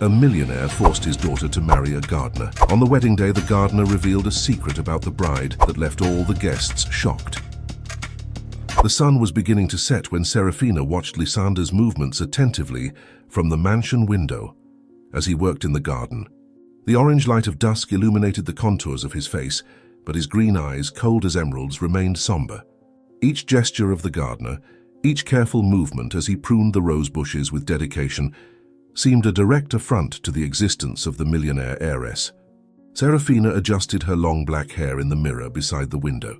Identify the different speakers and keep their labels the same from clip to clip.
Speaker 1: A millionaire forced his daughter to marry a gardener. On the wedding day, the gardener revealed a secret about the bride that left all the guests shocked. The sun was beginning to set when Serafina watched Lysander's movements attentively from the mansion window as he worked in the garden. The orange light of dusk illuminated the contours of his face, but his green eyes, cold as emeralds, remained somber. Each gesture of the gardener, each careful movement as he pruned the rose bushes with dedication, seemed a direct affront to the existence of the millionaire heiress. Serafina adjusted her long black hair in the mirror beside the window,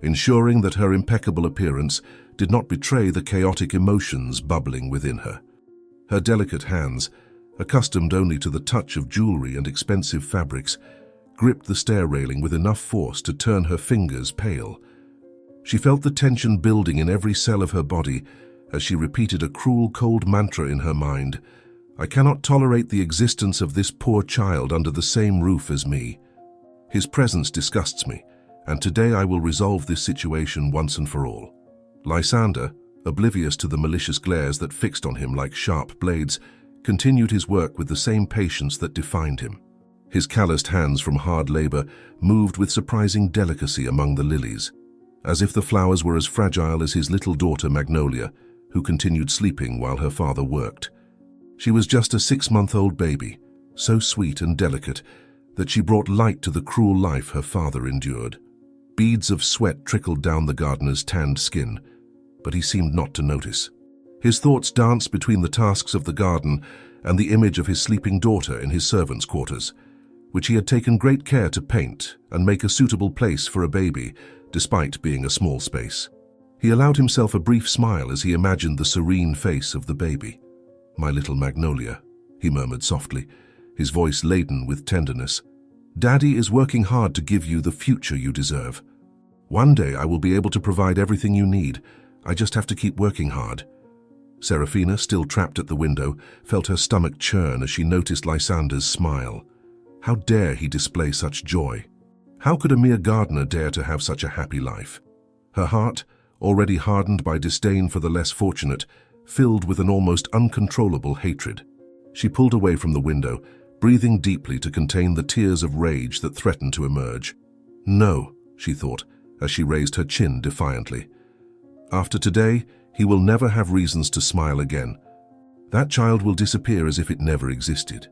Speaker 1: ensuring that her impeccable appearance did not betray the chaotic emotions bubbling within her. Her delicate hands, accustomed only to the touch of jewelry and expensive fabrics, gripped the stair railing with enough force to turn her fingers pale. She felt the tension building in every cell of her body as she repeated a cruel, cold mantra in her mind. "I cannot tolerate the existence of this poor child under the same roof as me. His presence disgusts me, and today I will resolve this situation once and for all." Lysander, oblivious to the malicious glares that fixed on him like sharp blades, continued his work with the same patience that defined him. His calloused hands from hard labor moved with surprising delicacy among the lilies, as if the flowers were as fragile as his little daughter Magnolia, who continued sleeping while her father worked. She was just a 6-month-old baby, so sweet and delicate that she brought light to the cruel life her father endured. Beads of sweat trickled down the gardener's tanned skin, but he seemed not to notice. His thoughts danced between the tasks of the garden and the image of his sleeping daughter in his servants' quarters, which he had taken great care to paint and make a suitable place for a baby, despite being a small space. He allowed himself a brief smile as he imagined the serene face of the baby. "My little Magnolia," he murmured softly, his voice laden with tenderness. "Daddy is working hard to give you the future you deserve. One day I will be able to provide everything you need. I just have to keep working hard." Serafina, still trapped at the window, felt her stomach churn as she noticed Lysander's smile. How dare he display such joy? How could a mere gardener dare to have such a happy life? Her heart, already hardened by disdain for the less fortunate, filled with an almost uncontrollable hatred. She pulled away from the window, breathing deeply to contain the tears of rage that threatened to emerge. "No," she thought, as she raised her chin defiantly. "After today, he will never have reasons to smile again. That child will disappear as if it never existed."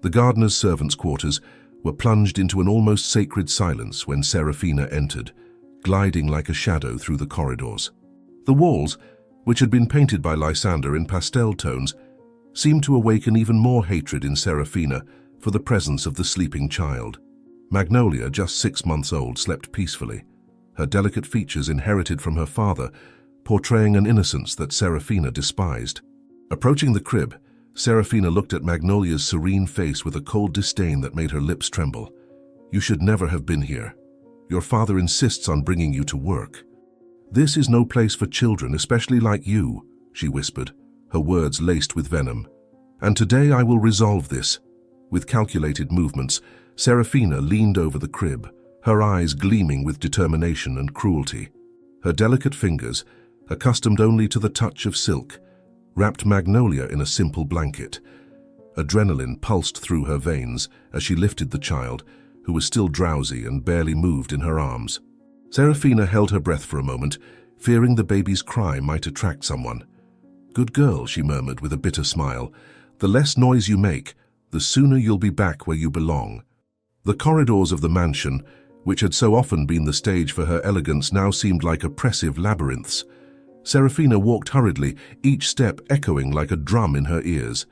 Speaker 1: The gardener's servants' quarters were plunged into an almost sacred silence when Serafina entered, gliding like a shadow through the corridors. The walls, which had been painted by Lysander in pastel tones, seemed to awaken even more hatred in Serafina for the presence of the sleeping child. Magnolia, just 6 months old, slept peacefully, her delicate features inherited from her father, portraying an innocence that Serafina despised. Approaching the crib, Serafina looked at Magnolia's serene face with a cold disdain that made her lips tremble. "You should never have been here. Your father insists on bringing you to work. This is no place for children, especially like you," she whispered, her words laced with venom. "And today I will resolve this." With calculated movements, Serafina leaned over the crib, her eyes gleaming with determination and cruelty. Her delicate fingers, accustomed only to the touch of silk, wrapped Magnolia in a simple blanket. Adrenaline pulsed through her veins as she lifted the child, who was still drowsy and barely moved, in her arms. Serafina held her breath for a moment, fearing the baby's cry might attract someone. "Good girl," she murmured with a bitter smile. "The less noise you make, the sooner you'll be back where you belong." The corridors of the mansion, which had so often been the stage for her elegance, now seemed like oppressive labyrinths. Serafina walked hurriedly, each step echoing like a drum in her ears.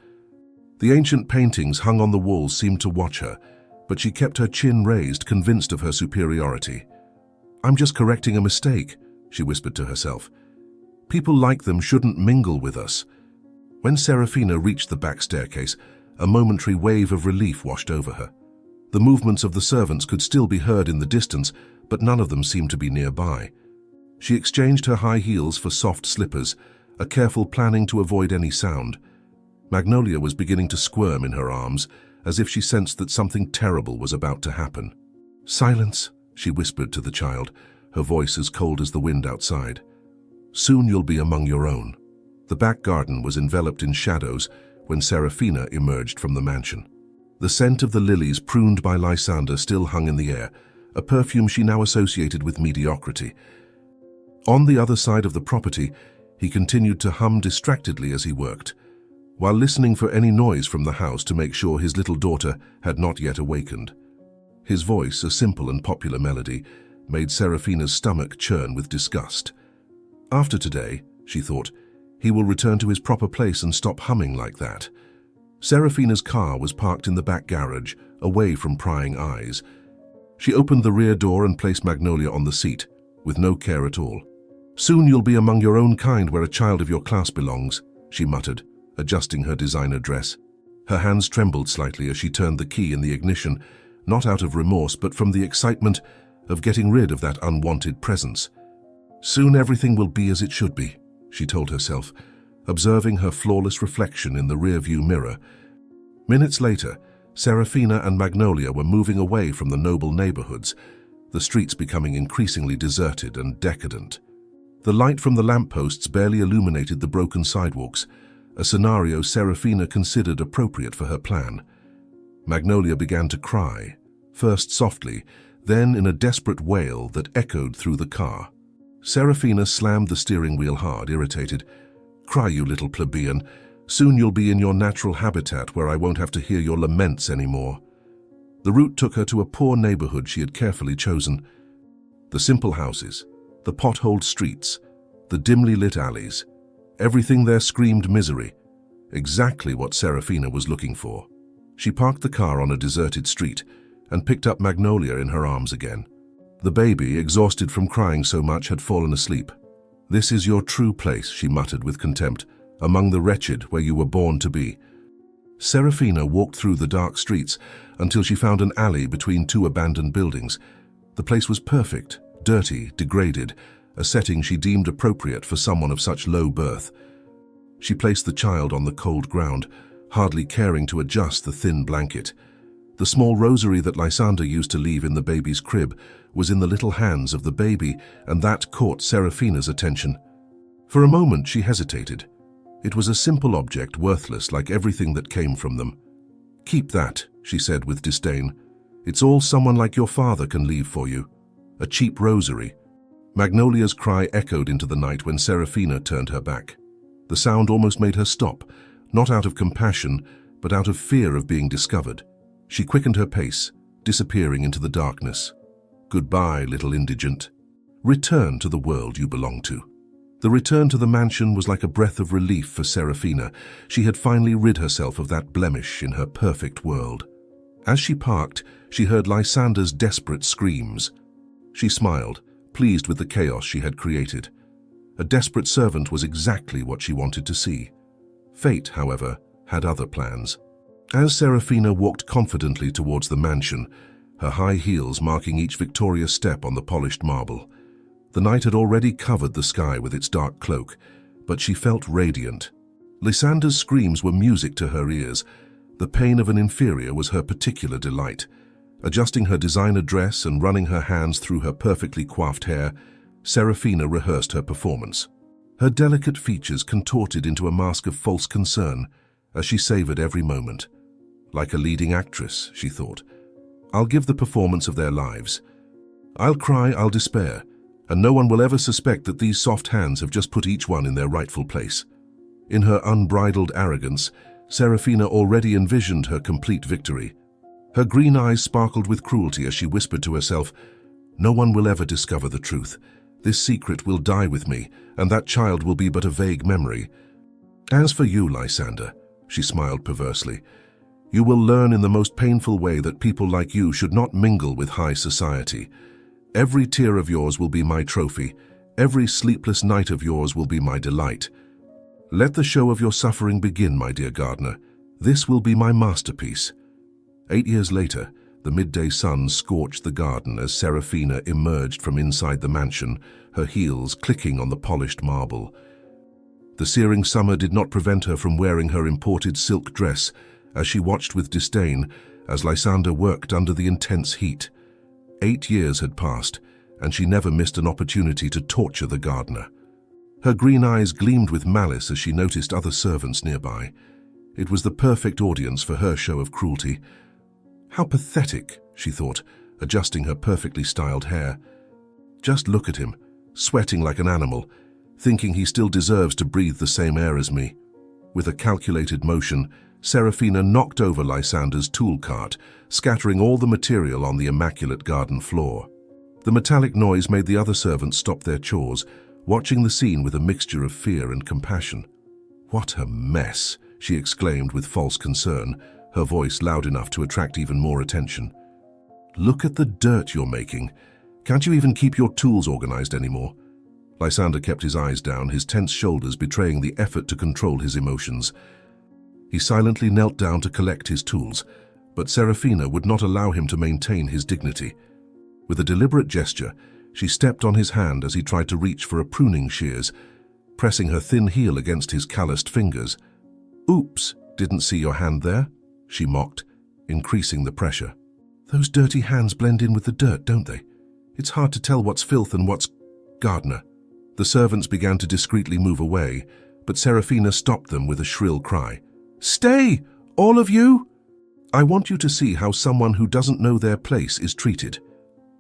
Speaker 1: The ancient paintings hung on the walls seemed to watch her, but she kept her chin raised, convinced of her superiority. "I'm just correcting a mistake," she whispered to herself. "People like them shouldn't mingle with us." When Serafina reached the back staircase, a momentary wave of relief washed over her. The movements of the servants could still be heard in the distance, but none of them seemed to be nearby. She exchanged her high heels for soft slippers, a careful planning to avoid any sound. Magnolia was beginning to squirm in her arms, as if she sensed that something terrible was about to happen. "Silence," she whispered to the child, her voice as cold as the wind outside. "Soon you'll be among your own." The back garden was enveloped in shadows, when Serafina emerged from the mansion. The scent of the lilies pruned by Lysander still hung in the air, a perfume she now associated with mediocrity. On the other side of the property, he continued to hum distractedly as he worked, while listening for any noise from the house to make sure his little daughter had not yet awakened. His voice, a simple and popular melody, made Serafina's stomach churn with disgust. After today, she thought, he will return to his proper place and stop humming like that. Serafina's car was parked in the back garage, away from prying eyes. She opened the rear door and placed Magnolia on the seat, with no care at all. "Soon you'll be among your own kind where a child of your class belongs," she muttered, adjusting her designer dress. Her hands trembled slightly as she turned the key in the ignition, not out of remorse but from the excitement of getting rid of that unwanted presence. "Soon everything will be as it should be," she told herself, observing her flawless reflection in the rear-view mirror. Minutes later, Serafina and Magnolia were moving away from the noble neighborhoods, the streets becoming increasingly deserted and decadent. The light from the lampposts barely illuminated the broken sidewalks, a scenario Serafina considered appropriate for her plan. Magnolia began to cry, first softly, then in a desperate wail that echoed through the car. Serafina slammed the steering wheel hard, irritated. "Cry, you little plebeian. Soon you'll be in your natural habitat where I won't have to hear your laments anymore." The route took her to a poor neighborhood she had carefully chosen. The simple houses, the potholed streets, the dimly lit alleys, everything there screamed misery, exactly what Serafina was looking for. She parked the car on a deserted street and picked up Magnolia in her arms again. The baby, exhausted from crying so much, had fallen asleep. "This is your true place," she muttered with contempt, "among the wretched where you were born to be." Serafina walked through the dark streets until she found an alley between two abandoned buildings. The place was perfect, dirty, degraded, a setting she deemed appropriate for someone of such low birth. She placed the child on the cold ground, hardly caring to adjust the thin blanket. The small rosary that Lysander used to leave in the baby's crib was in the little hands of the baby, and that caught Serafina's attention. For a moment she hesitated. It was a simple object, worthless like everything that came from them. "Keep that," she said with disdain. "It's all someone like your father can leave for you. A cheap rosary." Magnolia's cry echoed into the night when Serafina turned her back. The sound almost made her stop, not out of compassion, but out of fear of being discovered. She quickened her pace, disappearing into the darkness. "Goodbye, little indigent. Return to the world you belong to." The return to the mansion was like a breath of relief for Serafina. She had finally rid herself of that blemish in her perfect world. As she parked, she heard Lysander's desperate screams. She smiled, pleased with the chaos she had created. A desperate servant was exactly what she wanted to see. Fate, however, had other plans. As Serafina walked confidently towards the mansion, her high heels marking each victorious step on the polished marble, the night had already covered the sky with its dark cloak, but she felt radiant. Lysander's screams were music to her ears. The pain of an inferior was her particular delight. Adjusting her designer dress and running her hands through her perfectly coiffed hair, Serafina rehearsed her performance. Her delicate features contorted into a mask of false concern as she savored every moment. Like a leading actress, she thought, "I'll give the performance of their lives. I'll cry, I'll despair, and no one will ever suspect that these soft hands have just put each one in their rightful place." In her unbridled arrogance, Serafina already envisioned her complete victory. Her green eyes sparkled with cruelty as she whispered to herself, "No one will ever discover the truth. This secret will die with me, and that child will be but a vague memory. As for you, Lysander," she smiled perversely, "you will learn in the most painful way that people like you should not mingle with high society. Every tear of yours will be my trophy. Every sleepless night of yours will be my delight. Let the show of your suffering begin, my dear gardener. This will be my masterpiece." 8 years later, the midday sun scorched the garden as Serafina emerged from inside the mansion, her heels clicking on the polished marble. The searing summer did not prevent her from wearing her imported silk dress as she watched with disdain as Lysander worked under the intense heat. 8 years had passed, and she never missed an opportunity to torture the gardener. Her green eyes gleamed with malice as she noticed other servants nearby. It was the perfect audience for her show of cruelty. How pathetic, she thought, adjusting her perfectly styled hair. Just look at him, sweating like an animal, thinking he still deserves to breathe the same air as me. With a calculated motion, Serafina knocked over Lysander's tool cart, scattering all the material on the immaculate garden floor. The metallic noise made the other servants stop their chores, watching the scene with a mixture of fear and compassion. "What a mess!" she exclaimed with false concern, her voice loud enough to attract even more attention. "Look at the dirt you're making. Can't you even keep your tools organized anymore?" Lysander kept his eyes down, his tense shoulders betraying the effort to control his emotions. He silently knelt down to collect his tools, but Serafina would not allow him to maintain his dignity. With a deliberate gesture, she stepped on his hand as he tried to reach for a pruning shears, pressing her thin heel against his calloused fingers. "Oops, didn't see your hand there," she mocked, increasing the pressure. "Those dirty hands blend in with the dirt, don't they? It's hard to tell what's filth and what's gardener." The servants began to discreetly move away, but Serafina stopped them with a shrill cry. "Stay, all of you! I want you to see how someone who doesn't know their place is treated."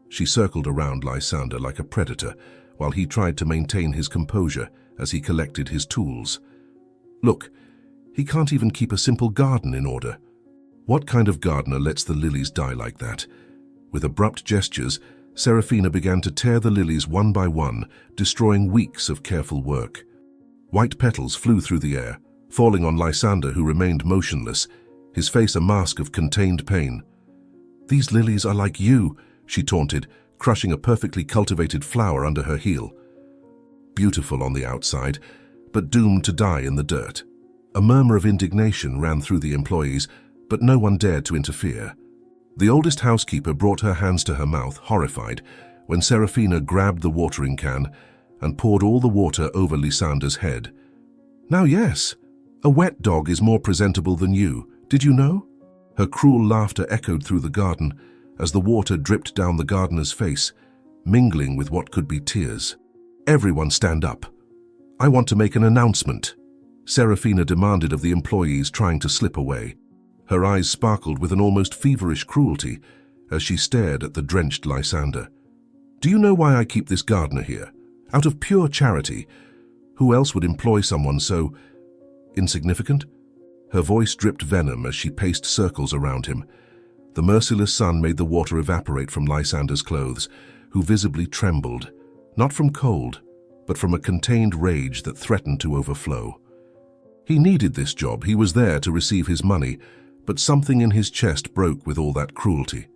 Speaker 1: She circled around Lysander like a predator, while he tried to maintain his composure as he collected his tools. "Look, he can't even keep a simple garden in order. What kind of gardener lets the lilies die like that?" With abrupt gestures, Serafina began to tear the lilies one by one, destroying weeks of careful work. White petals flew through the air, falling on Lysander, who remained motionless, his face a mask of contained pain. "These lilies are like you," she taunted, crushing a perfectly cultivated flower under her heel. Beautiful on the outside, but doomed to die in the dirt. A murmur of indignation ran through the employees, but no one dared to interfere. The oldest housekeeper brought her hands to her mouth, horrified, when Serafina grabbed the watering can and poured all the water over Lysander's head. "Now yes, a wet dog is more presentable than you, did you know?" Her cruel laughter echoed through the garden as the water dripped down the gardener's face, mingling with what could be tears. "Everyone stand up. I want to make an announcement," Serafina demanded of the employees trying to slip away. Her eyes sparkled with an almost feverish cruelty as she stared at the drenched Lysander. "Do you know why I keep this gardener here? Out of pure charity. Who else would employ someone so insignificant?" Her voice dripped venom as she paced circles around him. The merciless sun made the water evaporate from Lysander's clothes, who visibly trembled, not from cold, but from a contained rage that threatened to overflow. He needed this job, he was there to receive his money, but something in his chest broke with all that cruelty.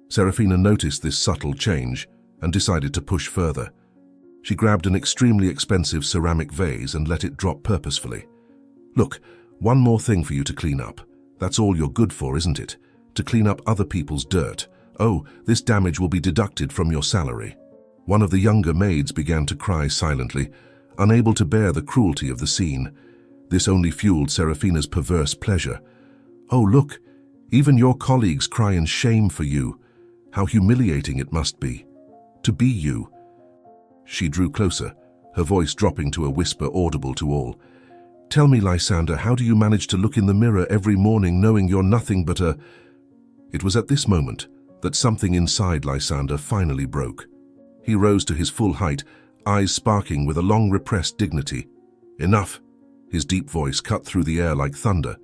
Speaker 1: Serafina noticed this subtle change and decided to push further. She grabbed an extremely expensive ceramic vase and let it drop purposefully. "Look, one more thing for you to clean up. That's all you're good for, isn't it? To clean up other people's dirt. Oh, this damage will be deducted from your salary." One of the younger maids began to cry silently, unable to bear the cruelty of the scene. This only fueled Serafina's perverse pleasure. "Oh, look, even your colleagues cry in shame for you. How humiliating it must be. To be you." She drew closer, her voice dropping to a whisper audible to all. "Tell me, Lysander, how do you manage to look in the mirror every morning knowing you're nothing but a—" It was at this moment that something inside Lysander finally broke. He rose to his full height, eyes sparking with a long-repressed dignity. "Enough!" His deep voice cut through the air like thunder.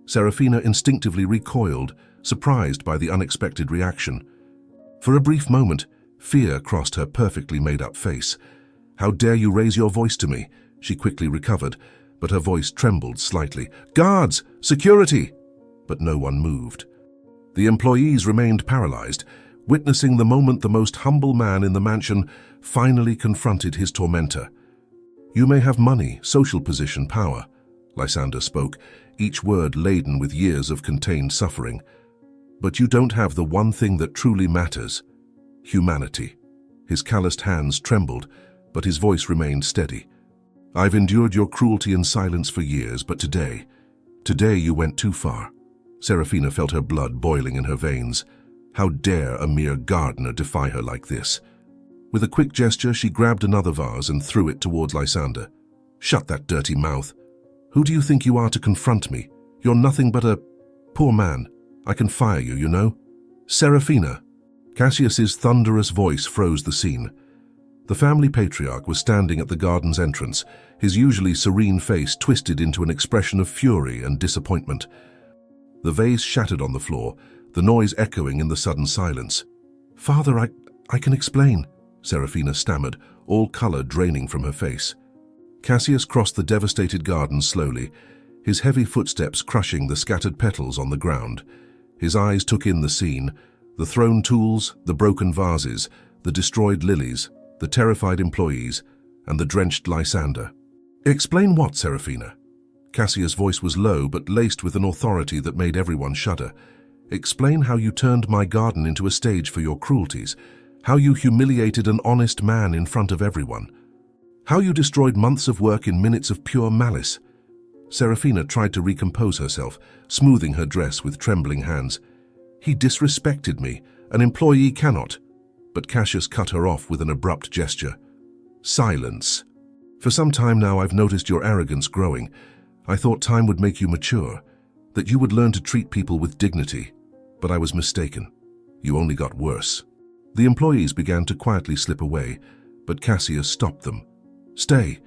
Speaker 1: Serafina instinctively recoiled, surprised by the unexpected reaction. For a brief moment, fear crossed her perfectly made-up face. "How dare you raise your voice to me?" She quickly recovered, but her voice trembled slightly. "Guards! Security!" But no one moved. The employees remained paralyzed, witnessing the moment the most humble man in the mansion finally confronted his tormentor. "You may have money, social position, power," Lysander spoke, each word laden with years of contained suffering. "But you don't have the one thing that truly matters: humanity." His calloused hands trembled, but his voice remained steady. "I've endured your cruelty in silence for years, but today you went too far." Serafina felt her blood boiling in her veins. How dare a mere gardener defy her like this? With a quick gesture, she grabbed another vase and threw it towards Lysander. "Shut that dirty mouth. Who do you think you are to confront me?" You're nothing but a poor man. I can fire you, you know. Serafina. Cassius's thunderous voice froze the scene. The family patriarch was standing at the garden's entrance, his usually serene face twisted into an expression of fury and disappointment. The vase shattered on the floor, the noise echoing in the sudden silence. "Father, I can explain," Serafina stammered, all color draining from her face. Cassius crossed the devastated garden slowly, his heavy footsteps crushing the scattered petals on the ground. His eyes took in the scene, the thrown tools, the broken vases, the destroyed lilies, the terrified employees, and the drenched Lysander. "Explain what, Serafina?" Cassius' voice was low but laced with an authority that made everyone shudder. "Explain how you turned my garden into a stage for your cruelties, how you humiliated an honest man in front of everyone, how you destroyed months of work in minutes of pure malice." Serafina tried to recompose herself, smoothing her dress with trembling hands. "He disrespected me. An employee cannot." But Cassius cut her off with an abrupt gesture. "Silence. For some time now I've noticed your arrogance growing. I thought time would make you mature, that you would learn to treat people with dignity. But I was mistaken. You only got worse." The employees began to quietly slip away, but Cassius stopped them. "Stay.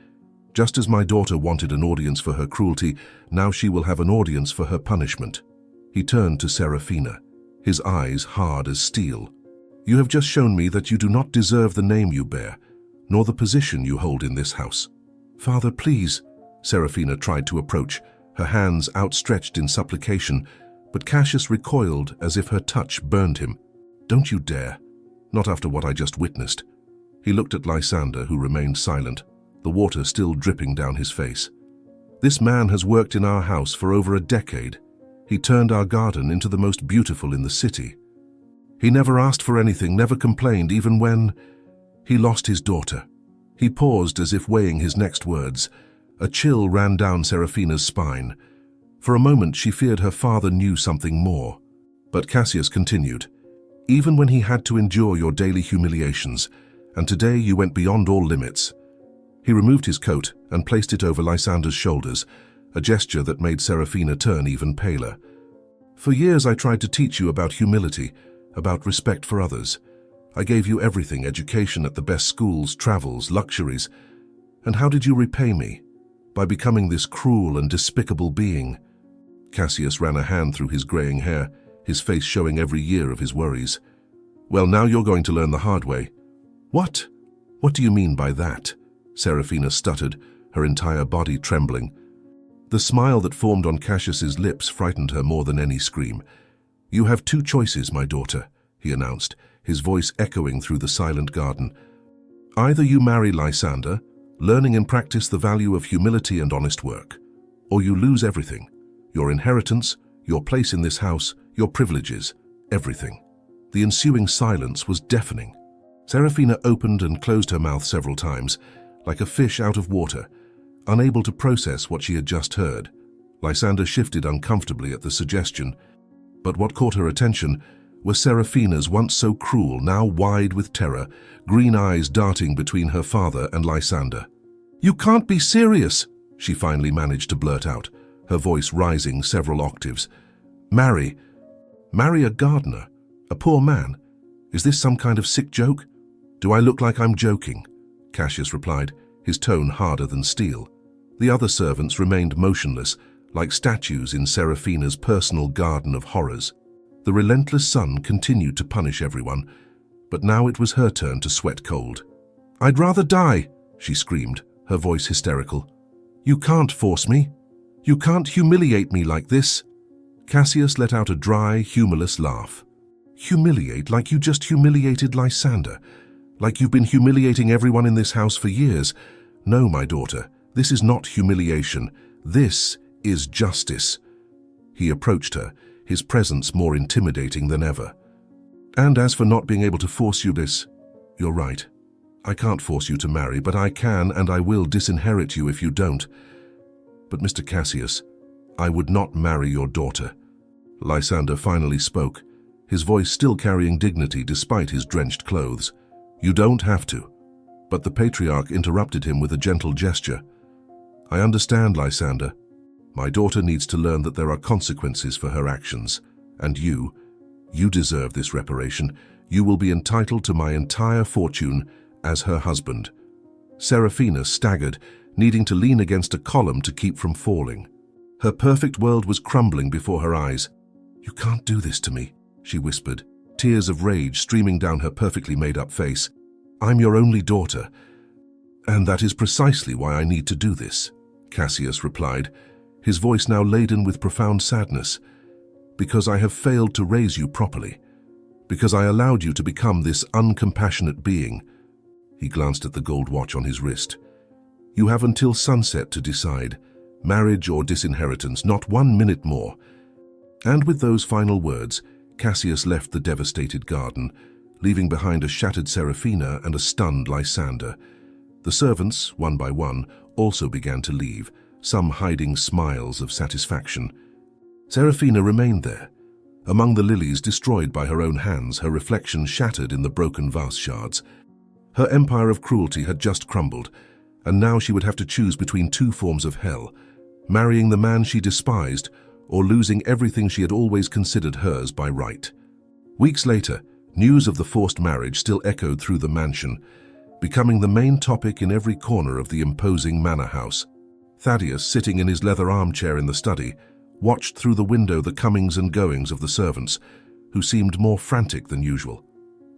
Speaker 1: Just as my daughter wanted an audience for her cruelty, now she will have an audience for her punishment." He turned to Serafina, his eyes hard as steel. "You have just shown me that you do not deserve the name you bear, nor the position you hold in this house." "Father, please," Serafina tried to approach, her hands outstretched in supplication, but Cassius recoiled as if her touch burned him. "Don't you dare. Not after what I just witnessed." He looked at Lysander, who remained silent, the water still dripping down his face. "This man has worked in our house for over a decade. He turned our garden into the most beautiful in the city. He never asked for anything, never complained, even when he lost his daughter." He paused as if weighing his next words. A chill ran down Serafina's spine. For a moment she feared her father knew something more. But Cassius continued, "Even when he had to endure your daily humiliations, and today you went beyond all limits." He removed his coat and placed it over Lysander's shoulders, a gesture that made Serafina turn even paler. "For years I tried to teach you about humility, about respect for others. I gave you everything, education at the best schools, travels, luxuries. And how did you repay me? By becoming this cruel and despicable being." Cassius ran a hand through his graying hair, his face showing every year of his worries. "Well, now you're going to learn the hard way." "What? What do you mean by that?" Serafina stuttered, her entire body trembling. The smile that formed on Cassius's lips frightened her more than any scream. "You have two choices, my daughter," he announced, his voice echoing through the silent garden. "Either you marry Lysander, learning in practice the value of humility and honest work, or you lose everything, your inheritance, your place in this house, your privileges, everything." The ensuing silence was deafening. Serafina opened and closed her mouth several times, like a fish out of water, unable to process what she had just heard. Lysander shifted uncomfortably at the suggestion, but what caught her attention were Serafina's once so cruel, now wide with terror, green eyes darting between her father and Lysander. "You can't be serious," she finally managed to blurt out, her voice rising several octaves. Marry a gardener, a poor man? Is this some kind of sick joke?" "Do I look like I'm joking?" Cassius replied, his tone harder than steel. The other servants remained motionless, like statues in Serafina's personal garden of horrors. The relentless sun continued to punish everyone, but now it was her turn to sweat cold. "I'd rather die," she screamed, her voice hysterical. "You can't force me. You can't humiliate me like this." Cassius let out a dry, humorless laugh. "Humiliate like you just humiliated Lysander, like you've been humiliating everyone in this house for years. No, my daughter, this is not humiliation. This is justice." He approached her, his presence more intimidating than ever. "And as for not being able to force you this, you're right. I can't force you to marry, but I can and I will disinherit you if you don't. But Mr. Cassius, I would not marry your daughter." Lysander finally spoke, his voice still carrying dignity despite his drenched clothes. "You don't have to." But the patriarch interrupted him with a gentle gesture. "I understand, Lysander, My daughter needs to learn that there are consequences for her actions. And you deserve this reparation. You will be entitled to my entire fortune as her husband." Serafina staggered, needing to lean against a column to keep from falling. Her perfect world was crumbling before her eyes. "You can't do this to me," she whispered, tears of rage streaming down her perfectly made-up face. "I'm your only daughter, and that is precisely why I need to do this," Cassius replied, his voice now laden with profound sadness. "Because I have failed to raise you properly. Because I allowed you to become this uncompassionate being." He glanced at the gold watch on his wrist. "You have until sunset to decide, marriage or disinheritance, not 1 minute more." And with those final words, Cassius left the devastated garden, leaving behind a shattered Serafina and a stunned Lysander. The servants, one by one, also began to leave, some hiding smiles of satisfaction. Serafina remained there, among the lilies destroyed by her own hands, her reflection shattered in the broken vase shards. Her empire of cruelty had just crumbled, and now she would have to choose between two forms of hell: marrying the man she despised, or losing everything she had always considered hers by right. Weeks later, news of the forced marriage still echoed through the mansion, becoming the main topic in every corner of the imposing manor house. Thaddeus, sitting in his leather armchair in the study, watched through the window the comings and goings of the servants, who seemed more frantic than usual.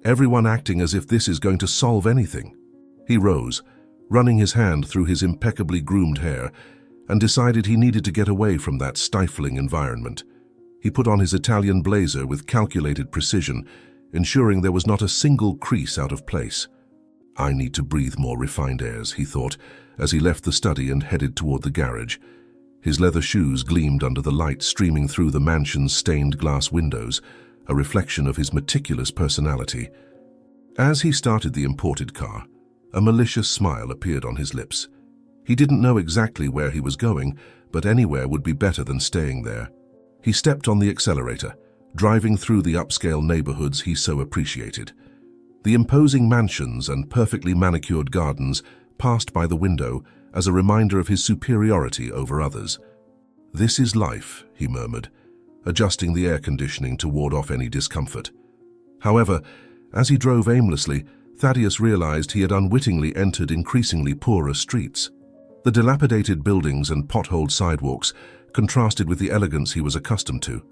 Speaker 1: Everyone acting as if this is going to solve anything. He rose, running his hand through his impeccably groomed hair, and decided he needed to get away from that stifling environment. He put on his Italian blazer with calculated precision, ensuring there was not a single crease out of place. "I need to breathe more refined airs," he thought, as he left the study and headed toward the garage. His leather shoes gleamed under the light streaming through the mansion's stained glass windows, a reflection of his meticulous personality. As he started the imported car, a malicious smile appeared on his lips. He didn't know exactly where he was going, but anywhere would be better than staying there. He stepped on the accelerator, driving through the upscale neighborhoods he so appreciated. The imposing mansions and perfectly manicured gardens passed by the window as a reminder of his superiority over others. "This is life," he murmured, adjusting the air conditioning to ward off any discomfort. However, as he drove aimlessly, Thaddeus realized he had unwittingly entered increasingly poorer streets. The dilapidated buildings and potholed sidewalks contrasted with the elegance he was accustomed to.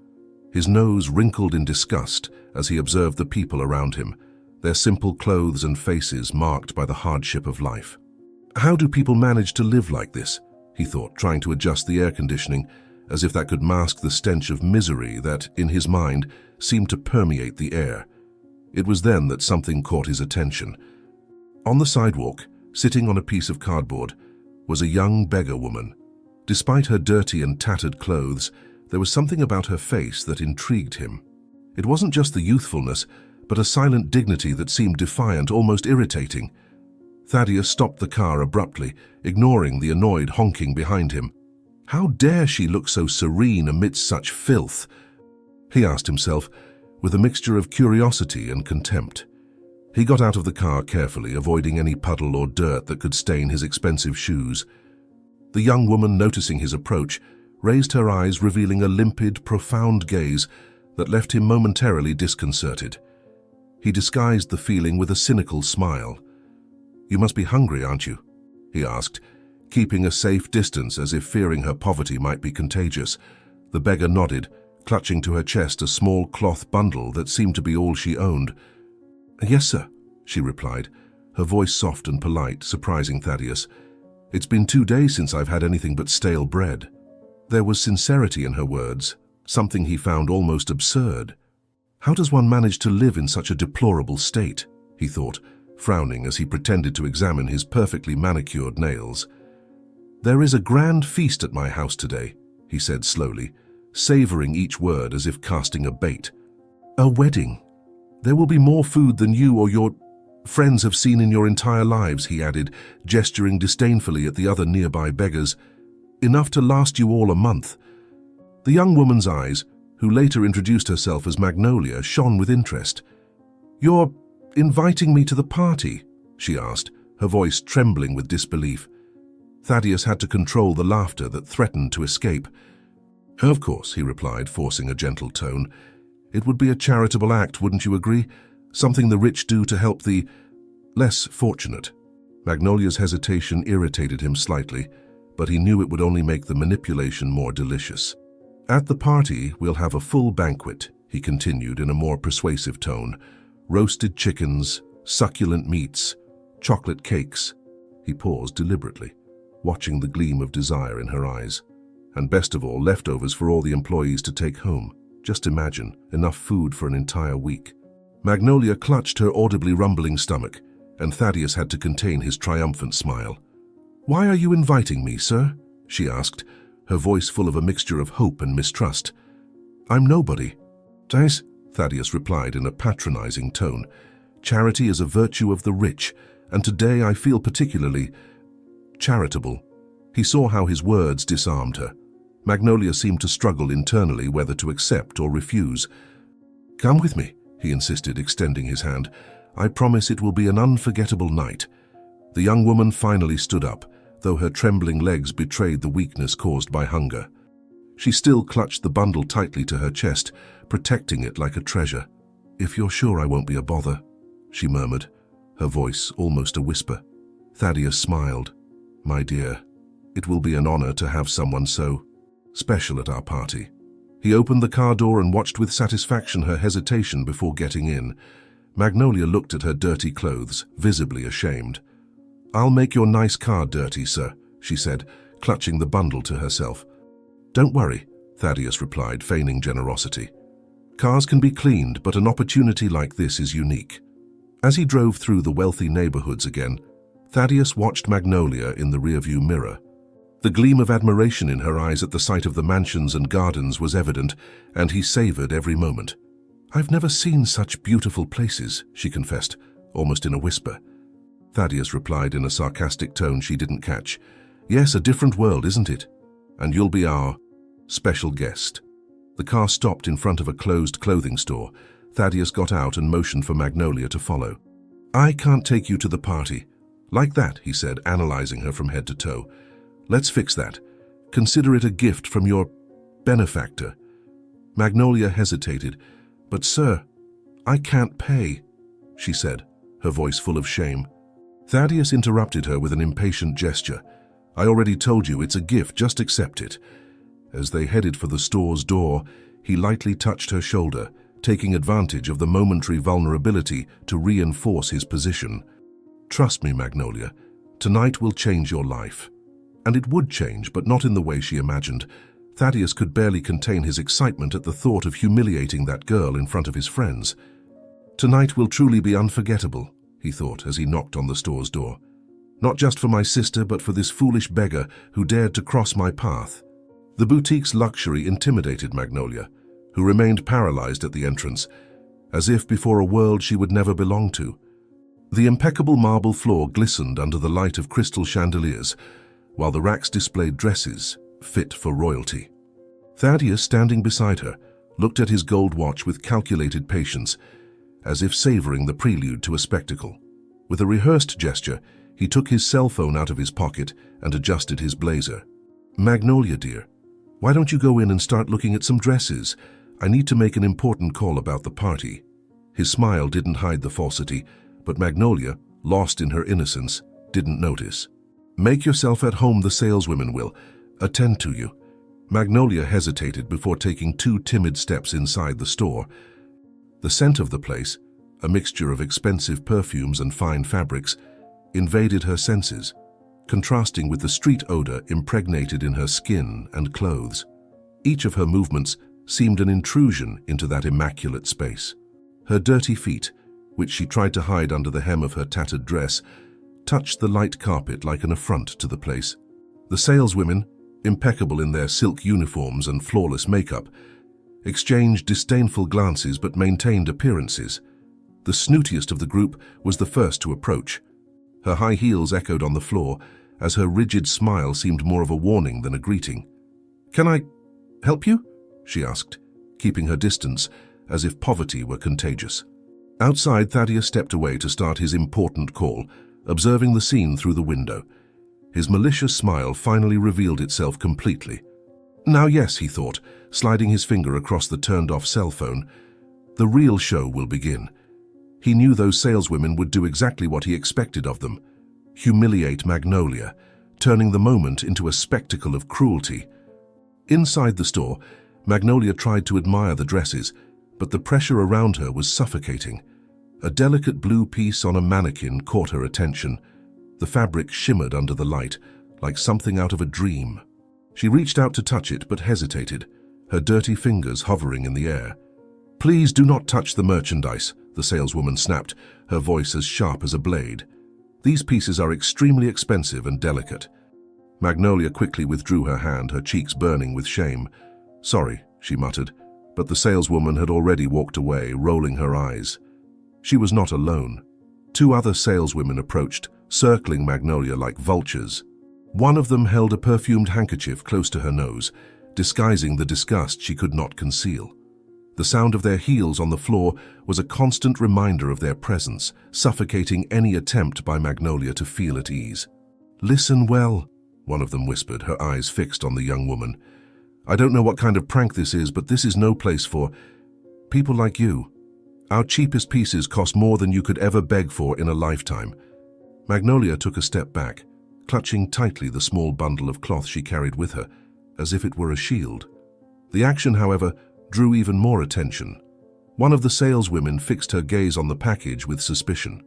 Speaker 1: His nose wrinkled in disgust as he observed the people around him, their simple clothes and faces marked by the hardship of life. "How do people manage to live like this?" he thought, trying to adjust the air conditioning, as if that could mask the stench of misery that, in his mind, seemed to permeate the air. It was then that something caught his attention. On the sidewalk, sitting on a piece of cardboard, was a young beggar woman. Despite her dirty and tattered clothes, there was something about her face that intrigued him. It wasn't just the youthfulness, but a silent dignity that seemed defiant, almost irritating. Thaddeus stopped the car abruptly, ignoring the annoyed honking behind him. How dare she look so serene amidst such filth? He asked himself, with a mixture of curiosity and contempt. He got out of the car carefully, avoiding any puddle or dirt that could stain his expensive shoes. The young woman, noticing his approach, raised her eyes, revealing a limpid, profound gaze that left him momentarily disconcerted. He disguised the feeling with a cynical smile. "You must be hungry, aren't you?" he asked, keeping a safe distance as if fearing her poverty might be contagious. The beggar nodded, clutching to her chest a small cloth bundle that seemed to be all she owned. "Yes, sir," she replied, her voice soft and polite, surprising Thaddeus. "It's been 2 days since I've had anything but stale bread." There was sincerity in her words, something he found almost absurd. How does one manage to live in such a deplorable state? He thought, frowning as he pretended to examine his perfectly manicured nails. "There is a grand feast at my house today," he said slowly, savoring each word as if casting a bait. "A wedding. There will be more food than you or your friends have seen in your entire lives," he added, gesturing disdainfully at the other nearby beggars. "Enough to last you all a month." The young woman's eyes, who later introduced herself as Magnolia, shone with interest. "You're inviting me to the party?" she asked, her voice trembling with disbelief. Thaddeus had to control the laughter that threatened to escape. "Of course," he replied, forcing a gentle tone. "It would be a charitable act, wouldn't you agree? Something the rich do to help the less fortunate." Magnolia's hesitation irritated him slightly, but he knew it would only make the manipulation more delicious. "At the party, we'll have a full banquet," he continued in a more persuasive tone. "Roasted chickens, succulent meats, chocolate cakes." He paused deliberately, watching the gleam of desire in her eyes. "And best of all, leftovers for all the employees to take home. Just imagine, enough food for an entire week." Magnolia clutched her audibly rumbling stomach, and Thaddeus had to contain his triumphant smile. "Why are you inviting me, sir?" she asked, her voice full of a mixture of hope and mistrust. "I'm nobody." "Dice," Thaddeus replied in a patronizing tone. "Charity is a virtue of the rich, and today I feel particularly charitable." He saw how his words disarmed her. Magnolia seemed to struggle internally whether to accept or refuse. "Come with me," he insisted, extending his hand. "I promise it will be an unforgettable night." The young woman finally stood up, though her trembling legs betrayed the weakness caused by hunger. She still clutched the bundle tightly to her chest, protecting it like a treasure. "If you're sure I won't be a bother," she murmured, her voice almost a whisper. Thaddeus smiled. "My dear, it will be an honor to have someone so special at our party." He opened the car door and watched with satisfaction her hesitation before getting in. Magnolia looked at her dirty clothes, visibly ashamed. "I'll make your nice car dirty, sir," she said, clutching the bundle to herself. "Don't worry," Thaddeus replied, feigning generosity. "Cars can be cleaned, but an opportunity like this is unique." As he drove through the wealthy neighborhoods again, Thaddeus watched Magnolia in the rearview mirror. The gleam of admiration in her eyes at the sight of the mansions and gardens was evident, and he savored every moment. "I've never seen such beautiful places," she confessed, almost in a whisper. Thaddeus replied in a sarcastic tone she didn't catch. "Yes, a different world, isn't it? And you'll be our special guest." The car stopped in front of a closed clothing store. Thaddeus got out and motioned for Magnolia to follow. "I can't take you to the party." "Like that," he said, analyzing her from head to toe. "Let's fix that. Consider it a gift from your benefactor." Magnolia hesitated. "But sir, I can't pay," she said, her voice full of shame. Thaddeus interrupted her with an impatient gesture. "I already told you it's a gift, just accept it." As they headed for the store's door, he lightly touched her shoulder, taking advantage of the momentary vulnerability to reinforce his position. "Trust me, Magnolia, tonight will change your life." And it would change, but not in the way she imagined. Thaddeus could barely contain his excitement at the thought of humiliating that girl in front of his friends. "Tonight will truly be unforgettable," he thought as he knocked on the store's door. "Not just for my sister, but for this foolish beggar who dared to cross my path." The boutique's luxury intimidated Magnolia, who remained paralyzed at the entrance, as if before a world she would never belong to. The impeccable marble floor glistened under the light of crystal chandeliers, while the racks displayed dresses fit for royalty. Thaddeus, standing beside her, looked at his gold watch with calculated patience, as if savoring the prelude to a spectacle. With a rehearsed gesture, he took his cell phone out of his pocket and adjusted his blazer. "Magnolia, dear, why don't you go in and start looking at some dresses? I need to make an important call about the party." His smile didn't hide the falsity, but Magnolia, lost in her innocence, didn't notice. "Make yourself at home, the saleswomen will attend to you." Magnolia hesitated before taking 2 timid steps inside the store. The scent of the place, a mixture of expensive perfumes and fine fabrics, invaded her senses, contrasting with the street odor impregnated in her skin and clothes. Each of her movements seemed an intrusion into that immaculate space. Her dirty feet, which she tried to hide under the hem of her tattered dress, touched the light carpet like an affront to the place. The saleswomen, impeccable in their silk uniforms and flawless makeup, exchanged disdainful glances but maintained appearances. The snootiest of the group was the first to approach. Her high heels echoed on the floor, as her rigid smile seemed more of a warning than a greeting. "Can I help you?" she asked, keeping her distance, as if poverty were contagious. Outside, Thaddeus stepped away to start his important call, observing the scene through the window. His malicious smile finally revealed itself completely. Now yes, he thought, sliding his finger across the turned-off cell phone, the real show will begin. He knew those saleswomen would do exactly what he expected of them: humiliate Magnolia, turning the moment into a spectacle of cruelty. Inside the store, Magnolia tried to admire the dresses, but the pressure around her was suffocating. A delicate blue piece on a mannequin caught her attention. The fabric shimmered under the light, like something out of a dream. She reached out to touch it but hesitated, her dirty fingers hovering in the air. "Please do not touch the merchandise," the saleswoman snapped, her voice as sharp as a blade. "These pieces are extremely expensive and delicate." Magnolia quickly withdrew her hand, her cheeks burning with shame. "Sorry," she muttered, but the saleswoman had already walked away, rolling her eyes. She was not alone. 2 other saleswomen approached, circling Magnolia like vultures. One of them held a perfumed handkerchief close to her nose, disguising the disgust she could not conceal. The sound of their heels on the floor was a constant reminder of their presence, suffocating any attempt by Magnolia to feel at ease. "Listen well," one of them whispered, her eyes fixed on the young woman. "I don't know what kind of prank this is, but this is no place for people like you. Our cheapest pieces cost more than you could ever beg for in a lifetime." Magnolia took a step back, clutching tightly the small bundle of cloth she carried with her, as if it were a shield. The action, however, drew even more attention. One of the saleswomen fixed her gaze on the package with suspicion.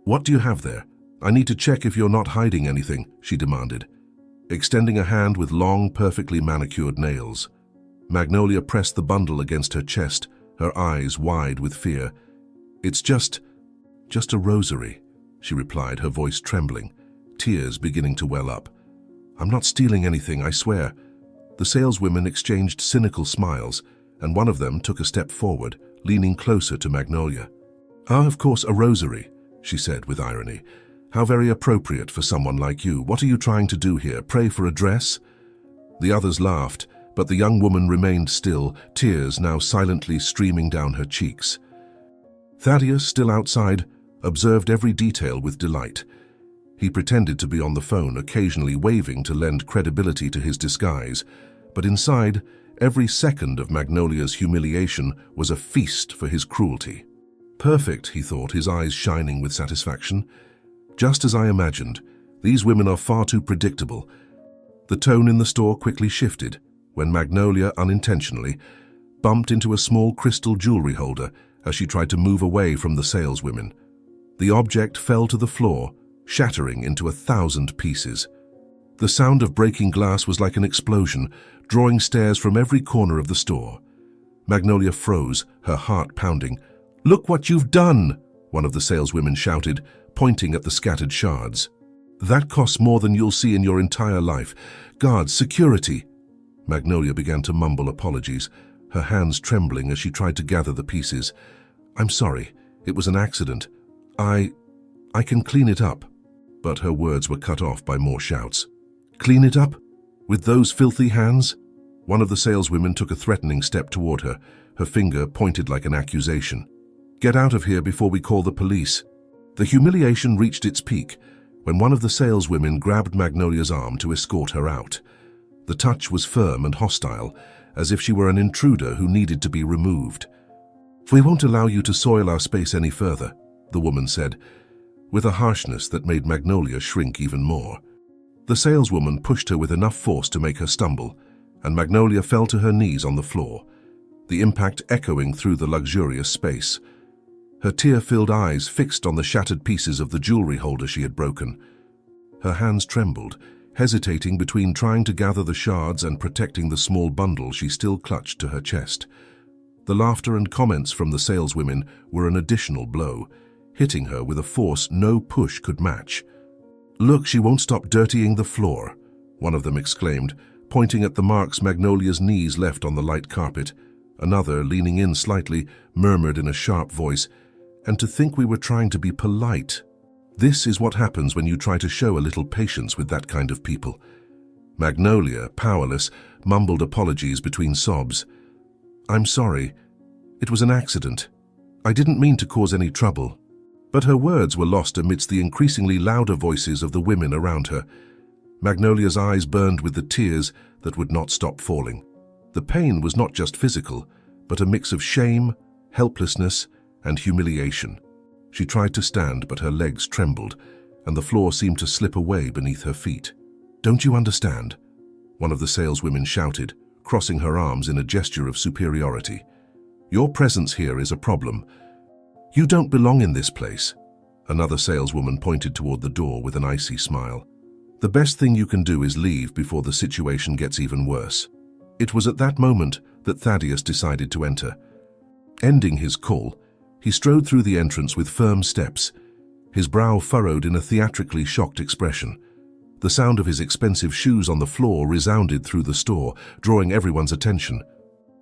Speaker 1: "What do you have there? I need to check if you're not hiding anything," she demanded, extending a hand with long, perfectly manicured nails. Magnolia pressed the bundle against her chest, her eyes wide with fear. "It's just a rosary," she replied, her voice trembling, tears beginning to well up. "I'm not stealing anything, I swear." The saleswomen exchanged cynical smiles, and one of them took a step forward, leaning closer to Magnolia. "Ah, of course, a rosary," she said with irony. "How very appropriate for someone like you. What are you trying to do here? Pray for a dress?" The others laughed, but the young woman remained still, tears now silently streaming down her cheeks. Thaddeus, still outside, observed every detail with delight. He pretended to be on the phone, occasionally waving to lend credibility to his disguise, but inside, every second of Magnolia's humiliation was a feast for his cruelty. "Perfect," he thought, his eyes shining with satisfaction. "Just as I imagined. These women are far too predictable." The tone in the store quickly shifted when Magnolia, unintentionally, bumped into a small crystal jewelry holder as she tried to move away from the saleswomen. The object fell to the floor, shattering into 1,000 pieces. The sound of breaking glass was like an explosion, drawing stares from every corner of the store. Magnolia froze, her heart pounding. "Look what you've done!" one of the saleswomen shouted, pointing at the scattered shards. "That costs more than you'll see in your entire life. Guards, security!" Magnolia began to mumble apologies, her hands trembling as she tried to gather the pieces. "I'm sorry. It was an accident. I can clean it up." But her words were cut off by more shouts. "Clean it up? With those filthy hands?" One of the saleswomen took a threatening step toward her, her finger pointed like an accusation. "Get out of here before we call the police." The humiliation reached its peak when one of the saleswomen grabbed Magnolia's arm to escort her out. The touch was firm and hostile, as if she were an intruder who needed to be removed. "We won't allow you to soil our space any further," the woman said, with a harshness that made Magnolia shrink even more. The saleswoman pushed her with enough force to make her stumble, and Magnolia fell to her knees on the floor, the impact echoing through the luxurious space. Her tear-filled eyes fixed on the shattered pieces of the jewelry holder she had broken. Her hands trembled, hesitating between trying to gather the shards and protecting the small bundle she still clutched to her chest. The laughter and comments from the saleswomen were an additional blow, hitting her with a force no push could match. "Look, she won't stop dirtying the floor," one of them exclaimed, pointing at the marks Magnolia's knees left on the light carpet. Another, leaning in slightly, murmured in a sharp voice, "And to think we were trying to be polite. This is what happens when you try to show a little patience with that kind of people." Magnolia, powerless, mumbled apologies between sobs. "I'm sorry. It was an accident. I didn't mean to cause any trouble." But her words were lost amidst the increasingly louder voices of the women around her. Magnolia's eyes burned with the tears that would not stop falling. The pain was not just physical, but a mix of shame, helplessness, and humiliation. She tried to stand, but her legs trembled, and the floor seemed to slip away beneath her feet. "Don't you understand?" one of the saleswomen shouted, crossing her arms in a gesture of superiority. "Your presence here is a problem. You don't belong in this place." Another saleswoman pointed toward the door with an icy smile. "The best thing you can do is leave before the situation gets even worse." It was at that moment that Thaddeus decided to enter. Ending his call, he strode through the entrance with firm steps, his brow furrowed in a theatrically shocked expression. The sound of his expensive shoes on the floor resounded through the store, drawing everyone's attention.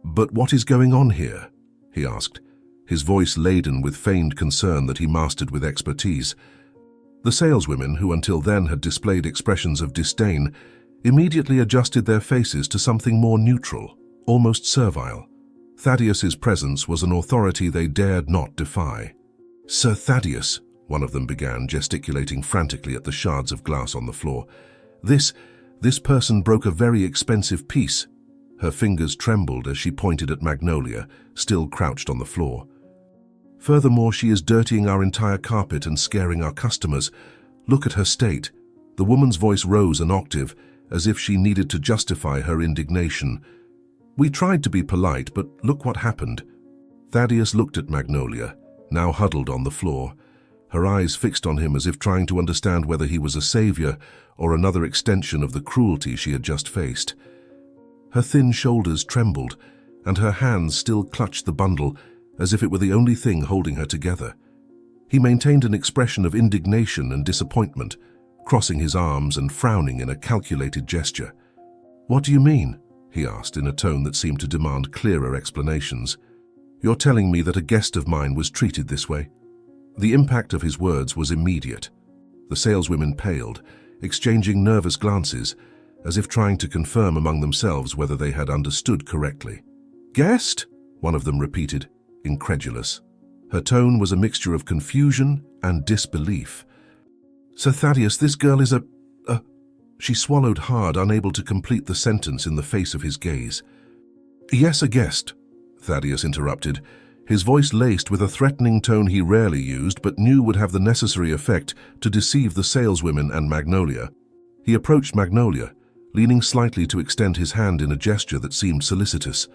Speaker 1: "But what is going on here?" he asked, his voice laden with feigned concern that he mastered with expertise. The saleswomen, who until then had displayed expressions of disdain, immediately adjusted their faces to something more neutral, almost servile. Thaddeus's presence was an authority they dared not defy. "Sir Thaddeus," one of them began, gesticulating frantically at the shards of glass on the floor. This person broke a very expensive piece." Her fingers trembled as she pointed at Magnolia, still crouched on the floor. "Furthermore, she is dirtying our entire carpet and scaring our customers. Look at her state." The woman's voice rose an octave, as if she needed to justify her indignation. "We tried to be polite, but look what happened." Thaddeus looked at Magnolia, now huddled on the floor, her eyes fixed on him as if trying to understand whether he was a savior or another extension of the cruelty she had just faced. Her thin shoulders trembled, and her hands still clutched the bundle as if it were the only thing holding her together. He maintained an expression of indignation and disappointment, crossing his arms and frowning in a calculated gesture. "What do you mean?" he asked in a tone that seemed to demand clearer explanations. "You're telling me that a guest of mine was treated this way?" The impact of his words was immediate. The saleswomen paled, exchanging nervous glances, as if trying to confirm among themselves whether they had understood correctly. "Guest?" one of them repeated, incredulous. Her tone was a mixture of confusion and disbelief. "Sir Thaddeus, this girl is a..." She swallowed hard, unable to complete the sentence in the face of his gaze. "Yes, a guest," Thaddeus interrupted, his voice laced with a threatening tone he rarely used but knew would have the necessary effect to deceive the saleswomen and Magnolia. He approached Magnolia, leaning slightly to extend his hand in a gesture that seemed solicitous.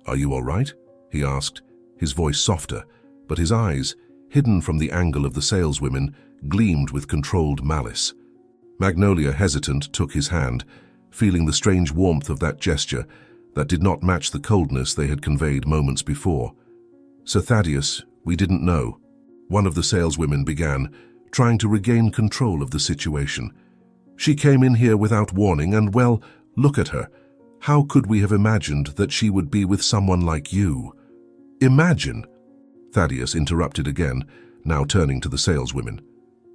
Speaker 1: "Are you all right?" he asked, his voice softer, but his eyes, hidden from the angle of the saleswomen, gleamed with controlled malice. Magnolia, hesitant, took his hand, feeling the strange warmth of that gesture that did not match the coldness they had conveyed moments before. "Sir Thaddeus, we didn't know," one of the saleswomen began, trying to regain control of the situation. "She came in here without warning and, well, look at her. How could we have imagined that she would be with someone like you?" "Imagine?" Thaddeus interrupted again, now turning to the saleswomen.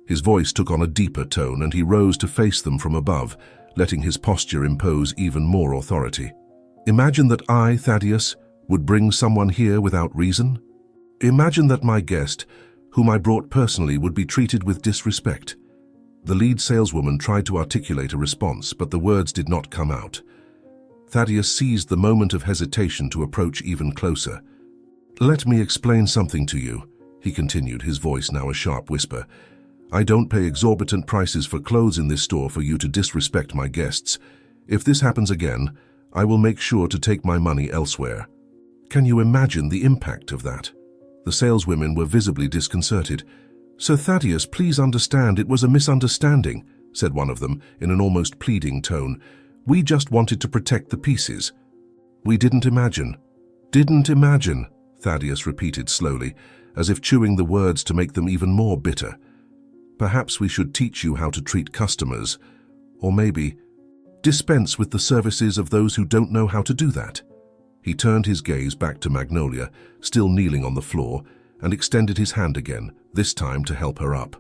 Speaker 1: His voice took on a deeper tone and he rose to face them from above, letting his posture impose even more authority. "Imagine that I, Thaddeus, would bring someone here without reason? Imagine that my guest, whom I brought personally, would be treated with disrespect." The lead saleswoman tried to articulate a response, but the words did not come out. Thaddeus seized the moment of hesitation to approach even closer. "Let me explain something to you," he continued, his voice now a sharp whisper. "I don't pay exorbitant prices for clothes in this store for you to disrespect my guests. If this happens again, I will make sure to take my money elsewhere." Can you imagine the impact of that? The saleswomen were visibly disconcerted. "Sir Thaddeus, please understand, it was a misunderstanding," said one of them in an almost pleading tone. "We just wanted to protect the pieces." "We didn't imagine." "Didn't imagine," Thaddeus repeated slowly, as if chewing the words to make them even more bitter. "Perhaps we should teach you how to treat customers, or maybe dispense with the services of those who don't know how to do that." He turned his gaze back to Magnolia, still kneeling on the floor, and extended his hand again, this time to help her up.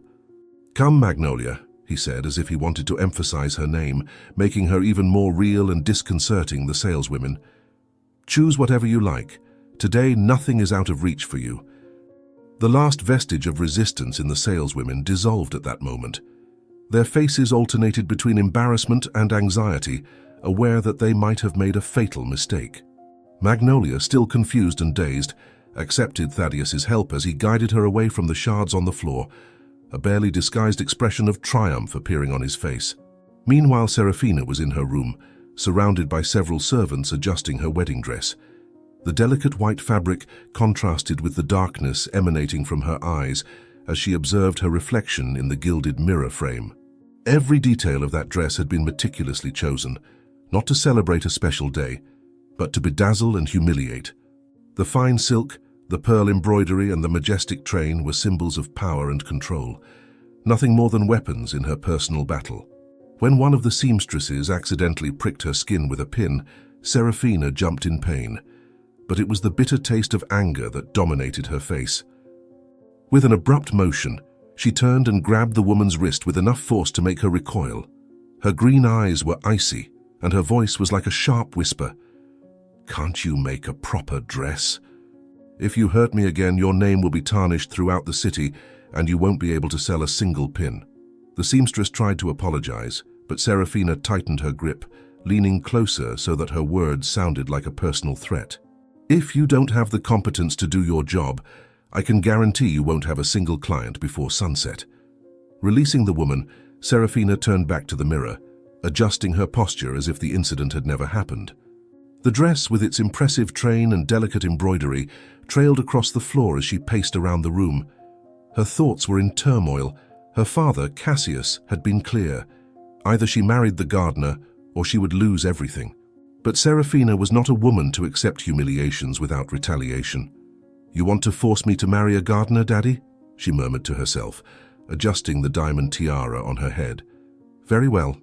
Speaker 1: "Come, Magnolia," he said, as if he wanted to emphasize her name, making her even more real and disconcerting the saleswomen. "Choose whatever you like. Today, nothing is out of reach for you." The last vestige of resistance in the saleswomen dissolved at that moment. Their faces alternated between embarrassment and anxiety, aware that they might have made a fatal mistake. Magnolia, still confused and dazed, accepted Thaddeus's help as he guided her away from the shards on the floor, a barely disguised expression of triumph appearing on his face. Meanwhile, Serafina was in her room, surrounded by several servants adjusting her wedding dress. The delicate white fabric contrasted with the darkness emanating from her eyes as she observed her reflection in the gilded mirror frame. Every detail of that dress had been meticulously chosen, not to celebrate a special day, but to bedazzle and humiliate. The fine silk, the pearl embroidery, and the majestic train were symbols of power and control, nothing more than weapons in her personal battle. When one of the seamstresses accidentally pricked her skin with a pin, Serafina jumped in pain, but it was the bitter taste of anger that dominated her face. With an abrupt motion, she turned and grabbed the woman's wrist with enough force to make her recoil. Her green eyes were icy, and her voice was like a sharp whisper. "Can't you make a proper dress? If you hurt me again, your name will be tarnished throughout the city, and you won't be able to sell a single pin." The seamstress tried to apologize, but Serafina tightened her grip, leaning closer so that her words sounded like a personal threat. "If you don't have the competence to do your job, I can guarantee you won't have a single client before sunset." Releasing the woman, Serafina turned back to the mirror, adjusting her posture as if the incident had never happened. The dress, with its impressive train and delicate embroidery, trailed across the floor as she paced around the room. Her thoughts were in turmoil. Her father, Cassius, had been clear. Either she married the gardener, or she would lose everything. But Serafina was not a woman to accept humiliations without retaliation. "You want to force me to marry a gardener, Daddy?" she murmured to herself, adjusting the diamond tiara on her head. "Very well,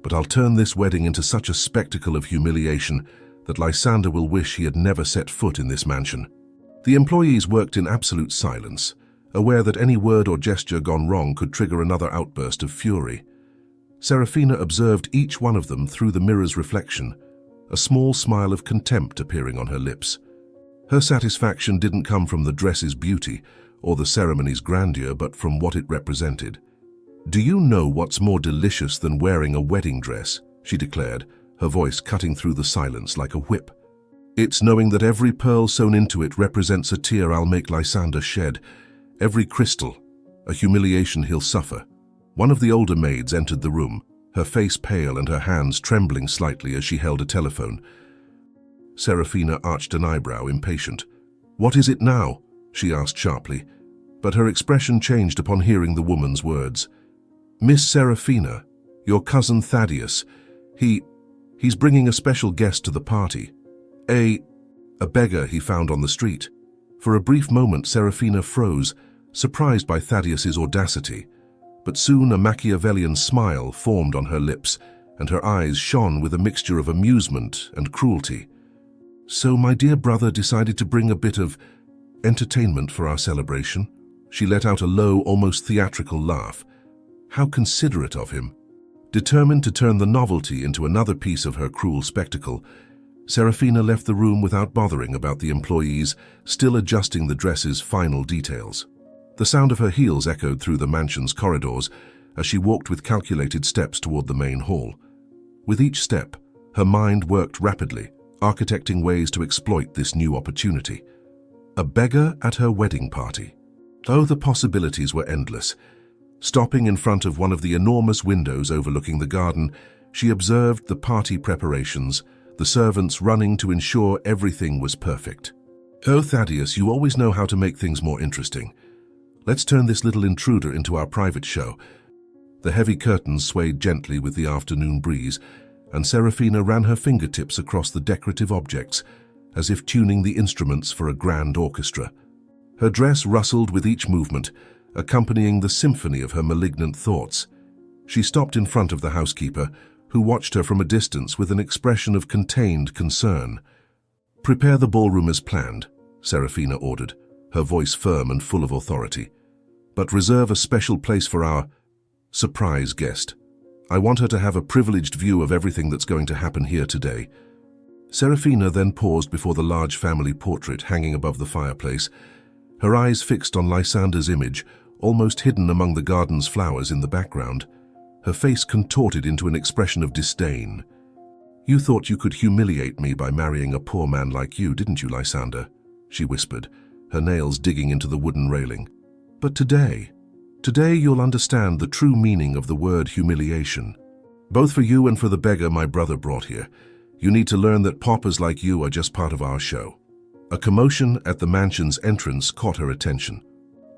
Speaker 1: but I'll turn this wedding into such a spectacle of humiliation that Lysander will wish he had never set foot in this mansion." The employees worked in absolute silence, aware that any word or gesture gone wrong could trigger another outburst of fury. Serafina observed each one of them through the mirror's reflection, a small smile of contempt appearing on her lips. Her satisfaction didn't come from the dress's beauty or the ceremony's grandeur, but from what it represented. "Do you know what's more delicious than wearing a wedding dress?" she declared, her voice cutting through the silence like a whip. "It's knowing that every pearl sewn into it represents a tear I'll make Lysander shed, every crystal, a humiliation he'll suffer." One of the older maids entered the room, her face pale and her hands trembling slightly as she held a telephone. Serafina arched an eyebrow, impatient. "What is it now?" she asked sharply, but her expression changed upon hearing the woman's words. "Miss Serafina, your cousin Thaddeus, he's bringing a special guest to the party. A beggar he found on the street." For a brief moment, Serafina froze, surprised by Thaddeus's audacity, but soon a Machiavellian smile formed on her lips, and her eyes shone with a mixture of amusement and cruelty. "So my dear brother decided to bring a bit of entertainment for our celebration?" She let out a low, almost theatrical laugh. How considerate of him. Determined to turn the novelty into another piece of her cruel spectacle, Serafina left the room without bothering about the employees, still adjusting the dress's final details. The sound of her heels echoed through the mansion's corridors as she walked with calculated steps toward the main hall. With each step, her mind worked rapidly, architecting ways to exploit this new opportunity. A beggar at her wedding party. Oh, the possibilities were endless. Stopping in front of one of the enormous windows overlooking the garden, she observed the party preparations, the servants running to ensure everything was perfect. "Oh, Thaddeus, you always know how to make things more interesting. Let's turn this little intruder into our private show." The heavy curtains swayed gently with the afternoon breeze, and Serafina ran her fingertips across the decorative objects, as if tuning the instruments for a grand orchestra. Her dress rustled with each movement, accompanying the symphony of her malignant thoughts. She stopped in front of the housekeeper, who watched her from a distance with an expression of contained concern. "Prepare the ballroom as planned," Serafina ordered, her voice firm and full of authority. "But reserve a special place for our surprise guest. I want her to have a privileged view of everything that's going to happen here today." Serafina then paused before the large family portrait hanging above the fireplace, her eyes fixed on Lysander's image, almost hidden among the garden's flowers in the background. her face contorted into an expression of disdain. "You thought you could humiliate me by marrying a poor man like you, didn't you, Lysander?" she whispered, her nails digging into the wooden railing. "But today you'll understand the true meaning of the word humiliation. Both for you and for the beggar my brother brought here. You need to learn that paupers like you are just part of our show." A commotion at the mansion's entrance caught her attention.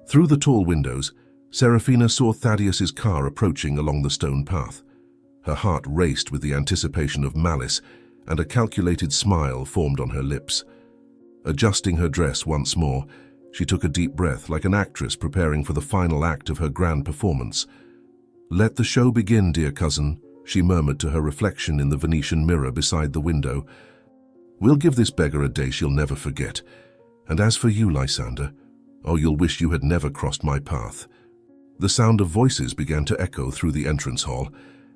Speaker 1: Through the tall windows, Serafina saw Thaddeus's car approaching along the stone path. Her heart raced with the anticipation of malice, and a calculated smile formed on her lips. Adjusting her dress once more, she took a deep breath like an actress preparing for the final act of her grand performance. "Let the show begin, dear cousin," she murmured to her reflection in the Venetian mirror beside the window. "We'll give this beggar a day she'll never forget. And as for you, Lysander, oh, you'll wish you had never crossed my path." The sound of voices began to echo through the entrance hall,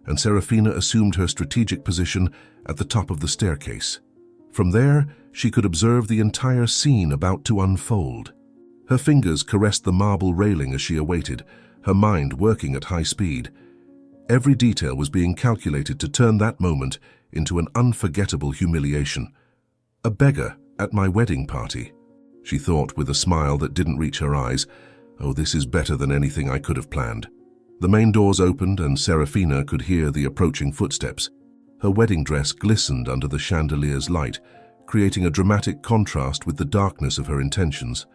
Speaker 1: and Serafina assumed her strategic position at the top of the staircase. From there, she could observe the entire scene about to unfold. Her fingers caressed the marble railing as she awaited, her mind working at high speed. Every detail was being calculated to turn that moment into an unforgettable humiliation. "A beggar at my wedding party," she thought with a smile that didn't reach her eyes. "Oh, this is better than anything I could have planned." The main doors opened and Serafina could hear the approaching footsteps. Her wedding dress glistened under the chandelier's light, creating a dramatic contrast with the darkness of her intentions.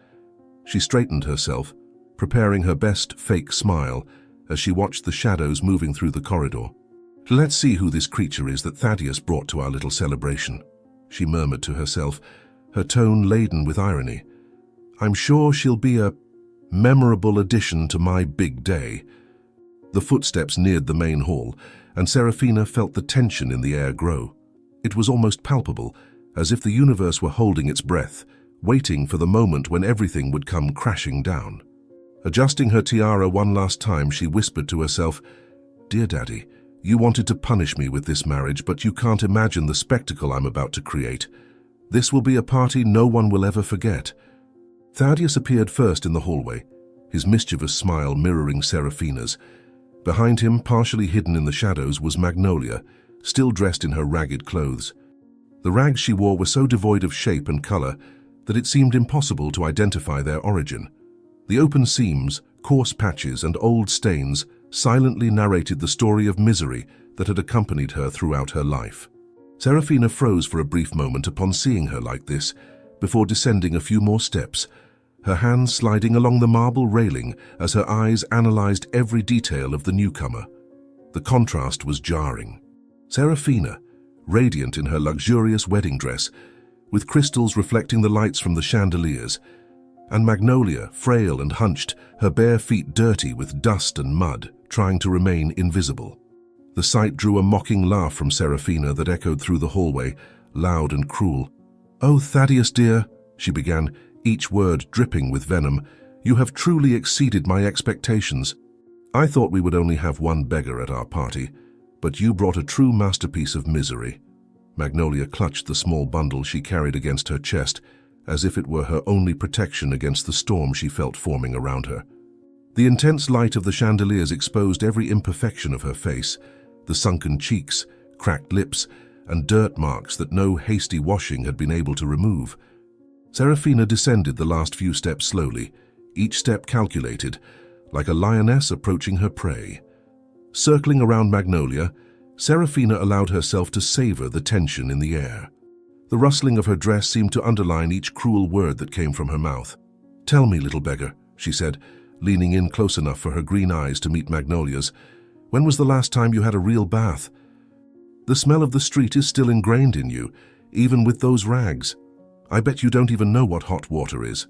Speaker 1: She straightened herself, preparing her best fake smile as she watched the shadows moving through the corridor. "Let's see who this creature is that Thaddeus brought to our little celebration," she murmured to herself, her tone laden with irony. "I'm sure she'll be a memorable addition to my big day." The footsteps neared the main hall, and Serafina felt the tension in the air grow. It was almost palpable, as if the universe were holding its breath, waiting for the moment when everything would come crashing down. Adjusting her tiara one last time, she whispered to herself, "Dear Daddy, you wanted to punish me with this marriage, but you can't imagine the spectacle I'm about to create. This will be a party no one will ever forget." Thaddeus appeared first in the hallway, his mischievous smile mirroring Serafina's. Behind him, partially hidden in the shadows, was Magnolia, still dressed in her ragged clothes. The rags she wore were so devoid of shape and color that it seemed impossible to identify their origin. The open seams, coarse patches, and old stains silently narrated the story of misery that had accompanied her throughout her life. Serafina froze for a brief moment upon seeing her like this, before descending a few more steps, her hands sliding along the marble railing as her eyes analyzed every detail of the newcomer. The contrast was jarring. Serafina, radiant in her luxurious wedding dress, with crystals reflecting the lights from the chandeliers, and Magnolia, frail and hunched, her bare feet dirty with dust and mud, trying to remain invisible. The sight drew a mocking laugh from Serafina that echoed through the hallway, loud and cruel. "Oh, Thaddeus dear," she began, each word dripping with venom, "you have truly exceeded my expectations. I thought we would only have one beggar at our party, but you brought a true masterpiece of misery." Magnolia clutched the small bundle she carried against her chest, as if it were her only protection against the storm she felt forming around her. The intense light of the chandeliers exposed every imperfection of her face, the sunken cheeks, cracked lips, and dirt marks that no hasty washing had been able to remove. Serafina descended the last few steps slowly, each step calculated, like a lioness approaching her prey. Circling around Magnolia, Serafina allowed herself to savor the tension in the air. The rustling of her dress seemed to underline each cruel word that came from her mouth. "Tell me, little beggar," she said, leaning in close enough for her green eyes to meet Magnolia's, "when was the last time you had a real bath? The smell of the street is still ingrained in you, even with those rags. I bet you don't even know what hot water is."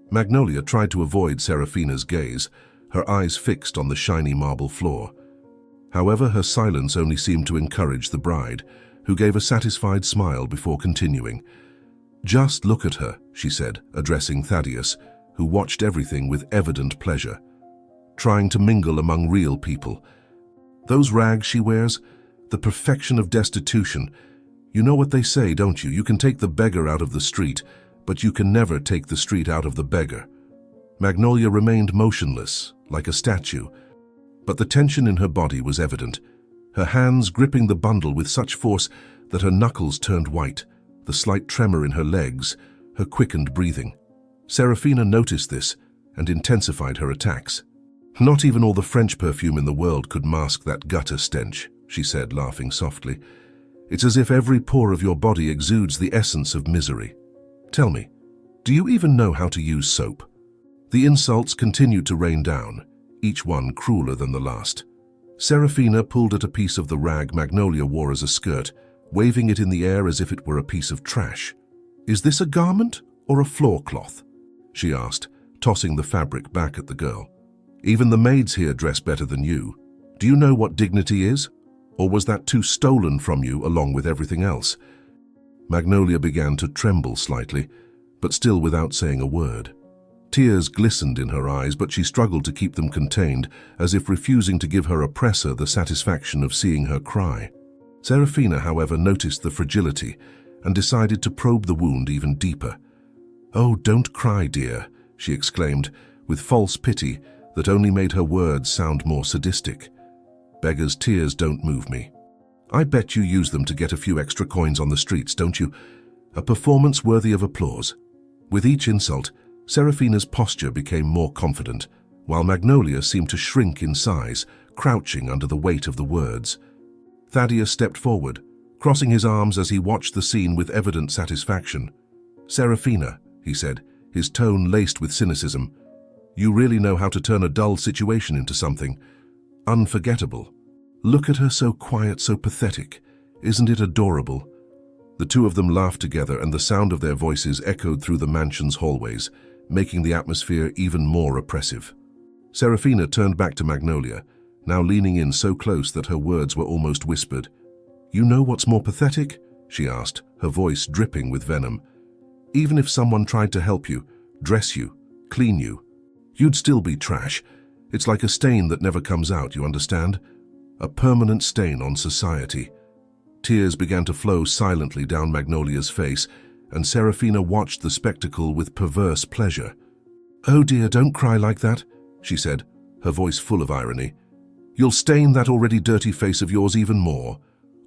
Speaker 1: Magnolia tried to avoid Serafina's gaze, her eyes fixed on the shiny marble floor. However, her silence only seemed to encourage the bride, who gave a satisfied smile before continuing. "Just look at her," she said, addressing Thaddeus, who watched everything with evident pleasure. "Trying to mingle among real people. Those rags she wears, the perfection of destitution. You know what they say, don't you? You can take the beggar out of the street, but you can never take the street out of the beggar." Magnolia remained motionless, like a statue. But the tension in her body was evident, her hands gripping the bundle with such force that her knuckles turned white, the slight tremor in her legs, her quickened breathing. Serafina noticed this and intensified her attacks. "Not even all the French perfume in the world could mask that gutter stench," she said, laughing softly. "It's as if every pore of your body exudes the essence of misery. Tell me, do you even know how to use soap?" The insults continued to rain down, each one crueler than the last. Serafina pulled at a piece of the rag Magnolia wore as a skirt, waving it in the air as if it were a piece of trash. "Is this a garment or a floor cloth?" she asked, tossing the fabric back at the girl. "Even the maids here dress better than you. Do you know what dignity is? Or was that too stolen from you along with everything else?" Magnolia began to tremble slightly, but still without saying a word. Tears glistened in her eyes, but she struggled to keep them contained, as if refusing to give her oppressor the satisfaction of seeing her cry. Serafina, however, noticed the fragility and decided to probe the wound even deeper. "Oh, don't cry, dear," she exclaimed, with false pity that only made her words sound more sadistic. "Beggars' tears don't move me. I bet you use them to get a few extra coins on the streets, don't you? A performance worthy of applause." With each insult, Serafina's posture became more confident, while Magnolia seemed to shrink in size, crouching under the weight of the words. Thaddeus stepped forward, crossing his arms as he watched the scene with evident satisfaction. "Serafina," he said, his tone laced with cynicism, "you really know how to turn a dull situation into something unforgettable. Look at her, so quiet, so pathetic. Isn't it adorable?" The two of them laughed together, and the sound of their voices echoed through the mansion's hallways, making the atmosphere even more oppressive. Serafina turned back to Magnolia, now leaning in so close that her words were almost whispered. "You know what's more pathetic?" she asked, her voice dripping with venom. "Even if someone tried to help you, dress you, clean you, you'd still be trash. It's like a stain that never comes out, you understand? A permanent stain on society." Tears began to flow silently down Magnolia's face, and Serafina watched the spectacle with perverse pleasure. "Oh dear, don't cry like that," she said, her voice full of irony. "You'll stain that already dirty face of yours even more.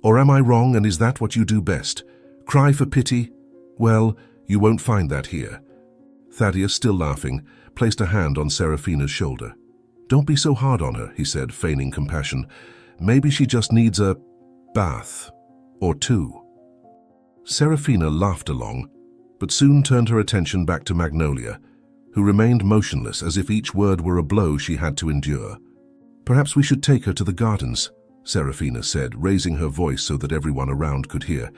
Speaker 1: Or am I wrong, and is that what you do best? Cry for pity? Well, you won't find that here." Thaddeus, still laughing, placed a hand on Serafina's shoulder. "Don't be so hard on her," he said, feigning compassion. "Maybe she just needs a bath or two." Serafina laughed along, but soon turned her attention back to Magnolia, who remained motionless as if each word were a blow she had to endure. "Perhaps we should take her to the gardens," Serafina said, raising her voice so that everyone around could hear.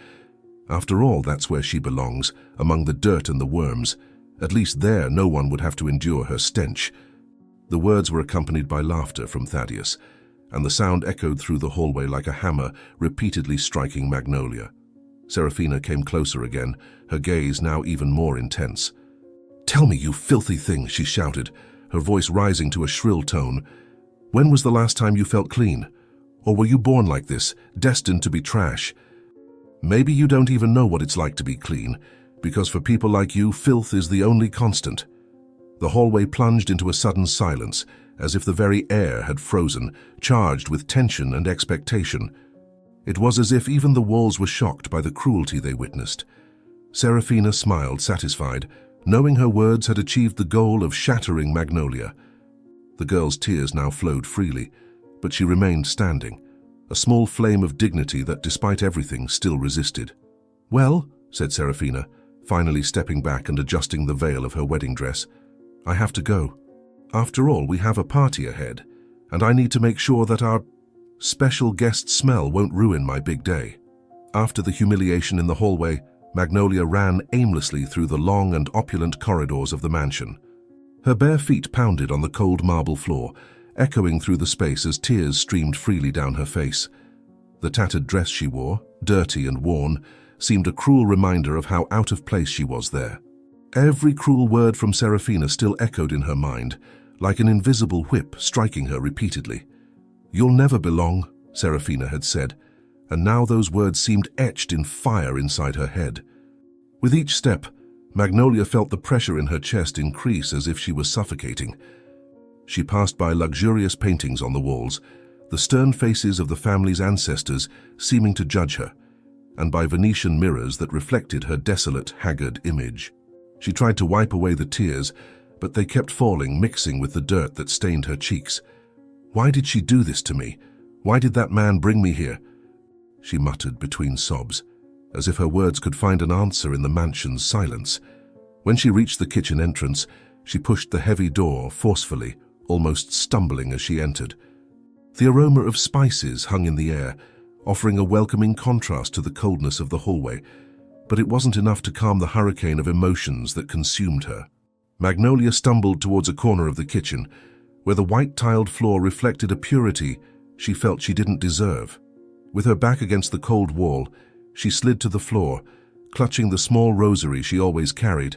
Speaker 1: "After all, that's where she belongs, among the dirt and the worms. At least there no one would have to endure her stench." The words were accompanied by laughter from Thaddeus, and the sound echoed through the hallway like a hammer, repeatedly striking Magnolia. Serafina came closer again, her gaze now even more intense. "Tell me, you filthy thing," she shouted, her voice rising to a shrill tone. "When was the last time you felt clean? Or were you born like this, destined to be trash? Maybe you don't even know what it's like to be clean, because for people like you, filth is the only constant." The hallway plunged into a sudden silence, as if the very air had frozen, charged with tension and expectation. It was as if even the walls were shocked by the cruelty they witnessed. Serafina smiled, satisfied, knowing her words had achieved the goal of shattering Magnolia. The girl's tears now flowed freely, but she remained standing, a small flame of dignity that, despite everything, still resisted. "Well," said Serafina, finally stepping back and adjusting the veil of her wedding dress, "I have to go. After all, we have a party ahead, and I need to make sure that our special guest smell won't ruin my big day." After the humiliation in the hallway, Magnolia ran aimlessly through the long and opulent corridors of the mansion. Her bare feet pounded on the cold marble floor, echoing through the space as tears streamed freely down her face. The tattered dress she wore, dirty and worn, seemed a cruel reminder of how out of place she was there. Every cruel word from Serafina still echoed in her mind, like an invisible whip striking her repeatedly. "You'll never belong," Serafina had said, and now those words seemed etched in fire inside her head. With each step, Magnolia felt the pressure in her chest increase as if she was suffocating. She passed by luxurious paintings on the walls, the stern faces of the family's ancestors seeming to judge her, and by Venetian mirrors that reflected her desolate, haggard image. She tried to wipe away the tears, but they kept falling, mixing with the dirt that stained her cheeks. Why did she do this to me? Why did that man bring me here? She muttered between sobs, as if her words could find an answer in the mansion's silence. When she reached the kitchen entrance, she pushed the heavy door forcefully, almost stumbling as she entered. The aroma of spices hung in the air, offering a welcoming contrast to the coldness of the hallway, but it wasn't enough to calm the hurricane of emotions that consumed her. Magnolia stumbled towards a corner of the kitchen, where the white-tiled floor reflected a purity she felt she didn't deserve. With her back against the cold wall, she slid to the floor, clutching the small rosary she always carried.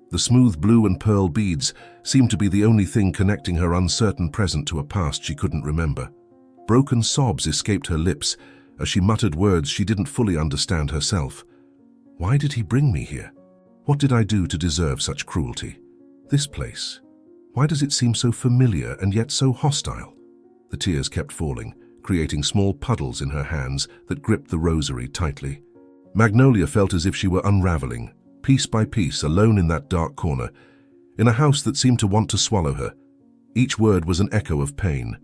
Speaker 1: The smooth blue and pearl beads seemed to be the only thing connecting her uncertain present to a past she couldn't remember. Broken sobs escaped her lips as she muttered words she didn't fully understand herself. Why did he bring me here? What did I do to deserve such cruelty? This place, why does it seem so familiar and yet so hostile? The tears kept falling, creating small puddles in her hands that gripped the rosary tightly. Magnolia felt as if she were unraveling, piece by piece, alone in that dark corner, in a house that seemed to want to swallow her. Each word was an echo of pain.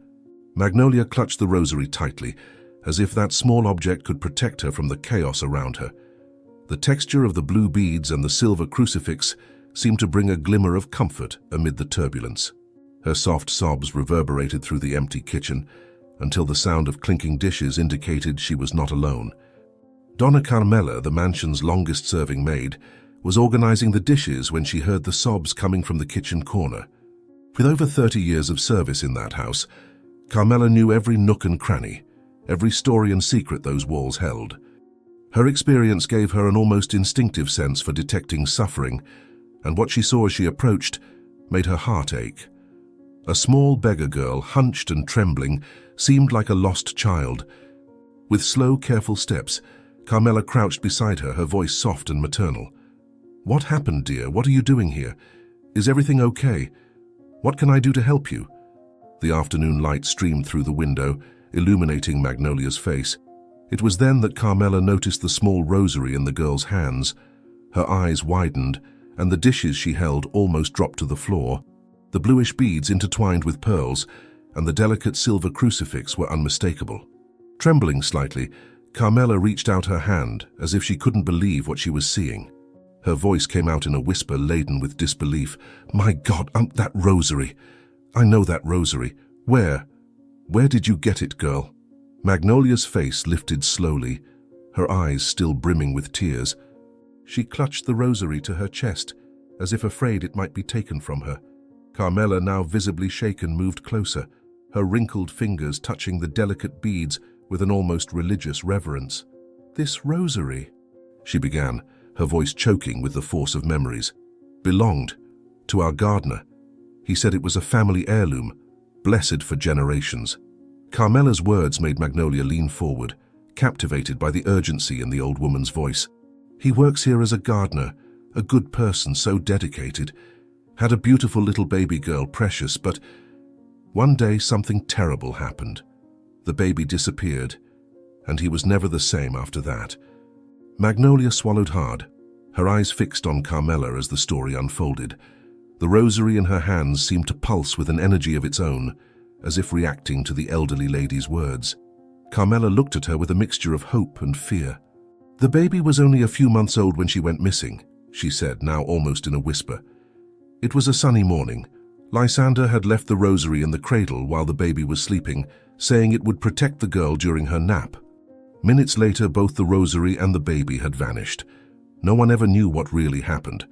Speaker 1: Magnolia clutched the rosary tightly, as if that small object could protect her from the chaos around her. The texture of the blue beads and the silver crucifix seemed to bring a glimmer of comfort amid the turbulence. Her soft sobs reverberated through the empty kitchen until the sound of clinking dishes indicated she was not alone. Donna Carmela, the mansion's longest-serving maid, was organizing the dishes when she heard the sobs coming from the kitchen corner. With over 30 years of service in that house, Carmela knew every nook and cranny, every story and secret those walls held. Her experience gave her an almost instinctive sense for detecting suffering, and what she saw as she approached made her heart ache. A small beggar girl, hunched and trembling, seemed like a lost child. With slow, careful steps, Carmela crouched beside her, her voice soft and maternal. "What happened, dear? What are you doing here? Is everything okay? What can I do to help you?" The afternoon light streamed through the window, illuminating Magnolia's face. It was then that Carmela noticed the small rosary in the girl's hands. Her eyes widened, and the dishes she held almost dropped to the floor. The bluish beads intertwined with pearls, and the delicate silver crucifix were unmistakable. Trembling slightly, Carmela reached out her hand as if she couldn't believe what she was seeing. Her voice came out in a whisper laden with disbelief. "My God, that rosary! I know that rosary. Where did you get it, girl?" Magnolia's face lifted slowly, her eyes still brimming with tears. She clutched the rosary to her chest, as if afraid it might be taken from her. Carmela, now visibly shaken, moved closer, her wrinkled fingers touching the delicate beads with an almost religious reverence. "This rosary," she began, her voice choking with the force of memories, "belonged to our gardener. He said it was a family heirloom, blessed for generations." Carmela's words made Magnolia lean forward, captivated by the urgency in the old woman's voice. "He works here as a gardener, a good person, so dedicated. Had a beautiful little baby girl, precious, but one day something terrible happened. The baby disappeared, and he was never the same after that." Magnolia swallowed hard, her eyes fixed on Carmela as the story unfolded. The rosary in her hands seemed to pulse with an energy of its own, as if reacting to the elderly lady's words. Carmela looked at her with a mixture of hope and fear. "The baby was only a few months old when she went missing," she said, now almost in a whisper. "It was a sunny morning. Lysander had left the rosary in the cradle while the baby was sleeping, saying it would protect the girl during her nap. Minutes later, both the rosary and the baby had vanished. No one ever knew what really happened.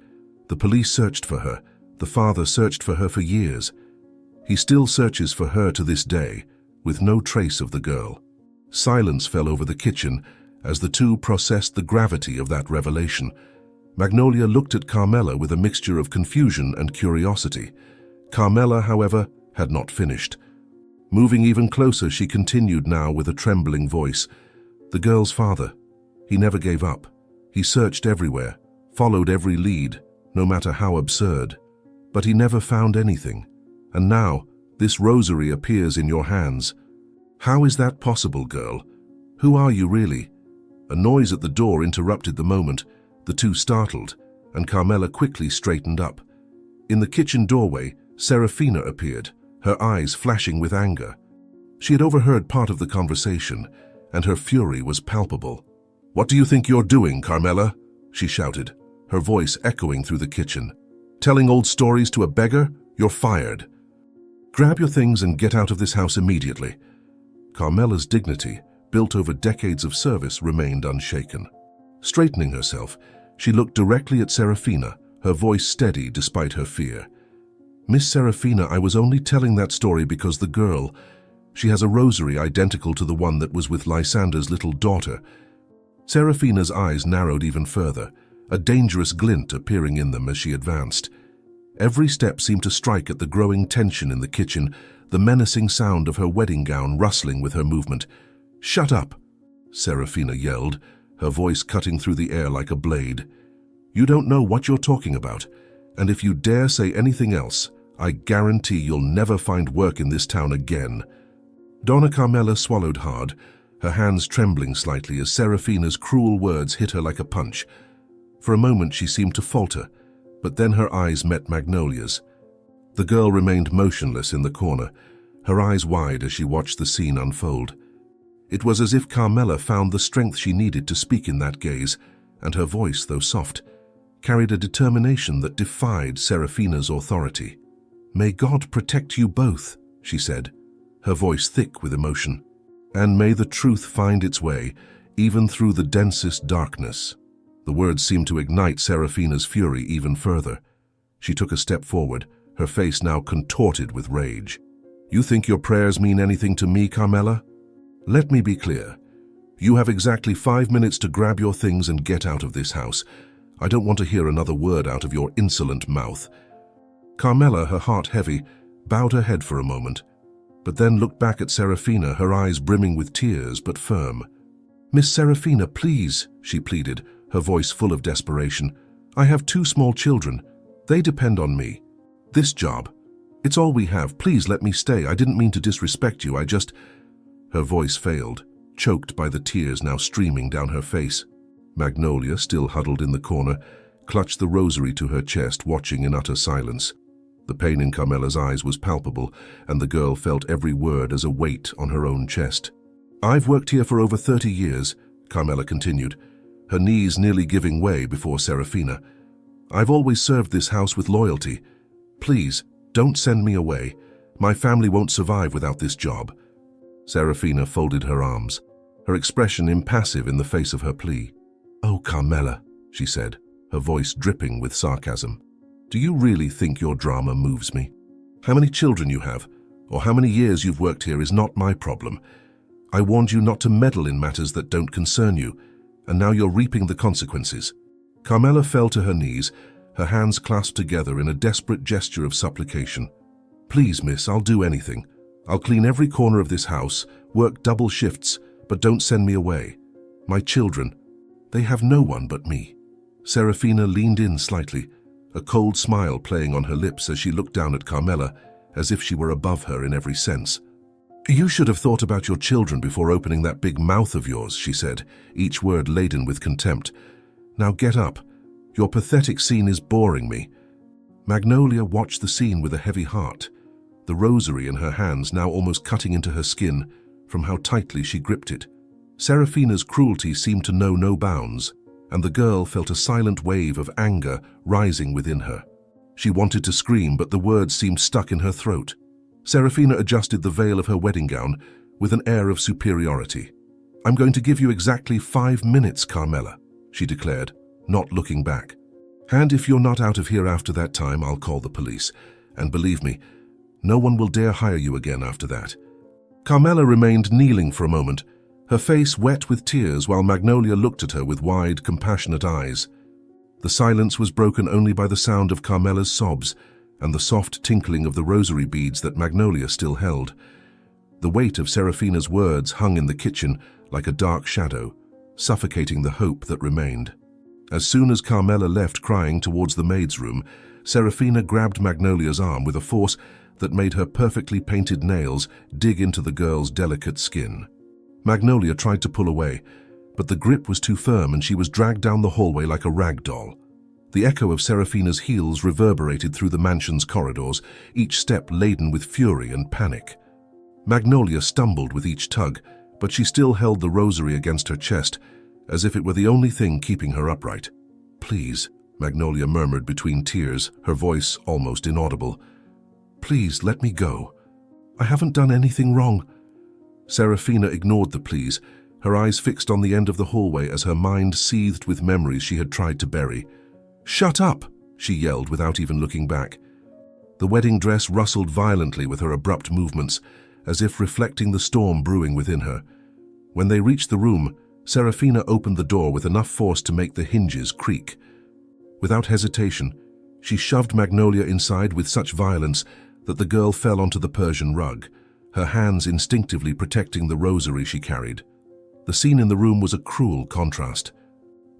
Speaker 1: The police searched for her. The father searched for her for years. He still searches for her to this day, with no trace of the girl." Silence fell over the kitchen as the two processed the gravity of that revelation. Magnolia looked at Carmela with a mixture of confusion and curiosity. Carmela, however, had not finished. Moving even closer, she continued now with a trembling voice. "The girl's father, he never gave up. He searched everywhere, followed every lead, no matter how absurd. But he never found anything. And now, This rosary appears in your hands. How is that possible, girl? Who are you really? A noise at the door interrupted the moment, the two startled, and Carmela quickly straightened up. In the kitchen doorway, Serafina appeared, her eyes flashing with anger. She had overheard part of the conversation, and her fury was palpable. "What do you think you're doing, Carmela?" she shouted, her voice echoing through the kitchen. "Telling old stories to a beggar? You're fired. Grab your things and get out of this house immediately." Carmela's dignity, built over decades of service, remained unshaken. Straightening herself, she looked directly at Serafina, her voice steady despite her fear. "Miss Serafina, I was only telling that story because the girl, she has a rosary identical to the one that was with Lysander's little daughter." Serafina's eyes narrowed even further, a dangerous glint appearing in them as she advanced. Every step seemed to strike at the growing tension in the kitchen, the menacing sound of her wedding gown rustling with her movement. "Shut up!" Serafina yelled, her voice cutting through the air like a blade. "You don't know what you're talking about, and if you dare say anything else, I guarantee you'll never find work in this town again." Donna Carmela swallowed hard, her hands trembling slightly as Serafina's cruel words hit her like a punch. For a moment she seemed to falter, but then her eyes met Magnolia's. The girl remained motionless in the corner, her eyes wide as she watched the scene unfold. It was as if Carmela found the strength she needed to speak in that gaze, and her voice, though soft, carried a determination that defied Serafina's authority. "May God protect you both," she said, her voice thick with emotion. "And may the truth find its way, even through the densest darkness." The words seemed to ignite Serafina's fury even further. She took a step forward, her face now contorted with rage. "You think your prayers mean anything to me, Carmela? Let me be clear. You have exactly 5 minutes to grab your things and get out of this house. I don't want to hear another word out of your insolent mouth." Carmela, her heart heavy, bowed her head for a moment, but then looked back at Serafina, her eyes brimming with tears but firm. "Miss Serafina, please," she pleaded, her voice full of desperation. "I have 2 small children. They depend on me. This job, it's all we have. Please let me stay. I didn't mean to disrespect you. I just—" Her voice failed, choked by the tears now streaming down her face. Magnolia, still huddled in the corner, clutched the rosary to her chest, watching in utter silence. The pain in Carmela's eyes was palpable, and the girl felt every word as a weight on her own chest. "I've worked here for over 30 years, Carmela continued, her knees nearly giving way before Serafina. "I've always served this house with loyalty. Please, don't send me away. My family won't survive without this job." Serafina folded her arms, her expression impassive in the face of her plea. "Oh, Carmela," she said, her voice dripping with sarcasm. "Do you really think your drama moves me? How many children you have, or how many years you've worked here is not my problem. I warned you not to meddle in matters that don't concern you, and now you're reaping the consequences." Carmela fell to her knees, her hands clasped together in a desperate gesture of supplication. "Please, miss, I'll do anything. I'll clean every corner of this house, work double shifts, but don't send me away. My children, they have no one but me." Serafina leaned in slightly, a cold smile playing on her lips as she looked down at Carmela, as if she were above her in every sense. "You should have thought about your children before opening that big mouth of yours," she said, each word laden with contempt. "Now get up. Your pathetic scene is boring me." Magnolia watched the scene with a heavy heart, the rosary in her hands now almost cutting into her skin from how tightly she gripped it. Serafina's cruelty seemed to know no bounds, and the girl felt a silent wave of anger rising within her. She wanted to scream, but the words seemed stuck in her throat. Serafina adjusted the veil of her wedding gown with an air of superiority. "I'm going to give you exactly 5 minutes, Carmela," she declared, not looking back. "And if you're not out of here after that time, I'll call the police. And believe me, no one will dare hire you again after that." Carmela remained kneeling for a moment, her face wet with tears while Magnolia looked at her with wide, compassionate eyes. The silence was broken only by the sound of Carmela's sobs and the soft tinkling of the rosary beads that Magnolia still held. The weight of Serafina's words hung in the kitchen like a dark shadow, suffocating the hope that remained. As soon as Carmela left crying towards the maid's room, Serafina grabbed Magnolia's arm with a force that made her perfectly painted nails dig into the girl's delicate skin. Magnolia tried to pull away, but the grip was too firm and she was dragged down the hallway like a rag doll. The echo of Serafina's heels reverberated through the mansion's corridors, each step laden with fury and panic. Magnolia stumbled with each tug, but she still held the rosary against her chest, as if it were the only thing keeping her upright. "Please," Magnolia murmured between tears, her voice almost inaudible. "Please, let me go. I haven't done anything wrong." Serafina ignored the pleas, her eyes fixed on the end of the hallway as her mind seethed with memories she had tried to bury. "Shut up!" she yelled without even looking back. The wedding dress rustled violently with her abrupt movements, as if reflecting the storm brewing within her. When they reached the room, Serafina opened the door with enough force to make the hinges creak. Without hesitation, she shoved Magnolia inside with such violence that the girl fell onto the Persian rug, her hands instinctively protecting the rosary she carried. The scene in the room was a cruel contrast.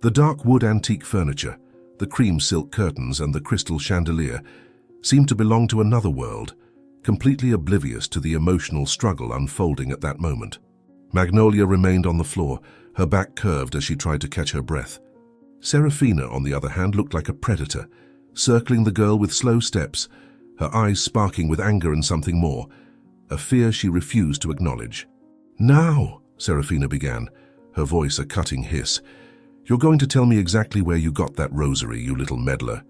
Speaker 1: The dark wood antique furniture, the cream silk curtains and the crystal chandelier seemed to belong to another world, completely oblivious to the emotional struggle unfolding at that moment. Magnolia remained on the floor, her back curved as she tried to catch her breath. Serafina, on the other hand, looked like a predator, circling the girl with slow steps, her eyes sparking with anger and something more, a fear she refused to acknowledge. "Now," Serafina began, her voice a cutting hiss, "you're going to tell me exactly where you got that rosary, you little meddler."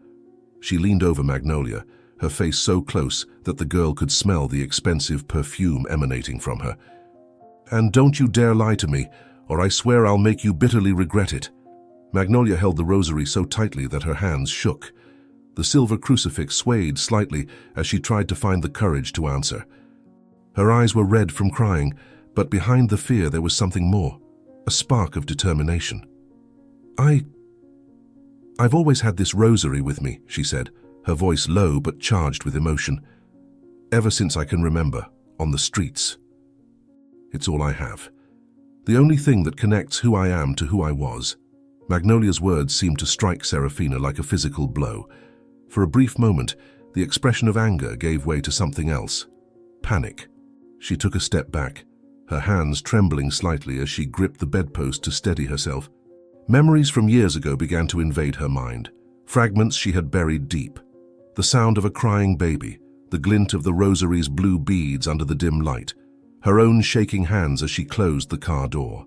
Speaker 1: She leaned over Magnolia, her face so close that the girl could smell the expensive perfume emanating from her. "And don't you dare lie to me, or I swear I'll make you bitterly regret it." Magnolia held the rosary so tightly that her hands shook. The silver crucifix swayed slightly as she tried to find the courage to answer. Her eyes were red from crying, but behind the fear there was something more, a spark of determination. I've always had this rosary with me," she said, her voice low but charged with emotion. "Ever since I can remember, on the streets. It's all I have. The only thing that connects who I am to who I was." Magnolia's words seemed to strike Serafina like a physical blow. For a brief moment, the expression of anger gave way to something else. Panic. She took a step back, her hands trembling slightly as she gripped the bedpost to steady herself. Memories from years ago began to invade her mind, fragments she had buried deep. The sound of a crying baby, the glint of the rosary's blue beads under the dim light, her own shaking hands as she closed the car door.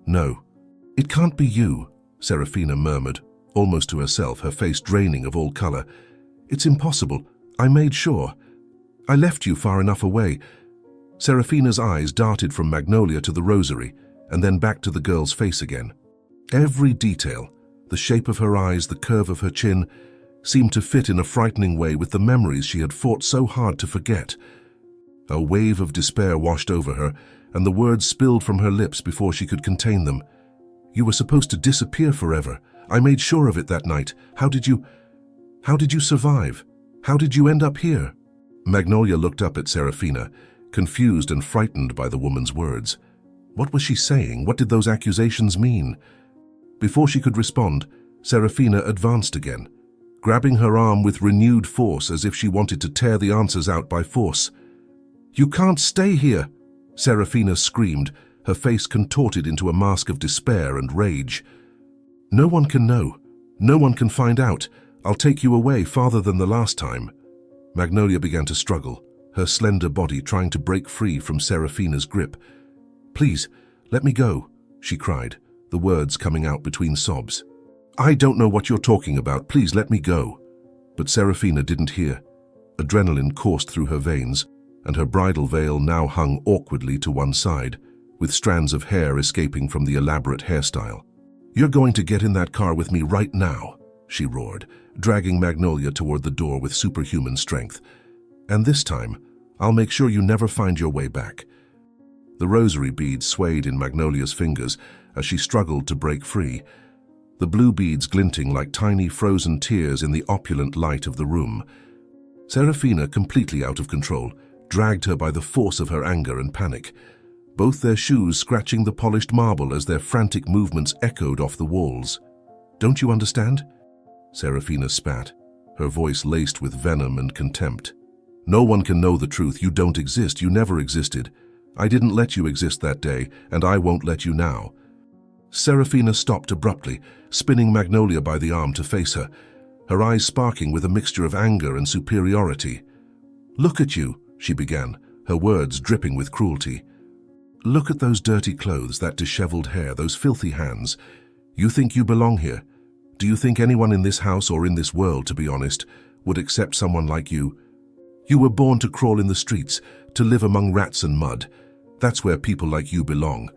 Speaker 1: "No, it can't be you," Serafina murmured, almost to herself, her face draining of all color. "It's impossible. I made sure. I left you far enough away." Serafina's eyes darted from Magnolia to the rosary, and then back to the girl's face again. Every detail, the shape of her eyes, the curve of her chin, seemed to fit in a frightening way with the memories she had fought so hard to forget. A wave of despair washed over her, and the words spilled from her lips before she could contain them. "You were supposed to disappear forever. I made sure of it that night. How did you survive? How did you end up here?" Magnolia looked up at Serafina, confused and frightened by the woman's words. What was she saying? What did those accusations mean? Before she could respond, Serafina advanced again, grabbing her arm with renewed force as if she wanted to tear the answers out by force. "You can't stay here!" Serafina screamed, her face contorted into a mask of despair and rage. "No one can know. No one can find out. I'll take you away farther than the last time." Magnolia began to struggle, her slender body trying to break free from Serafina's grip. "Please, let me go," she cried, the words coming out between sobs. "I don't know what you're talking about. Please let me go." But Serafina didn't hear. Adrenaline coursed through her veins, and her bridal veil now hung awkwardly to one side, with strands of hair escaping from the elaborate hairstyle. "You're going to get in that car with me right now," she roared, dragging Magnolia toward the door with superhuman strength. "And this time, I'll make sure you never find your way back." The rosary beads swayed in Magnolia's fingers as she struggled to break free, the blue beads glinting like tiny frozen tears in the opulent light of the room. Serafina, completely out of control, dragged her by the force of her anger and panic, both their shoes scratching the polished marble as their frantic movements echoed off the walls. "Don't you understand?" Serafina spat. her voice laced with venom and contempt. "No one can know the truth. You don't exist. You never existed. I didn't let you exist that day, and I won't let you now." Serafina stopped abruptly, spinning Magnolia by the arm to face her, her eyes sparking with a mixture of anger and superiority. "Look at you," she began, her words dripping with cruelty. "Look at those dirty clothes, that disheveled hair, those filthy hands. You think you belong here? Do you think anyone in this house or in this world, to be honest, would accept someone like you? You were born to crawl in the streets, to live among rats and mud. That's where people like you belong."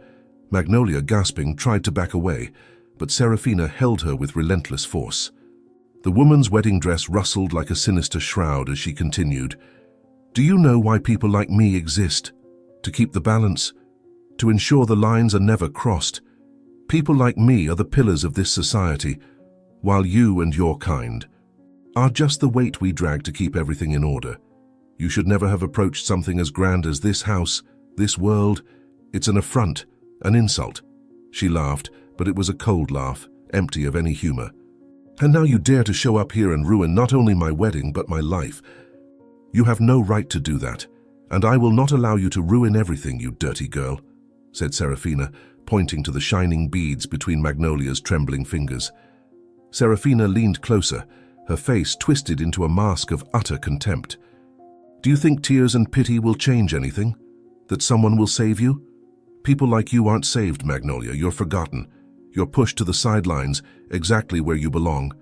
Speaker 1: Magnolia, gasping, tried to back away, but Serafina held her with relentless force. The woman's wedding dress rustled like a sinister shroud as she continued. "Do you know why people like me exist? To keep the balance, to ensure the lines are never crossed. People like me are the pillars of this society, while you and your kind are just the weight we drag to keep everything in order. You should never have approached something as grand as this house, this world. It's an affront, an insult." She laughed, but it was a cold laugh, empty of any humor. "And now you dare to show up here and ruin not only my wedding but my life. You have no right to do that, and I will not allow you to ruin everything, you dirty girl," said Serafina, pointing to the shining beads between Magnolia's trembling fingers. Serafina leaned closer, her face twisted into a mask of utter contempt. "Do you think tears and pity will change anything? That someone will save you? People like you aren't saved, Magnolia. You're forgotten. You're pushed to the sidelines, exactly where you belong.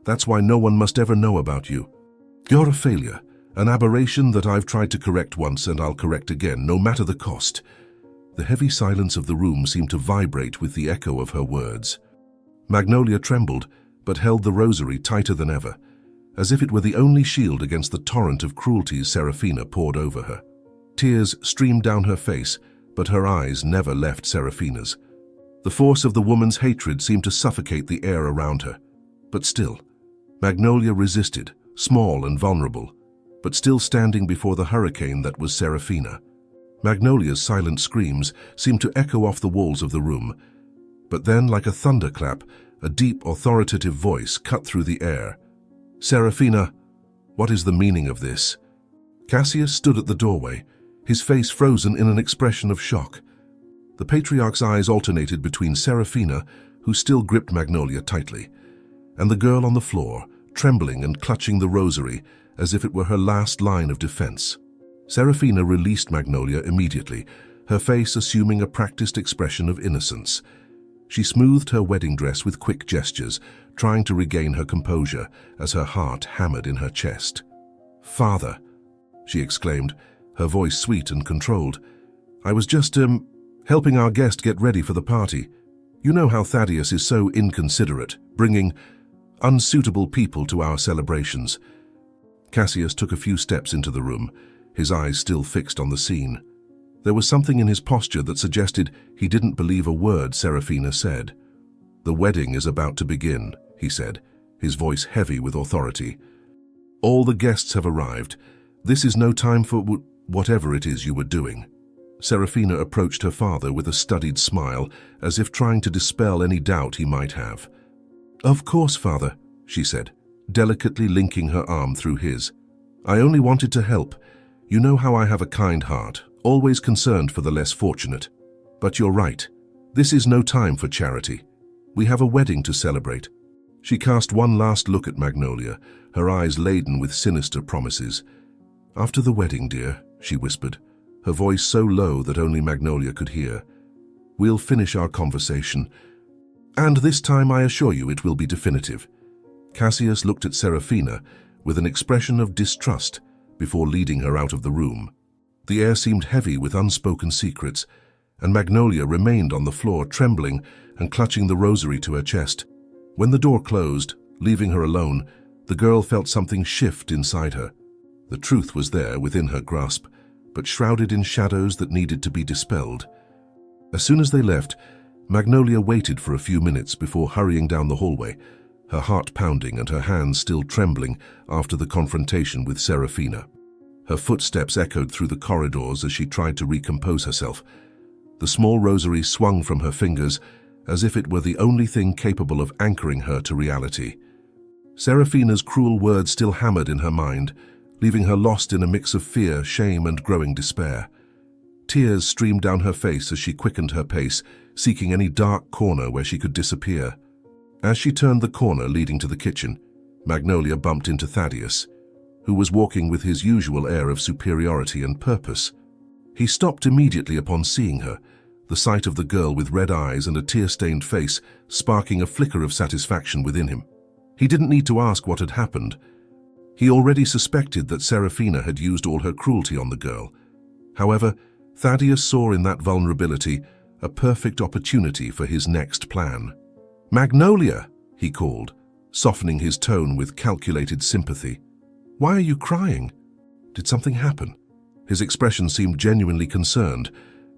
Speaker 1: That's why no one must ever know about you. You're a failure, an aberration that I've tried to correct once and I'll correct again, no matter the cost." The heavy silence of the room seemed to vibrate with the echo of her words. Magnolia trembled, but held the rosary tighter than ever, as if it were the only shield against the torrent of cruelties Serafina poured over her. Tears streamed down her face, but her eyes never left Serafina's. The force of the woman's hatred seemed to suffocate the air around her. But still, Magnolia resisted, small and vulnerable, but still standing before the hurricane that was Serafina. Magnolia's silent screams seemed to echo off the walls of the room. But then, like a thunderclap, a deep, authoritative voice cut through the air. "Serafina, what is the meaning of this?" Cassius stood at the doorway, his face frozen in an expression of shock. The patriarch's eyes alternated between Serafina, who still gripped Magnolia tightly, and the girl on the floor, trembling and clutching the rosary as if it were her last line of defense. Serafina released Magnolia immediately, her face assuming a practiced expression of innocence. She smoothed her wedding dress with quick gestures, trying to regain her composure as her heart hammered in her chest. "Father," she exclaimed, her voice sweet and controlled, "I was just, helping our guest get ready for the party. You know how Thaddeus is so inconsiderate, bringing unsuitable people to our celebrations." Cassius took a few steps into the room, his eyes still fixed on the scene. There was something in his posture that suggested he didn't believe a word Serafina said. "The wedding is about to begin," he said, his voice heavy with authority. "All the guests have arrived. This is no time for whatever it is you were doing." Serafina approached her father with a studied smile, as if trying to dispel any doubt he might have. "Of course, father," she said, delicately linking her arm through his. "I only wanted to help. You know how I have a kind heart, always concerned for the less fortunate. But you're right. This is no time for charity. We have a wedding to celebrate." She cast one last look at Magnolia, her eyes laden with sinister promises. "After the wedding, dear," she whispered, her voice so low that only Magnolia could hear. "We'll finish our conversation. And this time I assure you it will be definitive." Cassius looked at Serafina with an expression of distrust before leading her out of the room. The air seemed heavy with unspoken secrets, and Magnolia remained on the floor trembling and clutching the rosary to her chest. When the door closed, leaving her alone, the girl felt something shift inside her. The truth was there within her grasp, but shrouded in shadows that needed to be dispelled. As soon as they left, Magnolia waited for a few minutes before hurrying down the hallway, her heart pounding and her hands still trembling after the confrontation with Serafina. Her footsteps echoed through the corridors as she tried to recompose herself. The small rosary swung from her fingers as if it were the only thing capable of anchoring her to reality. Serafina's cruel words still hammered in her mind, leaving her lost in a mix of fear, shame, and growing despair. Tears streamed down her face as she quickened her pace, seeking any dark corner where she could disappear. As she turned the corner leading to the kitchen, Magnolia bumped into Thaddeus, who was walking with his usual air of superiority and purpose. He stopped immediately upon seeing her, the sight of the girl with red eyes and a tear-stained face sparking a flicker of satisfaction within him. He didn't need to ask what had happened. He already suspected that Serafina had used all her cruelty on the girl. However, Thaddeus saw in that vulnerability a perfect opportunity for his next plan. "Magnolia!" he called, softening his tone with calculated sympathy. "Why are you crying? Did something happen?" His expression seemed genuinely concerned,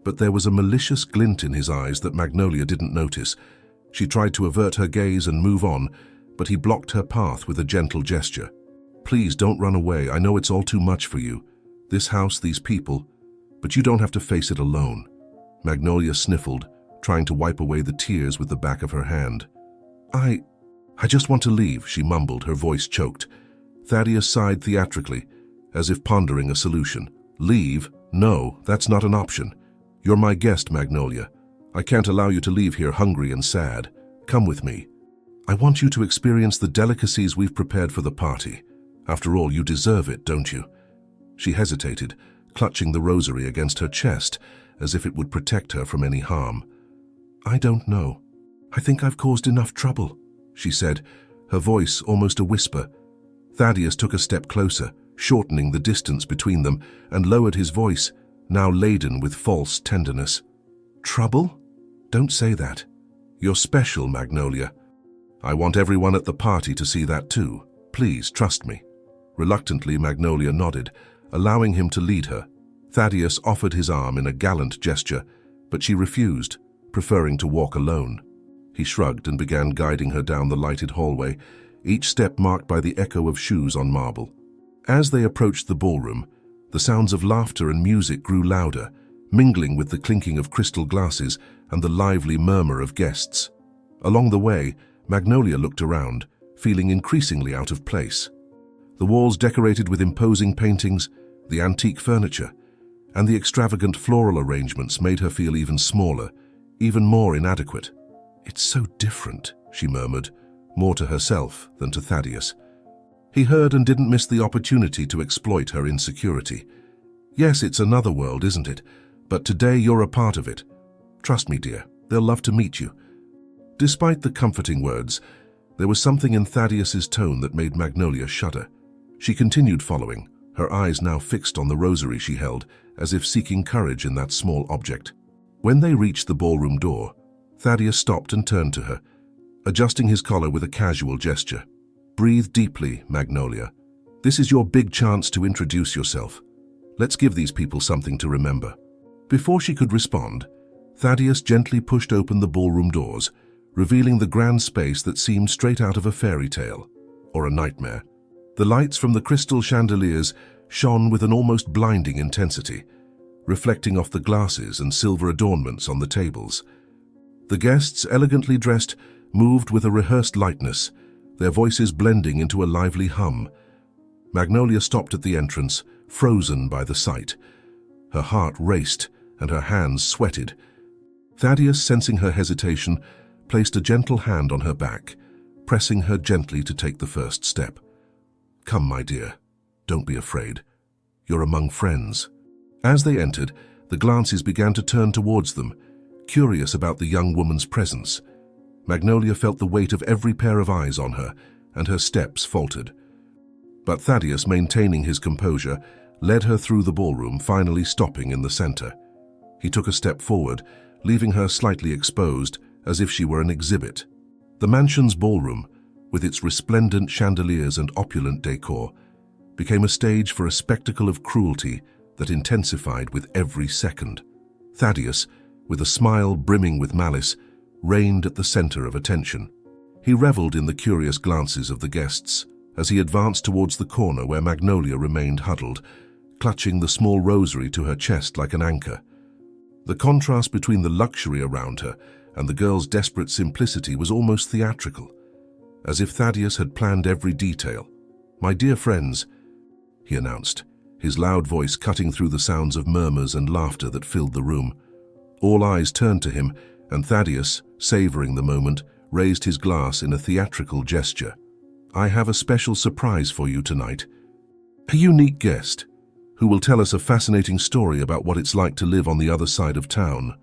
Speaker 1: but there was a malicious glint in his eyes that Magnolia didn't notice. She tried to avert her gaze and move on, but he blocked her path with a gentle gesture. "Please don't run away. I know it's all too much for you. This house, these people, but you don't have to face it alone." Magnolia sniffled, trying to wipe away the tears with the back of her hand. I just want to leave," she mumbled, her voice choked. Thaddeus sighed theatrically, as if pondering a solution. "Leave? No, that's not an option. You're my guest, Magnolia. I can't allow you to leave here hungry and sad. Come with me. I want you to experience the delicacies we've prepared for the party. After all, you deserve it, don't you?" She hesitated, clutching the rosary against her chest, as if it would protect her from any harm. "I don't know. I think I've caused enough trouble," she said, her voice almost a whisper. Thaddeus took a step closer, shortening the distance between them, and lowered his voice, now laden with false tenderness. "Trouble? Don't say that. You're special, Magnolia. I want everyone at the party to see that too. Please, trust me." Reluctantly, Magnolia nodded, allowing him to lead her. Thaddeus offered his arm in a gallant gesture, but she refused, preferring to walk alone. He shrugged and began guiding her down the lighted hallway, each step marked by the echo of shoes on marble. As they approached the ballroom, the sounds of laughter and music grew louder, mingling with the clinking of crystal glasses and the lively murmur of guests. Along the way, Magnolia looked around, feeling increasingly out of place. The walls decorated with imposing paintings, the antique furniture, and the extravagant floral arrangements made her feel even smaller, even more inadequate. "It's so different," she murmured, more to herself than to Thaddeus. He heard and didn't miss the opportunity to exploit her insecurity. "Yes, it's another world, isn't it? But today you're a part of it. Trust me, dear, they'll love to meet you." Despite the comforting words, there was something in Thaddeus's tone that made Magnolia shudder. She continued following, her eyes now fixed on the rosary she held, as if seeking courage in that small object. When they reached the ballroom door, Thaddeus stopped and turned to her, adjusting his collar with a casual gesture. "Breathe deeply, Magnolia. This is your big chance to introduce yourself. Let's give these people something to remember." Before she could respond, Thaddeus gently pushed open the ballroom doors, revealing the grand space that seemed straight out of a fairy tale, or a nightmare. The lights from the crystal chandeliers shone with an almost blinding intensity, reflecting off the glasses and silver adornments on the tables. The guests, elegantly dressed, moved with a rehearsed lightness, their voices blending into a lively hum. Magnolia stopped at the entrance, frozen by the sight. Her heart raced and her hands sweated. Thaddeus, sensing her hesitation, placed a gentle hand on her back, pressing her gently to take the first step. "Come, my dear. Don't be afraid. You're among friends." As they entered, the glances began to turn towards them, curious about the young woman's presence. Magnolia felt the weight of every pair of eyes on her, and her steps faltered. But Thaddeus, maintaining his composure, led her through the ballroom, finally stopping in the center. He took a step forward, leaving her slightly exposed, as if she were an exhibit. The mansion's ballroom, with its resplendent chandeliers and opulent decor, became a stage for a spectacle of cruelty that intensified with every second. Thaddeus, with a smile brimming with malice, reigned at the center of attention. He reveled in the curious glances of the guests as he advanced towards the corner where Magnolia remained huddled, clutching the small rosary to her chest like an anchor. The contrast between the luxury around her and the girl's desperate simplicity was almost theatrical. as if Thaddeus had planned every detail. "My dear friends," he announced, his loud voice cutting through the sounds of murmurs and laughter that filled the room. All eyes turned to him, and Thaddeus, savoring the moment, raised his glass in a theatrical gesture. "I have a special surprise for you tonight. A unique guest, who will tell us a fascinating story about what it's like to live on the other side of town."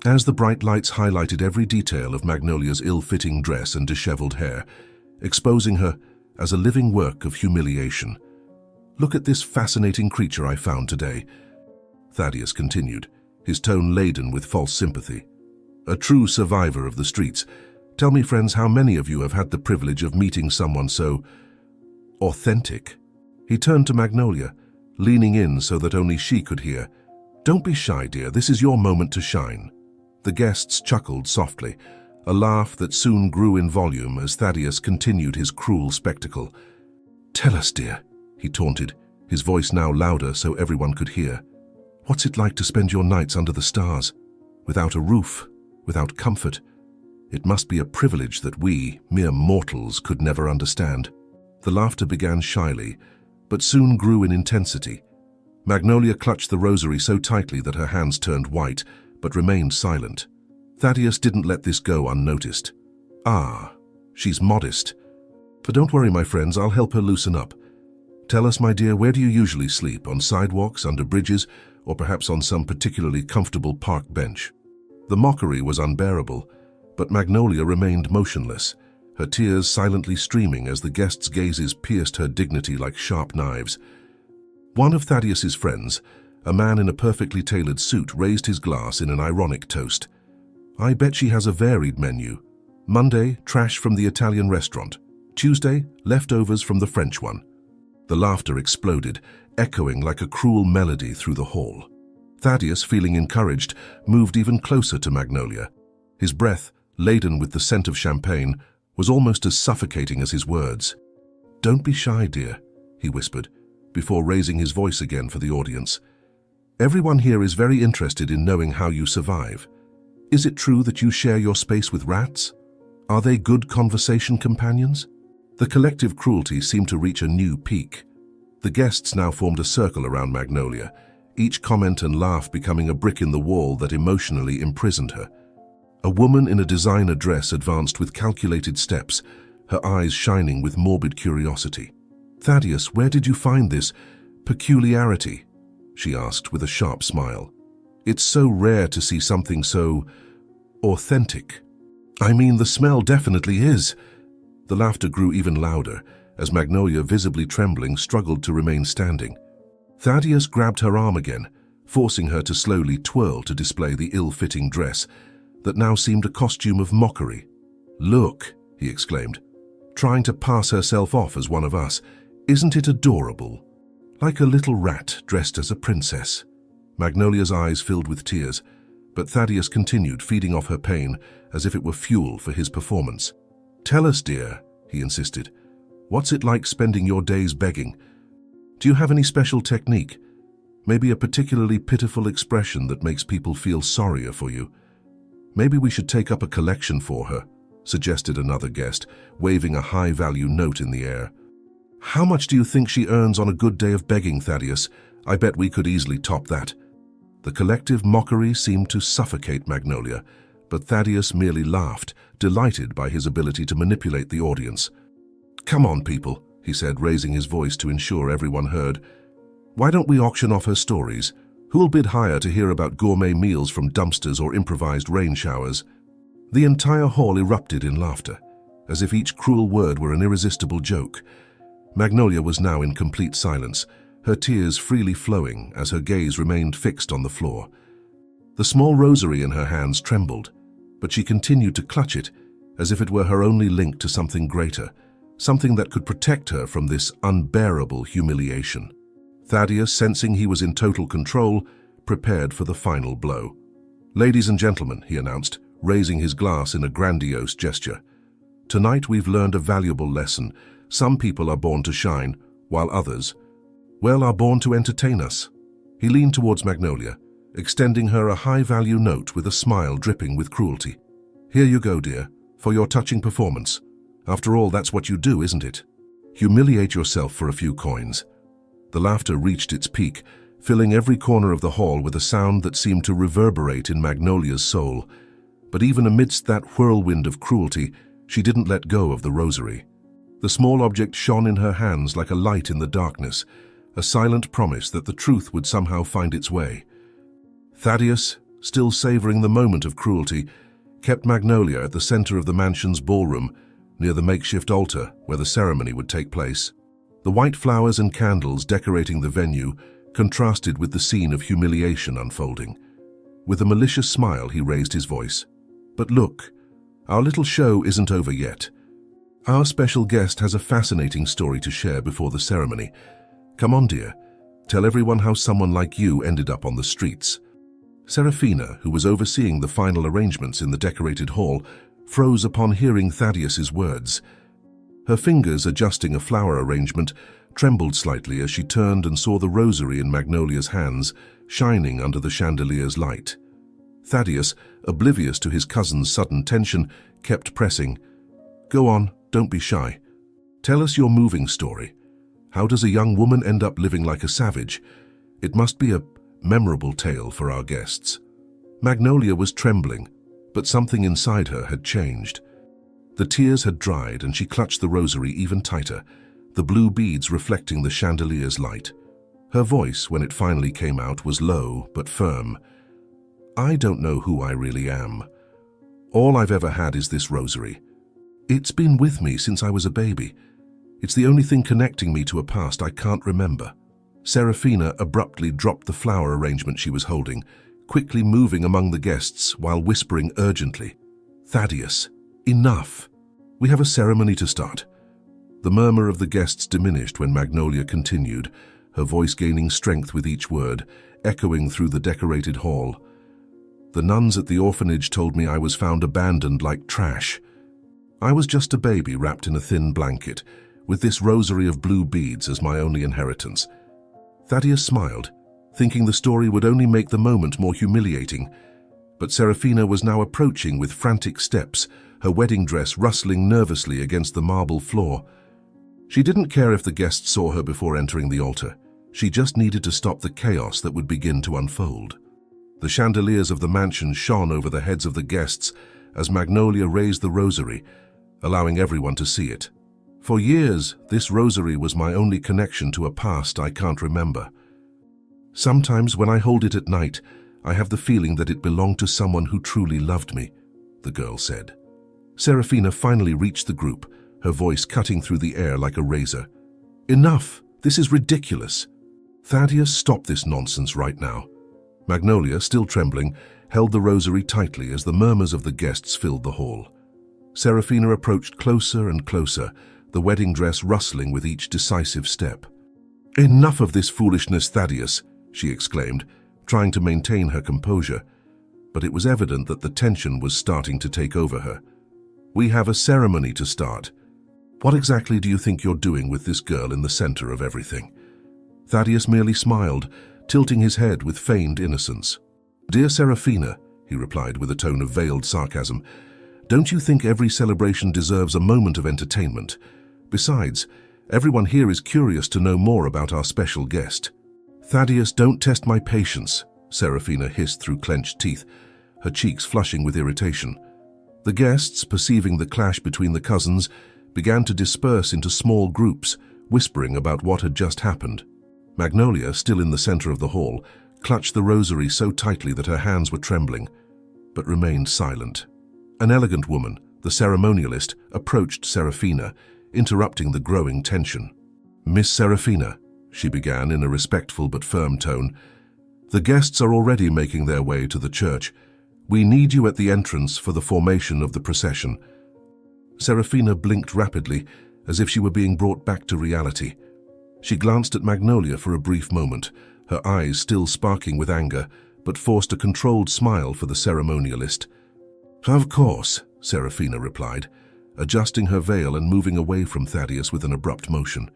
Speaker 1: As the bright lights highlighted every detail of Magnolia's ill-fitting dress and disheveled hair, exposing her as a living work of humiliation. "Look at this fascinating creature I found today," Thaddeus continued, his tone laden with false sympathy. "A true survivor of the streets. Tell me, friends, how many of you have had the privilege of meeting someone so authentic?" He turned to Magnolia, leaning in so that only she could hear. "Don't be shy, dear. This is your moment to shine." The guests chuckled softly, a laugh that soon grew in volume as Thaddeus continued his cruel spectacle. "Tell us, dear," he taunted, his voice now louder so everyone could hear. "What's it like to spend your nights under the stars, without a roof, without comfort? It must be a privilege that we, mere mortals, could never understand." The laughter began shyly, but soon grew in intensity. Magnolia clutched the rosary so tightly that her hands turned white, but remained silent. Thaddeus didn't let this go unnoticed. "Ah, she's modest. But don't worry, my friends, I'll help her loosen up. Tell us, my dear, where do you usually sleep? On sidewalks, under bridges, or perhaps on some particularly comfortable park bench?" The mockery was unbearable, but Magnolia remained motionless, her tears silently streaming as the guests' gazes pierced her dignity like sharp knives. One of Thaddeus's friends, a man in a perfectly tailored suit, raised his glass in an ironic toast. "I bet she has a varied menu. Monday, trash from the Italian restaurant. Tuesday, leftovers from the French one." The laughter exploded, echoing like a cruel melody through the hall. Thaddeus, feeling encouraged, moved even closer to Magnolia. His breath, laden with the scent of champagne, was almost as suffocating as his words. "Don't be shy, dear," he whispered, before raising his voice again for the audience. "Everyone here is very interested in knowing how you survive. Is it true that you share your space with rats? Are they good conversation companions?" The collective cruelty seemed to reach a new peak. The guests now formed a circle around Magnolia, each comment and laugh becoming a brick in the wall that emotionally imprisoned her. A woman in a designer dress advanced with calculated steps, her eyes shining with morbid curiosity. "Thaddeus, where did you find this peculiarity?" she asked with a sharp smile. "It's so rare to see something so authentic." "I mean, the smell definitely is." The laughter grew even louder as Magnolia, visibly trembling, struggled to remain standing. Thaddeus grabbed her arm again, forcing her to slowly twirl to display the ill-fitting dress that now seemed a costume of mockery. "Look," he exclaimed, trying to pass herself off as one of us. "Isn't it adorable? Like a little rat dressed as a princess." Magnolia's eyes filled with tears, but Thaddeus continued, feeding off her pain as if it were fuel for his performance. "Tell us, dear," he insisted. "What's it like spending your days begging? Do you have any special technique? Maybe a particularly pitiful expression that makes people feel sorrier for you? Maybe we should take up a collection for her," suggested another guest, waving a high-value note in the air. "How much do you think she earns on a good day of begging, Thaddeus? I bet we could easily top that." The collective mockery seemed to suffocate Magnolia, but Thaddeus merely laughed, delighted by his ability to manipulate the audience. "Come on, people," he said, raising his voice to ensure everyone heard. "Why don't we auction off her stories? Who'll bid higher to hear about gourmet meals from dumpsters or improvised rain showers?" The entire hall erupted in laughter, as if each cruel word were an irresistible joke. Magnolia was now in complete silence, her tears freely flowing as her gaze remained fixed on the floor. The small rosary in her hands trembled, but she continued to clutch it as if it were her only link to something greater, something that could protect her from this unbearable humiliation. Thaddeus, sensing he was in total control, prepared for the final blow. "Ladies and gentlemen," he announced, raising his glass in a grandiose gesture. "Tonight we've learned a valuable lesson. Some people are born to shine, while others, well, are born to entertain us." He leaned towards Magnolia, extending her a high-value note with a smile dripping with cruelty. "Here you go, dear, for your touching performance. After all, that's what you do, isn't it? Humiliate yourself for a few coins. The laughter reached its peak, filling every corner of the hall with a sound that seemed to reverberate in Magnolia's soul. But even amidst that whirlwind of cruelty, she didn't let go of the rosary. The small object shone in her hands like a light in the darkness, a silent promise that the truth would somehow find its way. Thaddeus, still savoring the moment of cruelty, kept Magnolia at the center of the mansion's ballroom, near the makeshift altar where the ceremony would take place. The white flowers and candles decorating the venue contrasted with the scene of humiliation unfolding. With a malicious smile, he raised his voice. "But look, our little show isn't over yet. Our special guest has a fascinating story to share before the ceremony. Come on, dear. Tell everyone how someone like you ended up on the streets." Serafina, who was overseeing the final arrangements in the decorated hall, froze upon hearing Thaddeus's words. Her fingers, adjusting a flower arrangement, trembled slightly as she turned and saw the rosary in Magnolia's hands, shining under the chandelier's light. Thaddeus, oblivious to his cousin's sudden tension, kept pressing. "Go on, don't be shy. Tell us your moving story. How does a young woman end up living like a savage? It must be a memorable tale for our guests." Magnolia was trembling, but something inside her had changed. The tears had dried and she clutched the rosary even tighter, the blue beads reflecting the chandelier's light. Her voice, when it finally came out, was low but firm. "I don't know who I really am. All I've ever had is this rosary. It's been with me since I was a baby. It's the only thing connecting me to a past I can't remember." Serafina abruptly dropped the flower arrangement she was holding, quickly moving among the guests while whispering urgently, "Thaddeus, enough. We have a ceremony to start." The murmur of the guests diminished when Magnolia continued, her voice gaining strength with each word, echoing through the decorated hall. "The nuns at the orphanage told me I was found abandoned like trash. I was just a baby wrapped in a thin blanket, with this rosary of blue beads as my only inheritance." Thaddeus smiled, thinking the story would only make the moment more humiliating. But Serafina was now approaching with frantic steps, her wedding dress rustling nervously against the marble floor. She didn't care if the guests saw her before entering the altar. She just needed to stop the chaos that would begin to unfold. The chandeliers of the mansion shone over the heads of the guests as Magnolia raised the rosary, allowing everyone to see it. "For years, this rosary was my only connection to a past I can't remember. Sometimes when I hold it at night, I have the feeling that it belonged to someone who truly loved me," the girl said. Serafina finally reached the group, her voice cutting through the air like a razor. "Enough! This is ridiculous. Thaddeus, stop this nonsense right now." Magnolia, still trembling, held the rosary tightly as the murmurs of the guests filled the hall. Serafina approached closer and closer, the wedding dress rustling with each decisive step. "Enough of this foolishness, Thaddeus," she exclaimed, trying to maintain her composure. But it was evident that the tension was starting to take over her. "We have a ceremony to start. What exactly do you think you're doing with this girl in the center of everything?" Thaddeus merely smiled, tilting his head with feigned innocence. "Dear Serafina," he replied with a tone of veiled sarcasm, "don't you think every celebration deserves a moment of entertainment? Besides, everyone here is curious to know more about our special guest." "Thaddeus, don't test my patience," Serafina hissed through clenched teeth, her cheeks flushing with irritation. The guests, perceiving the clash between the cousins, began to disperse into small groups, whispering about what had just happened. Magnolia, still in the center of the hall, clutched the rosary so tightly that her hands were trembling, but remained silent. An elegant woman, the ceremonialist, approached Serafina, interrupting the growing tension. "Miss Serafina," she began in a respectful but firm tone, "the guests are already making their way to the church. We need you at the entrance for the formation of the procession." Serafina blinked rapidly, as if she were being brought back to reality. She glanced at Magnolia for a brief moment, her eyes still sparking with anger, but forced a controlled smile for the ceremonialist. "Of course," Serafina replied, adjusting her veil and moving away from Thaddeus with an abrupt motion.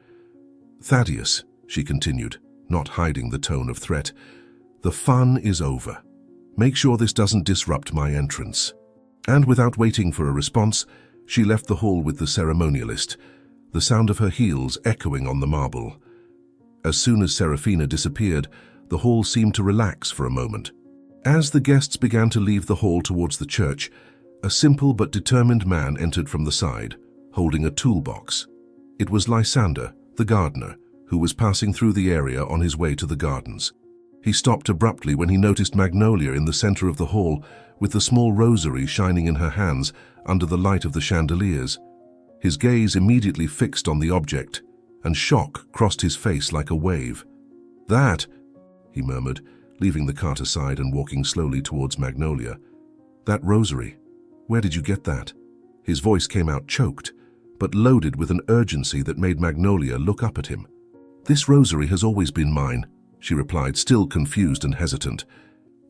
Speaker 1: "Thaddeus," she continued, not hiding the tone of threat, "the fun is over. Make sure this doesn't disrupt my entrance." And without waiting for a response, She left the hall with the ceremonialist, the sound of her heels echoing on the marble. As soon as Serafina disappeared, the hall seemed to relax for a moment. As the guests began to leave the hall towards the church, a simple but determined man entered from the side, holding a toolbox. It was Lysander, the gardener, who was passing through the area on his way to the gardens. He stopped abruptly when he noticed Magnolia in the center of the hall, with the small rosary shining in her hands under the light of the chandeliers. His gaze immediately fixed on the object, and shock crossed his face like a wave. "That," he murmured, leaving the cart aside and walking slowly towards Magnolia. "That rosary. Where did you get that?" His voice came out choked, but loaded with an urgency that made Magnolia look up at him. "This rosary has always been mine," she replied, still confused and hesitant.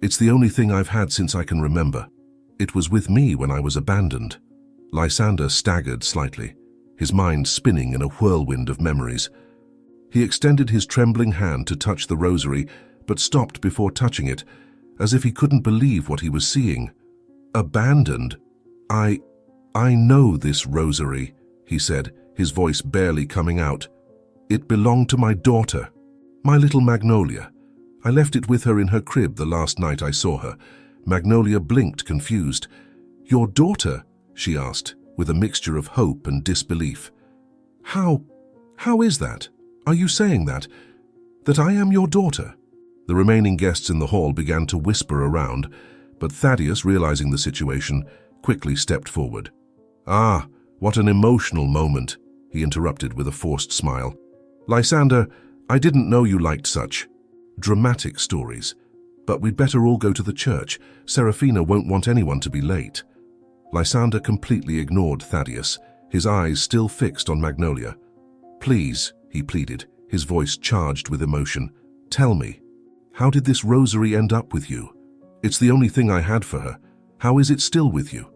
Speaker 1: "It's the only thing I've had since I can remember. It was with me when I was abandoned." Lysander staggered slightly, his mind spinning in a whirlwind of memories. He extended his trembling hand to touch the rosary, but stopped before touching it, as if he couldn't believe what he was seeing. "Abandoned? I know this rosary," he said, his voice barely coming out. "It belonged to my daughter, my little Magnolia. I left it with her in her crib the last night I saw her." Magnolia blinked, confused. "Your daughter?" she asked, with a mixture of hope and disbelief. How is that? Are you saying that I am your daughter?" The remaining guests in the hall began to whisper around, but Thaddeus, realizing the situation, quickly stepped forward. "Ah, what an emotional moment," he interrupted with a forced smile. "Lysander, I didn't know you liked such dramatic stories. But we'd better all go to the church. Serafina won't want anyone to be late." Lysander completely ignored Thaddeus, his eyes still fixed on Magnolia. "Please," he pleaded, his voice charged with emotion, "tell me, how did this rosary end up with you? It's the only thing I had for her. How is it still with you?"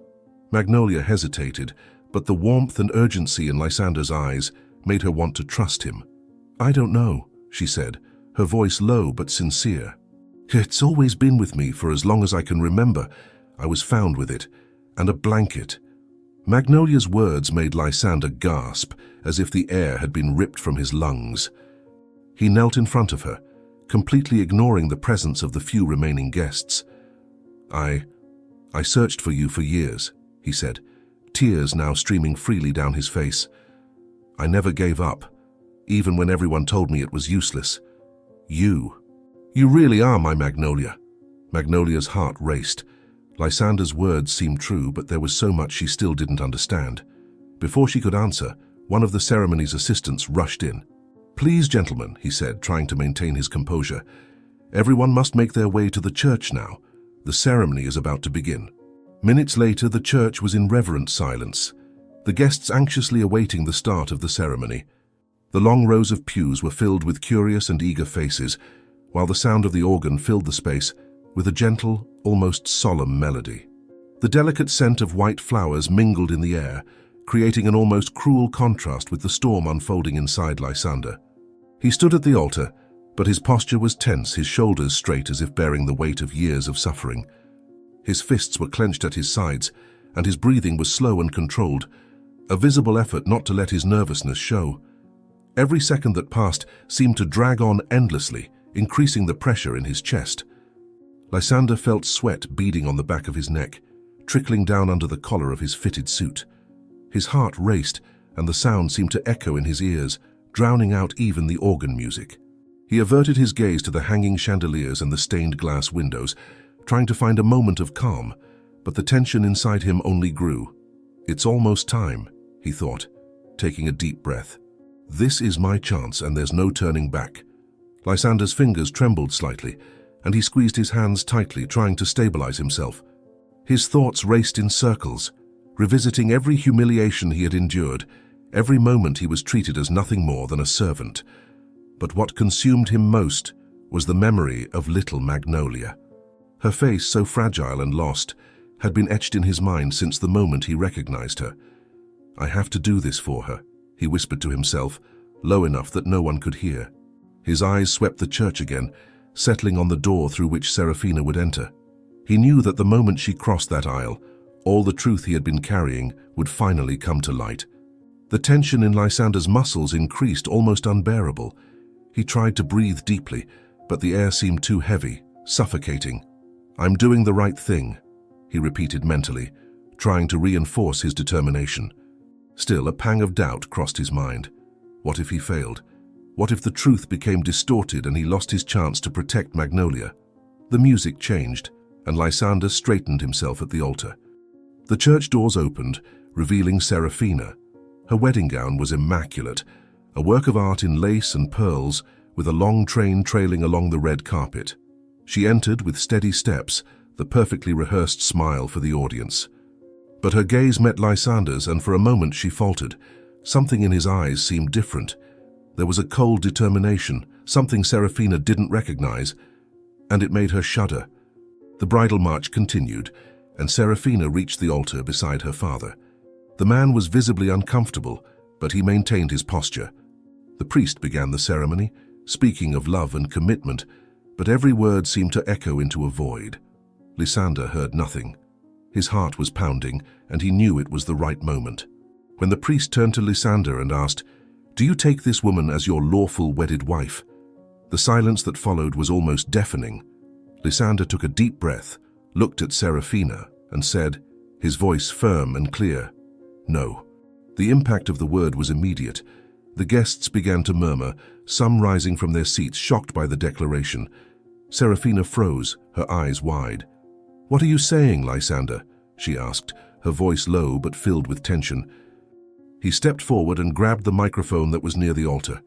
Speaker 1: Magnolia hesitated, but the warmth and urgency in Lysander's eyes made her want to trust him. "I don't know," she said, her voice low but sincere. "It's always been with me for as long as I can remember. I was found with it, and a blanket." Magnolia's words made Lysander gasp, as if the air had been ripped from his lungs. He knelt in front of her, completely ignoring the presence of the few remaining guests. I searched for you for years," he said, tears now streaming freely down his face. "I never gave up, even when everyone told me it was useless. You really are my Magnolia." Magnolia's heart raced. Lysander's words seemed true, but there was so much she still didn't understand. Before she could answer, one of the ceremony's assistants rushed in. "Please, gentlemen," he said, trying to maintain his composure. "Everyone must make their way to the church now. The ceremony is about to begin." Minutes later, the church was in reverent silence, the guests anxiously awaiting the start of the ceremony. The long rows of pews were filled with curious and eager faces, while the sound of the organ filled the space with a gentle, almost solemn melody. The delicate scent of white flowers mingled in the air, creating an almost cruel contrast with the storm unfolding inside Lysander. He stood at the altar, but his posture was tense, his shoulders straight as if bearing the weight of years of suffering. His fists were clenched at his sides, and his breathing was slow and controlled, a visible effort not to let his nervousness show. Every second that passed seemed to drag on endlessly, increasing the pressure in his chest. Lysander felt sweat beading on the back of his neck, trickling down under the collar of his fitted suit. His heart raced, and the sound seemed to echo in his ears, drowning out even the organ music. He averted his gaze to the hanging chandeliers and the stained glass windows, trying to find a moment of calm, but the tension inside him only grew. "It's almost time," he thought, taking a deep breath. "This is my chance, and there's no turning back." Lysander's fingers trembled slightly, and he squeezed his hands tightly, trying to stabilize himself. His thoughts raced in circles, revisiting every humiliation he had endured, every moment he was treated as nothing more than a servant. But what consumed him most was the memory of little Magnolia. Her face, so fragile and lost, had been etched in his mind since the moment he recognized her. "I have to do this for her," he whispered to himself, low enough that no one could hear. His eyes swept the church again, settling on the door through which Serafina would enter. He knew that the moment she crossed that aisle, All the truth he had been carrying would finally come to light. The tension in Lysander's muscles increased, almost unbearable. He tried to breathe deeply, but the air seemed too heavy, suffocating. "I'm doing the right thing," he repeated mentally, trying to reinforce his determination. Still, a pang of doubt crossed his mind. What if he failed? What if the truth became distorted and he lost his chance to protect Magnolia? The music changed, and Lysander straightened himself at the altar. The church doors opened, revealing Serafina. Her wedding gown was immaculate, a work of art in lace and pearls, with a long train trailing along the red carpet. She entered with steady steps, the perfectly rehearsed smile for the audience. But her gaze met Lysander's, and for a moment she faltered. Something in his eyes seemed different. There was a cold determination, something Serafina didn't recognize, and it made her shudder. The bridal march continued, and Serafina reached the altar beside her father. The man was visibly uncomfortable, but he maintained his posture. The priest began the ceremony, speaking of love and commitment, but every word seemed to echo into a void. Lysander heard nothing. His heart was pounding, and he knew it was the right moment. When the priest turned to Lysander and asked, "Do you take this woman as your lawful wedded wife?" The silence that followed was almost deafening. Lysander took a deep breath, looked at Serafina, and said, his voice firm and clear, "No." The impact of the word was immediate. The guests began to murmur, some rising from their seats shocked by the declaration. Serafina froze, her eyes wide. "What are you saying, Lysander?" she asked, her voice low but filled with tension. He stepped forward and grabbed the microphone that was near the altar.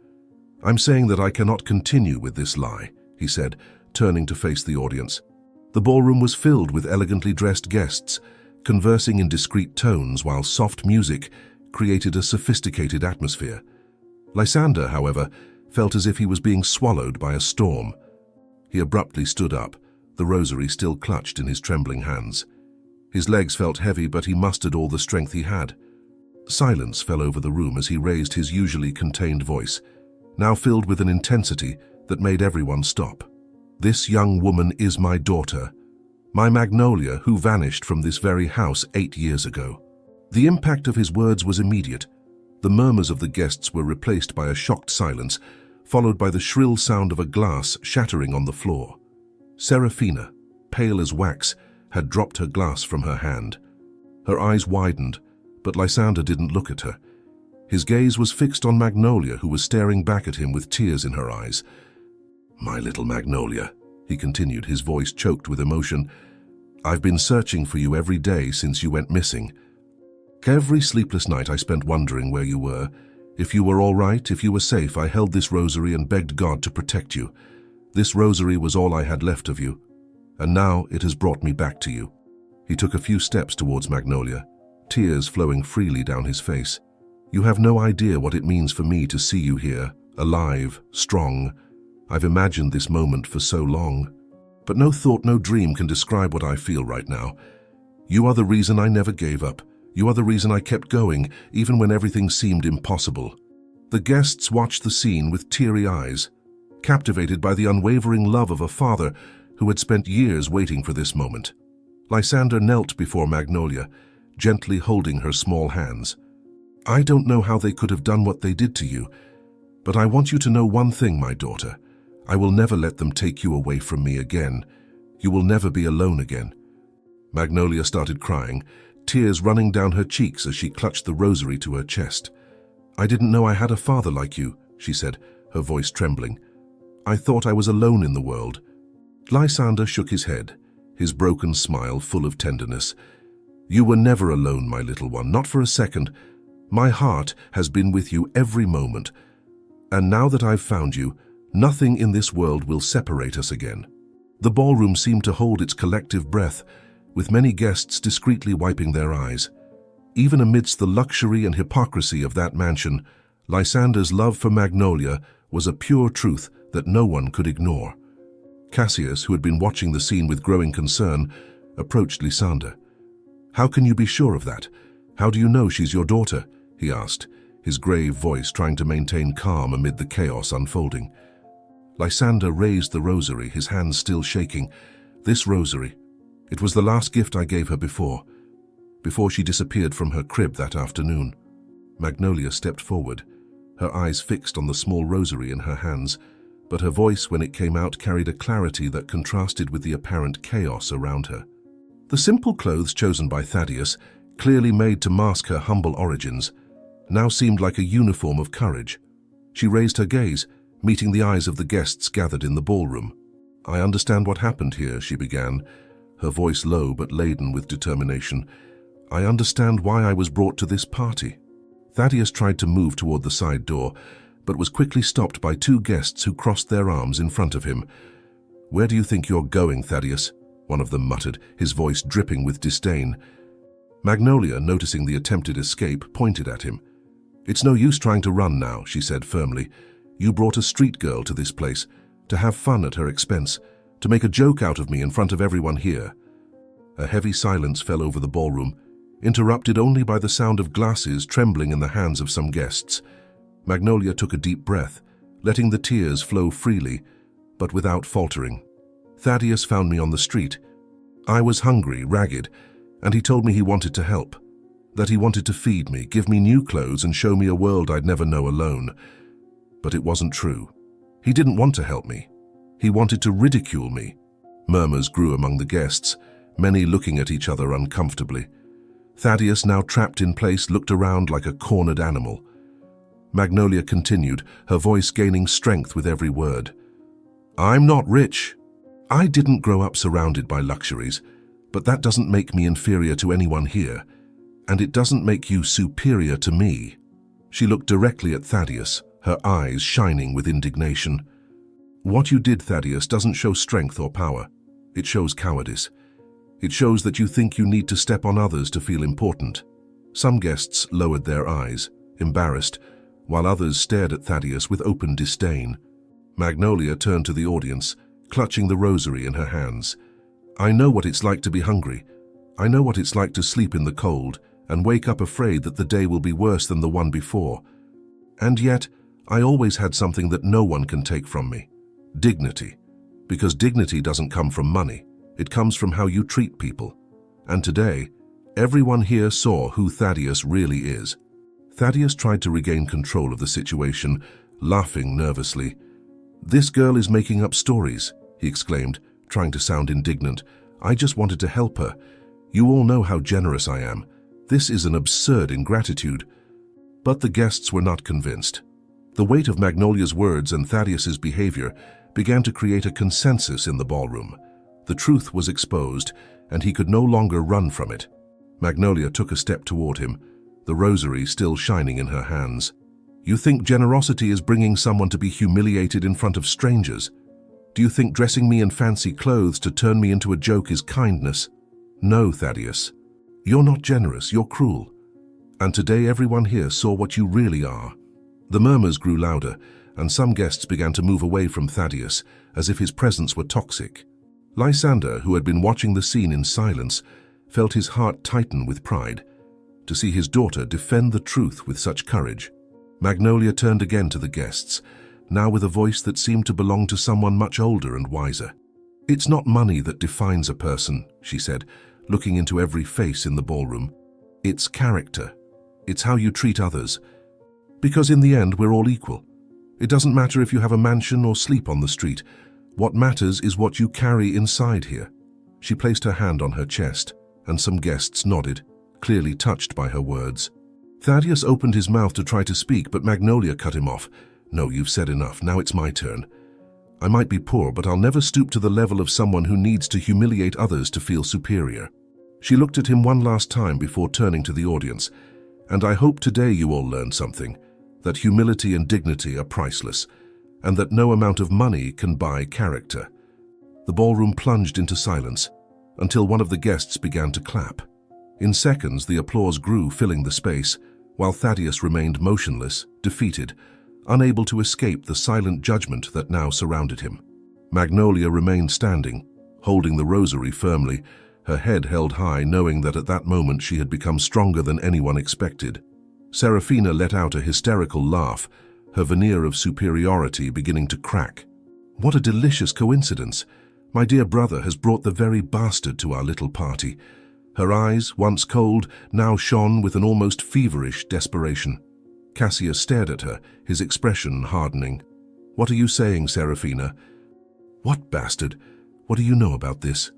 Speaker 1: "I'm saying that I cannot continue with this lie," he said, turning to face the audience. The ballroom was filled with elegantly dressed guests, conversing in discreet tones while soft music created a sophisticated atmosphere. Lysander, however, felt as if he was being swallowed by a storm. He abruptly stood up, the rosary still clutched in his trembling hands. His legs felt heavy, but he mustered all the strength he had. Silence fell over the room as he raised his usually contained voice, now filled with an intensity that made everyone stop. "This young woman is my daughter, my Magnolia, who vanished from this very house 8 years ago." The impact of his words was immediate. The murmurs of the guests were replaced by a shocked silence, followed by the shrill sound of a glass shattering on the floor. Serafina, pale as wax, had dropped her glass from her hand. Her eyes widened, but Lysander didn't look at her. His gaze was fixed on Magnolia, who was staring back at him with tears in her eyes. "My little Magnolia," he continued, his voice choked with emotion, "I've been searching for you every day since you went missing. Every sleepless night I spent wondering where you were. If you were all right, if you were safe, I held this rosary and begged God to protect you. This rosary was all I had left of you, and now it has brought me back to you." He took a few steps towards Magnolia, tears flowing freely down his face. "You have no idea what it means for me to see you here, alive, strong. I've imagined this moment for so long. But no thought, no dream can describe what I feel right now. You are the reason I never gave up. You are the reason I kept going, even when everything seemed impossible." The guests watched the scene with teary eyes, captivated by the unwavering love of a father who had spent years waiting for this moment. Lysander knelt before Magnolia, gently holding her small hands. "I don't know how they could have done what they did to you, but I want you to know one thing, my daughter. I will never let them take you away from me again. You will never be alone again." Magnolia started crying, tears running down her cheeks as she clutched the rosary to her chest. "I didn't know I had a father like you," she said, her voice trembling. "I thought I was alone in the world." Lysander shook his head, his broken smile full of tenderness. "You were never alone, my little one, not for a second. My heart has been with you every moment. And now that I've found you, nothing in this world will separate us again." The ballroom seemed to hold its collective breath, with many guests discreetly wiping their eyes. Even amidst the luxury and hypocrisy of that mansion, Lysander's love for Magnolia was a pure truth that no one could ignore. Cassius, who had been watching the scene with growing concern, approached Lysander. "How can you be sure of that? How do you know she's your daughter?" he asked, his grave voice trying to maintain calm amid the chaos unfolding. Lysander raised the rosary, his hands still shaking. "This rosary, it was the last gift I gave her before. before she disappeared from her crib that afternoon. Magnolia stepped forward, her eyes fixed on the small rosary in her hands, but her voice, when it came out, carried a clarity that contrasted with the apparent chaos around her. The simple clothes chosen by Thaddeus, clearly made to mask her humble origins, now seemed like a uniform of courage. She raised her gaze, meeting the eyes of the guests gathered in the ballroom. "I understand what happened here," she began, her voice low but laden with determination. "I understand why I was brought to this party." Thaddeus tried to move toward the side door, but was quickly stopped by two guests who crossed their arms in front of him. "Where do you think you're going, Thaddeus?" one of them muttered, his voice dripping with disdain. Magnolia, noticing the attempted escape, pointed at him. "It's no use trying to run now," she said firmly. "You brought a street girl to this place, to have fun at her expense, to make a joke out of me in front of everyone here." A heavy silence fell over the ballroom, interrupted only by the sound of glasses trembling in the hands of some guests. Magnolia took a deep breath, letting the tears flow freely, but without faltering. "Thaddeus found me on the street. I was hungry, ragged, and he told me he wanted to help, that he wanted to feed me, give me new clothes, and show me a world I'd never know alone. But it wasn't true. He didn't want to help me. He wanted to ridicule me." Murmurs grew among the guests, many looking at each other uncomfortably. Thaddeus, now trapped in place, looked around like a cornered animal. Magnolia continued, her voice gaining strength with every word. "I'm not rich. I didn't grow up surrounded by luxuries, but that doesn't make me inferior to anyone here, and it doesn't make you superior to me." She looked directly at Thaddeus, her eyes shining with indignation. "What you did, Thaddeus, doesn't show strength or power. It shows cowardice. It shows that you think you need to step on others to feel important." Some guests lowered their eyes, embarrassed, while others stared at Thaddeus with open disdain. Magnolia turned to the audience, clutching the rosary in her hands. "I know what it's like to be hungry. I know what it's like to sleep in the cold and wake up afraid that the day will be worse than the one before. And yet, I always had something that no one can take from me. Dignity. Because dignity doesn't come from money. It comes from how you treat people. And today, everyone here saw who Thaddeus really is." Thaddeus tried to regain control of the situation, laughing nervously. "This girl is making up stories," he exclaimed, trying to sound indignant. "I just wanted to help her. You all know how generous I am. This is an absurd ingratitude." But the guests were not convinced. The weight of Magnolia's words and Thaddeus's behavior began to create a consensus in the ballroom. The truth was exposed, and he could no longer run from it. Magnolia took a step toward him, the rosary still shining in her hands. "You think generosity is bringing someone to be humiliated in front of strangers? Do you think dressing me in fancy clothes to turn me into a joke is kindness? No, Thaddeus. You're not generous, you're cruel. And today everyone here saw what you really are." The murmurs grew louder, and some guests began to move away from Thaddeus, as if his presence were toxic. Lysander, who had been watching the scene in silence, felt his heart tighten with pride. To see his daughter defend the truth with such courage. Magnolia turned again to the guests, now with a voice that seemed to belong to someone much older and wiser. "It's not money that defines a person," she said, looking into every face in the ballroom. "It's character. It's how you treat others. Because in the end, we're all equal. It doesn't matter if you have a mansion or sleep on the street. What matters is what you carry inside here." She placed her hand on her chest, and some guests nodded, clearly touched by her words. Thaddeus opened his mouth to try to speak, but Magnolia cut him off. "No, you've said enough. Now it's my turn. I might be poor, but I'll never stoop to the level of someone who needs to humiliate others to feel superior." She looked at him one last time before turning to the audience. "And I hope today you all learned something, that humility and dignity are priceless, and that no amount of money can buy character." The ballroom plunged into silence, until one of the guests began to clap. In seconds, the applause grew, filling the space, while Thaddeus remained motionless, defeated, unable to escape the silent judgment that now surrounded him. Magnolia remained standing, holding the rosary firmly, her head held high, knowing that at that moment she had become stronger than anyone expected. Serafina let out a hysterical laugh, her veneer of superiority beginning to crack. "What a delicious coincidence! My dear brother has brought the very bastard to our little party. Her eyes, once cold, now shone with an almost feverish desperation. Cassius stared at her, his expression hardening. "What are you saying, Serafina?" "What bastard? What do you know about this?"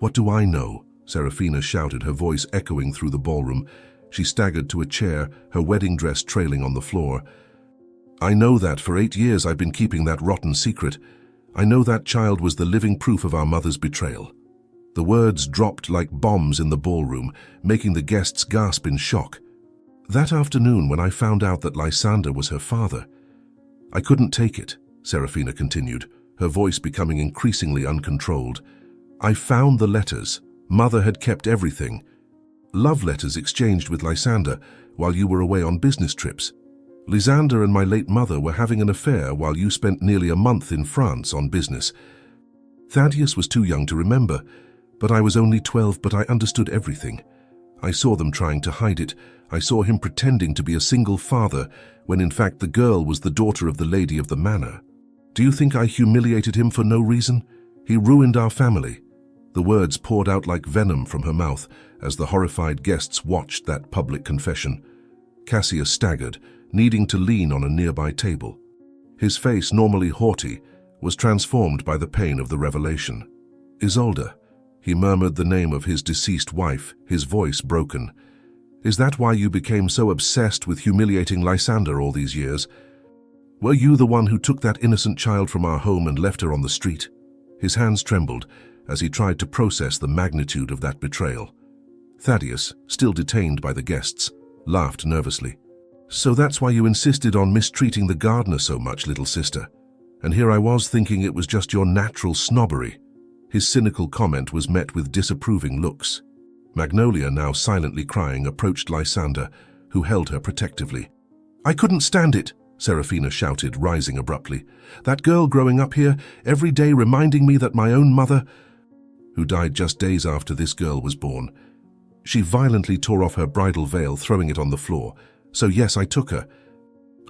Speaker 1: "What do I know?" Serafina shouted, her voice echoing through the ballroom. She staggered to a chair, her wedding dress trailing on the floor. "I know that for 8 years I've been keeping that rotten secret. I know that child was the living proof of our mother's betrayal." The words dropped like bombs in the ballroom, making the guests gasp in shock. "That afternoon when I found out that Lysander was her father, I couldn't take it," Serafina continued, her voice becoming increasingly uncontrolled. "I found the letters. Mother had kept everything. Love letters exchanged with Lysander while you were away on business trips. Lysander and my late mother were having an affair while you spent nearly a month in France on business. Thaddeus was too young to remember, but I was only 12, but I understood everything. I saw them trying to hide it. I saw him pretending to be a single father when in fact the girl was the daughter of the lady of the manor. Do you think I humiliated him for no reason? He ruined our family." The words poured out like venom from her mouth as the horrified guests watched that public confession. Cassius staggered, needing to lean on a nearby table. His face, normally haughty, was transformed by the pain of the revelation. "Isolde," he murmured the name of his deceased wife, his voice broken. "Is that why you became so obsessed with humiliating Lysander all these years? Were you the one who took that innocent child from our home and left her on the street?" His hands trembled as he tried to process the magnitude of that betrayal. Thaddeus, still detained by the guests, laughed nervously. "So that's why you insisted on mistreating the gardener so much, little sister. And here I was thinking it was just your natural snobbery." His cynical comment was met with disapproving looks. Magnolia, now silently crying, approached Lysander, who held her protectively. "I couldn't stand it," Serafina shouted, rising abruptly. "That girl growing up here, every day reminding me that my own mother, who died just days after this girl was born." She violently tore off her bridal veil, throwing it on the floor. "So yes, I took her.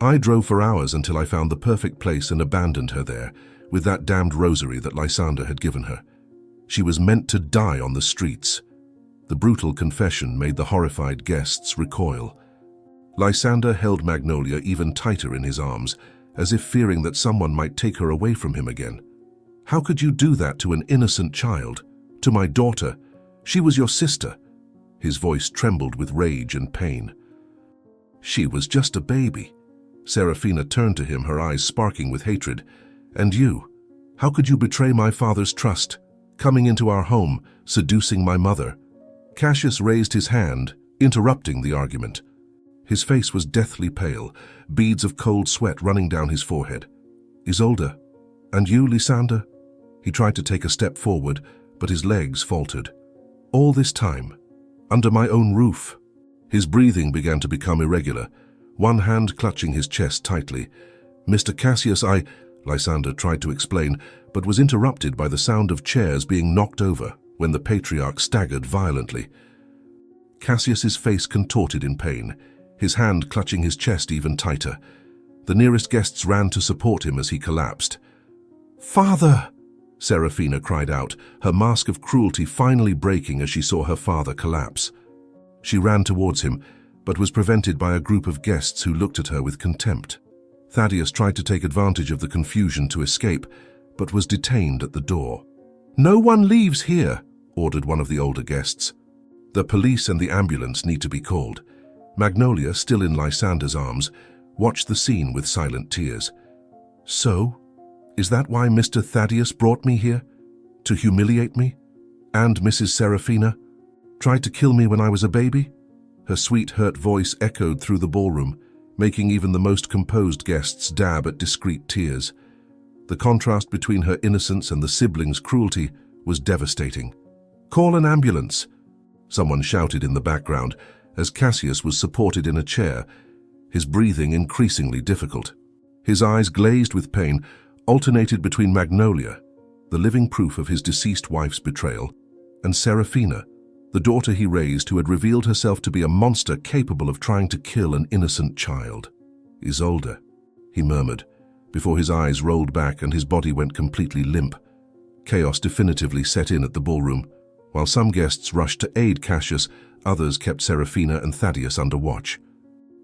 Speaker 1: I drove for hours until I found the perfect place and abandoned her there, with that damned rosary that Lysander had given her. She was meant to die on the streets." The brutal confession made the horrified guests recoil. Lysander held Magnolia even tighter in his arms, as if fearing that someone might take her away from him again. "How could you do that to an innocent child? To my daughter? She was your sister." His voice trembled with rage and pain. "She was just a baby." Serafina turned to him, her eyes sparking with hatred. "And you? How could you betray my father's trust, coming into our home, seducing my mother?" Cassius raised his hand, interrupting the argument. His face was deathly pale, beads of cold sweat running down his forehead. "Isolde, and you, Lysander?" He tried to take a step forward, but his legs faltered. "All this time, under my own roof." His breathing began to become irregular, one hand clutching his chest tightly. "Mr. Cassius, Lysander tried to explain, but was interrupted by the sound of chairs being knocked over when the patriarch staggered violently. Cassius's face contorted in pain, his hand clutching his chest even tighter. The nearest guests ran to support him as he collapsed. "Father!" Serafina cried out, her mask of cruelty finally breaking as she saw her father collapse. She ran towards him, but was prevented by a group of guests who looked at her with contempt. Thaddeus tried to take advantage of the confusion to escape, but was detained at the door. "No one leaves here," ordered one of the older guests. "The police and the ambulance need to be called." Magnolia, still in Lysander's arms, watched the scene with silent tears. "So, is that why Mr. Thaddeus brought me here? To humiliate me? And Mrs. Serafina? Tried to kill me when I was a baby?" Her sweet, hurt voice echoed through the ballroom, making even the most composed guests dab at discreet tears. The contrast between her innocence and the siblings' cruelty was devastating. "Call an ambulance," someone shouted in the background as Cassius was supported in a chair, his breathing increasingly difficult. His eyes, glazed with pain, alternated between Magnolia, the living proof of his deceased wife's betrayal, and Serafina, the daughter he raised who had revealed herself to be a monster capable of trying to kill an innocent child. "Isolde," he murmured, before his eyes rolled back and his body went completely limp. Chaos definitively set in at the ballroom. While some guests rushed to aid Cassius, others kept Serafina and Thaddeus under watch.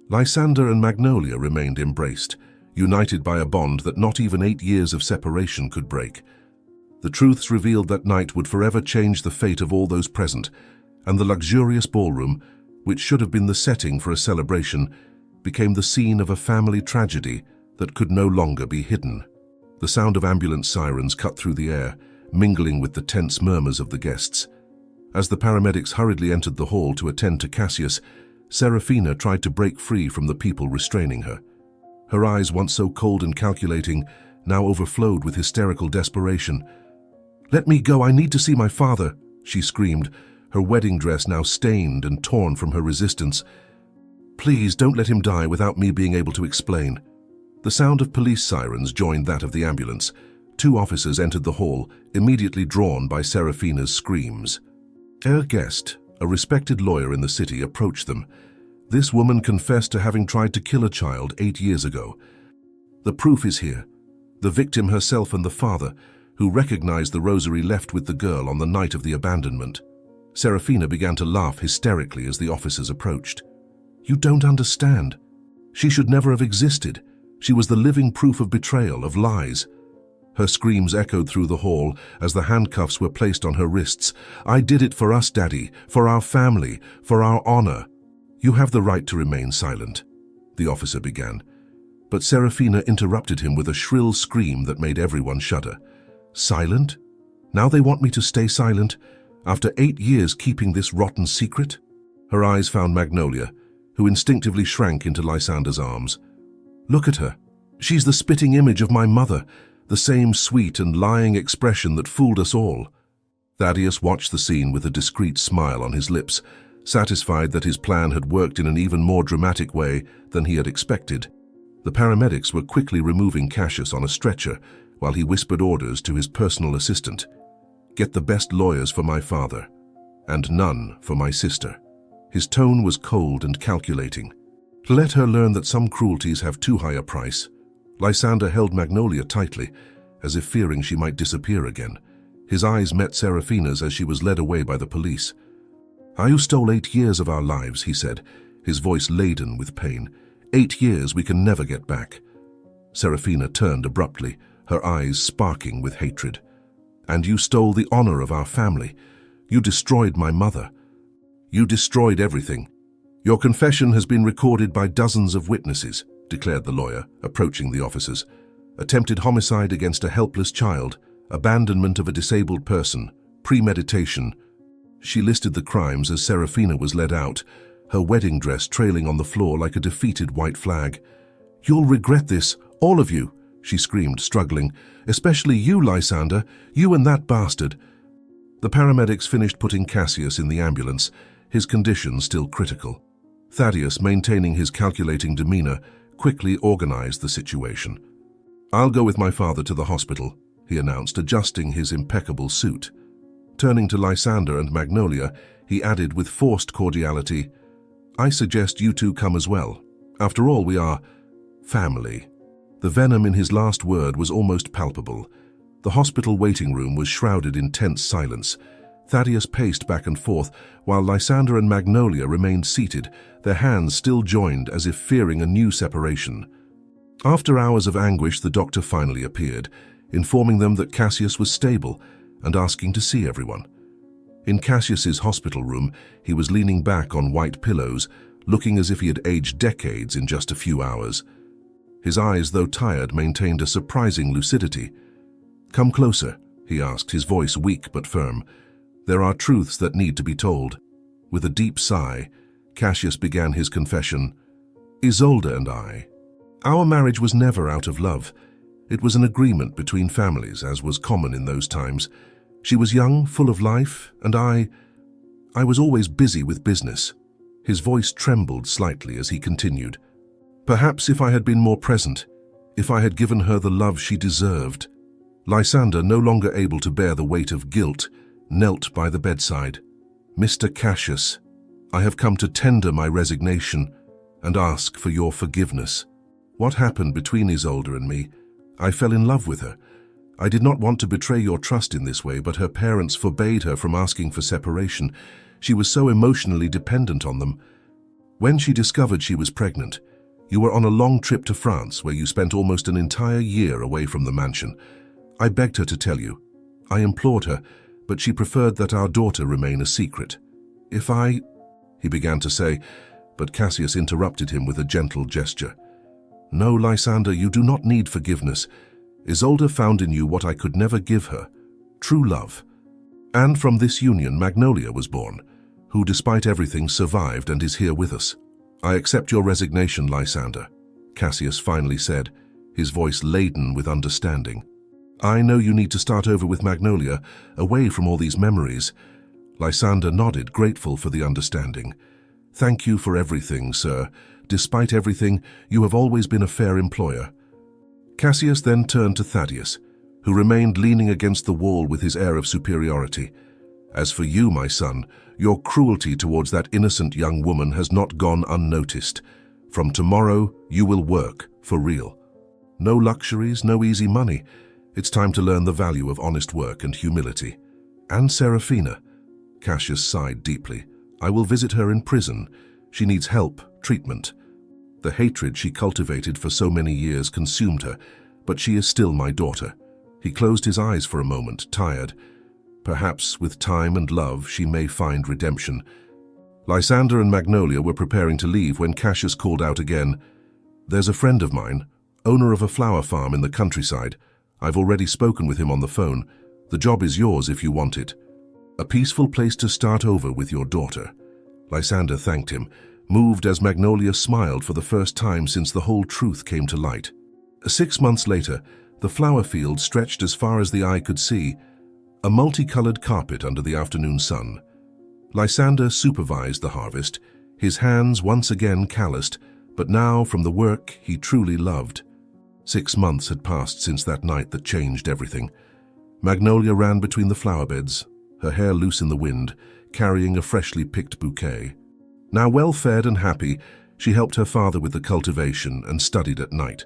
Speaker 1: Lysander and Magnolia remained embraced, united by a bond that not even 8 years of separation could break. The truths revealed that night would forever change the fate of all those present, and the luxurious ballroom, which should have been the setting for a celebration, became the scene of a family tragedy that could no longer be hidden. The sound of ambulance sirens cut through the air, mingling with the tense murmurs of the guests. As the paramedics hurriedly entered the hall to attend to Cassius, Serafina tried to break free from the people restraining her. Her eyes, once so cold and calculating, now overflowed with hysterical desperation. "Let me go, I need to see my father," she screamed, her wedding dress now stained and torn from her resistance. "Please don't let him die without me being able to explain." The sound of police sirens joined that of the ambulance. 2 officers entered the hall, immediately drawn by Serafina's screams. Her guest, a respected lawyer in the city, approached them. This woman confessed to having tried to kill a child 8 years ago. The proof is here. The victim herself and the father, who recognized the rosary left with the girl on the night of the abandonment. Serafina began to laugh hysterically as the officers approached. "You don't understand. She should never have existed. She was the living proof of betrayal, of lies." Her screams echoed through the hall as the handcuffs were placed on her wrists. "I did it for us, Daddy, for our family, for our honor." "You have the right to remain silent," the officer began. But Serafina interrupted him with a shrill scream that made everyone shudder. "Silent? Now they want me to stay silent, after 8 years keeping this rotten secret?" Her eyes found Magnolia, who instinctively shrank into Lysander's arms. "Look at her. She's the spitting image of my mother, the same sweet and lying expression that fooled us all." Thaddeus watched the scene with a discreet smile on his lips, satisfied that his plan had worked in an even more dramatic way than he had expected. The paramedics were quickly removing Cassius on a stretcher while he whispered orders to his personal assistant. "Get the best lawyers for my father, and none for my sister." His tone was cold and calculating. "Let her learn that some cruelties have too high a price." Lysander held Magnolia tightly, as if fearing she might disappear again. His eyes met Serafina's as she was led away by the police. "You stole 8 years of our lives," he said, his voice laden with pain. 8 years we can never get back." Serafina turned abruptly, her eyes sparking with hatred. "And you stole the honor of our family. You destroyed my mother. You destroyed everything. Your confession has been recorded by dozens of witnesses," declared the lawyer, approaching the officers. "Attempted homicide against a helpless child, abandonment of a disabled person, premeditation." She listed the crimes as Serafina was led out, her wedding dress trailing on the floor like a defeated white flag. "You'll regret this, all of you," she screamed, struggling. "Especially you, Lysander, you and that bastard." The paramedics finished putting Cassius in the ambulance, his condition still critical. Thaddeus, maintaining his calculating demeanor, quickly organized the situation. "I'll go with my father to the hospital," he announced, adjusting his impeccable suit. Turning to Lysander and Magnolia, he added with forced cordiality, "I suggest you two come as well. After all, we are family." The venom in his last word was almost palpable. The hospital waiting room was shrouded in tense silence. Thaddeus paced back and forth, while Lysander and Magnolia remained seated, their hands still joined as if fearing a new separation. After hours of anguish, the doctor finally appeared, informing them that Cassius was stable and asking to see everyone. In Cassius's hospital room, he was leaning back on white pillows, looking as if he had aged decades in just a few hours. His eyes, though tired, maintained a surprising lucidity. "Come closer," he asked, his voice weak but firm. "There are truths that need to be told." With a deep sigh, Cassius began his confession. "Isolde and I. Our marriage was never out of love. It was an agreement between families, as was common in those times. She was young, full of life, and I was always busy with business." His voice trembled slightly as he continued. "Perhaps if I had been more present, if I had given her the love she deserved." Lysander, no longer able to bear the weight of guilt, knelt by the bedside. "Mr. Cassius, I have come to tender my resignation and ask for your forgiveness. What happened between Isolde and me? I fell in love with her. I did not want to betray your trust in this way, but her parents forbade her from asking for separation. She was so emotionally dependent on them. When she discovered she was pregnant, you were on a long trip to France where you spent almost an entire year away from the mansion. I begged her to tell you. I implored her, but she preferred that our daughter remain a secret. He began to say, but Cassius interrupted him with a gentle gesture. No, Lysander, you do not need forgiveness. Isolde found in you what I could never give her, true love. And from this union Magnolia was born, who despite everything survived and is here with us. I accept your resignation, Lysander, Cassius finally said, his voice laden with understanding. I know you need to start over with Magnolia, away from all these memories. Lysander nodded, grateful for the understanding. Thank you for everything, sir. Despite everything, you have always been a fair employer. Cassius then turned to Thaddeus, who remained leaning against the wall with his air of superiority. As for you, my son, your cruelty towards that innocent young woman has not gone unnoticed. From tomorrow, you will work, for real. No luxuries, no easy money. It's time to learn the value of honest work and humility. And Seraphina. Cassius sighed deeply. I will visit her in prison. She needs help, treatment. The hatred she cultivated for so many years consumed her, but she is still my daughter. He closed his eyes for a moment, tired. Perhaps with time and love she may find redemption. Lysander and Magnolia were preparing to leave when Cassius called out again. There's a friend of mine, owner of a flower farm in the countryside. I've already spoken with him on the phone. The job is yours if you want it. A peaceful place to start over with your daughter. Lysander thanked him, moved as Magnolia smiled for the first time since the whole truth came to light. 6 months later, the flower field stretched as far as the eye could see, a multicolored carpet under the afternoon sun. Lysander supervised the harvest, his hands once again calloused, but now from the work he truly loved. 6 months had passed since that night that changed everything. Magnolia ran between the flower beds, her hair loose in the wind, carrying a freshly picked bouquet. Now well-fed and happy, she helped her father with the cultivation and studied at night.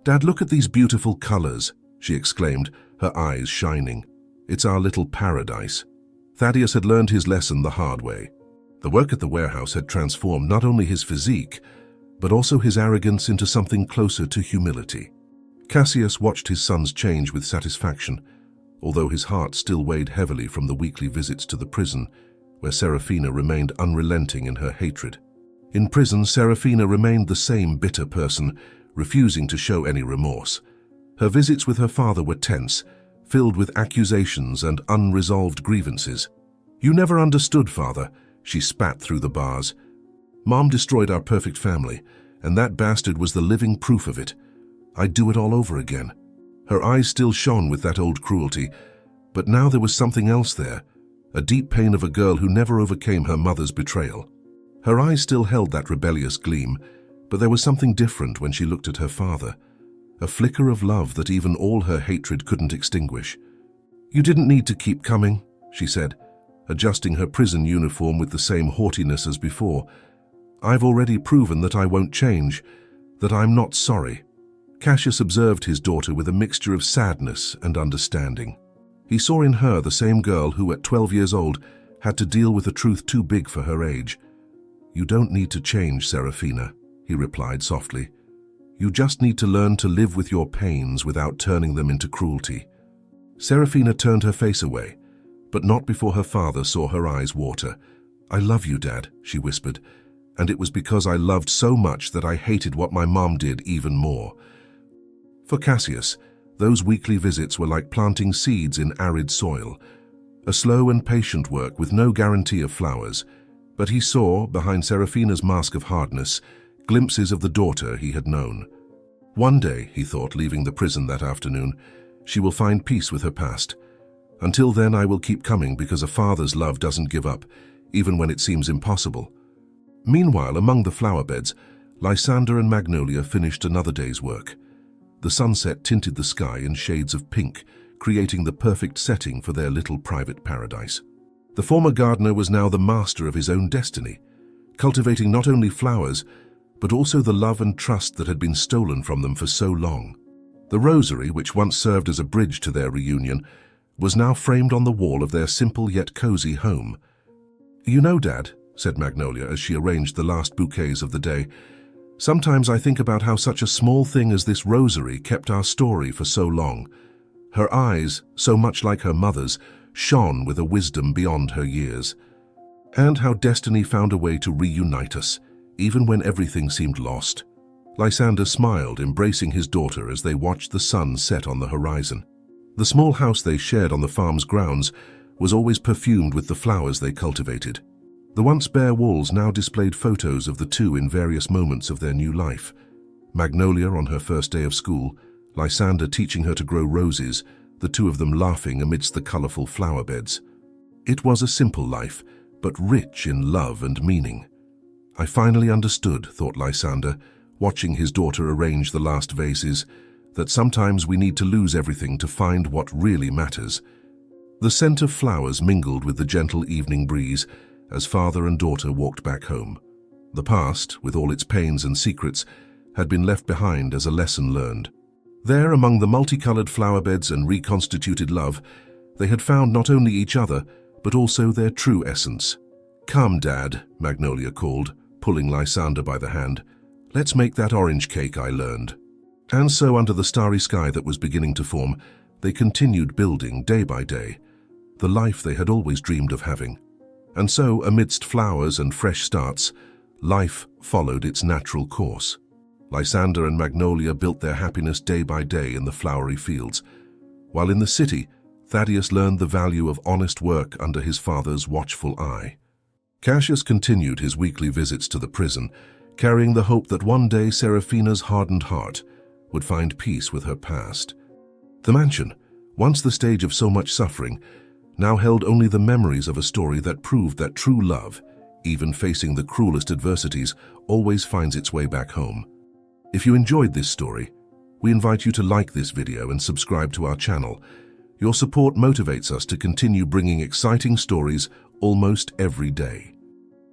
Speaker 1: Dad, look at these beautiful colors, she exclaimed, her eyes shining. It's our little paradise. Thaddeus had learned his lesson the hard way. The work at the warehouse had transformed not only his physique, but also his arrogance into something closer to humility. Cassius watched his sons change with satisfaction, although his heart still weighed heavily from the weekly visits to the prison, where Seraphina remained unrelenting in her hatred. In prison, Seraphina remained the same bitter person, refusing to show any remorse. Her visits with her father were tense, filled with accusations and unresolved grievances. You never understood, Father, she spat through the bars. Mom destroyed our perfect family, and that bastard was the living proof of it. I'd do it all over again. Her eyes still shone with that old cruelty, but now there was something else there, a deep pain of a girl who never overcame her mother's betrayal. Her eyes still held that rebellious gleam, but there was something different when she looked at her father, a flicker of love that even all her hatred couldn't extinguish. You didn't need to keep coming, she said, adjusting her prison uniform with the same haughtiness as before. I've already proven that I won't change, that I'm not sorry. Cassius observed his daughter with a mixture of sadness and understanding. He saw in her the same girl who, at 12 years old, had to deal with a truth too big for her age. You don't need to change, Seraphina, he replied softly. You just need to learn to live with your pains without turning them into cruelty. Seraphina turned her face away, but not before her father saw her eyes water. I love you, Dad, she whispered, and it was because I loved so much that I hated what my mom did even more. For Cassius, those weekly visits were like planting seeds in arid soil, a slow and patient work with no guarantee of flowers, but he saw, behind Seraphina's mask of hardness, glimpses of the daughter he had known. One day, he thought, leaving the prison that afternoon, she will find peace with her past. Until then, I will keep coming because a father's love doesn't give up, even when it seems impossible. Meanwhile, among the flower beds, Lysander and Magnolia finished another day's work. The sunset tinted the sky in shades of pink, creating the perfect setting for their little private paradise. The former gardener was now the master of his own destiny, cultivating not only flowers, but also the love and trust that had been stolen from them for so long. The rosary, which once served as a bridge to their reunion, was now framed on the wall of their simple yet cozy home. "You know, Dad," said Magnolia as she arranged the last bouquets of the day, "sometimes I think about how such a small thing as this rosary kept our story for so long. Her eyes, so much like her mother's, shone with a wisdom beyond her years. And how destiny found a way to reunite us, even when everything seemed lost." Lysander smiled, embracing his daughter as they watched the sun set on the horizon. The small house they shared on the farm's grounds was always perfumed with the flowers they cultivated. The once bare walls now displayed photos of the two in various moments of their new life. Magnolia on her first day of school, Lysander teaching her to grow roses, the two of them laughing amidst the colorful flower beds. It was a simple life, but rich in love and meaning. "I finally understood," thought Lysander, watching his daughter arrange the last vases, "that sometimes we need to lose everything to find what really matters." The scent of flowers mingled with the gentle evening breeze as father and daughter walked back home. The past, with all its pains and secrets, had been left behind as a lesson learned. There, among the multicolored flower beds and reconstituted love, they had found not only each other, but also their true essence. "Come, Dad," Magnolia called, pulling Lysander by the hand. "Let's make that orange cake I learned." And so, under the starry sky that was beginning to form, they continued building day by day the life they had always dreamed of having. And so, amidst flowers and fresh starts, life followed its natural course. Lysander and Magnolia built their happiness day by day in the flowery fields, while in the city, Thaddeus learned the value of honest work under his father's watchful eye. Cassius continued his weekly visits to the prison, carrying the hope that one day Seraphina's hardened heart would find peace with her past. The mansion, once the stage of so much suffering, now held only the memories of a story that proved that true love, even facing the cruelest adversities, always finds its way back home. If you enjoyed this story, we invite you to like this video and subscribe to our channel. Your support motivates us to continue bringing exciting stories almost every day.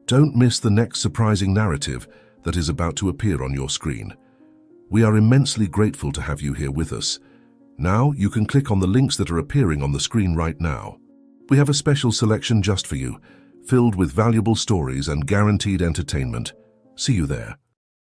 Speaker 1: Don't miss the next surprising narrative that is about to appear on your screen. We are immensely grateful to have you here with us. Now you can click on the links that are appearing on the screen right now. We have a special selection just for you, filled with valuable stories and guaranteed entertainment. See you there.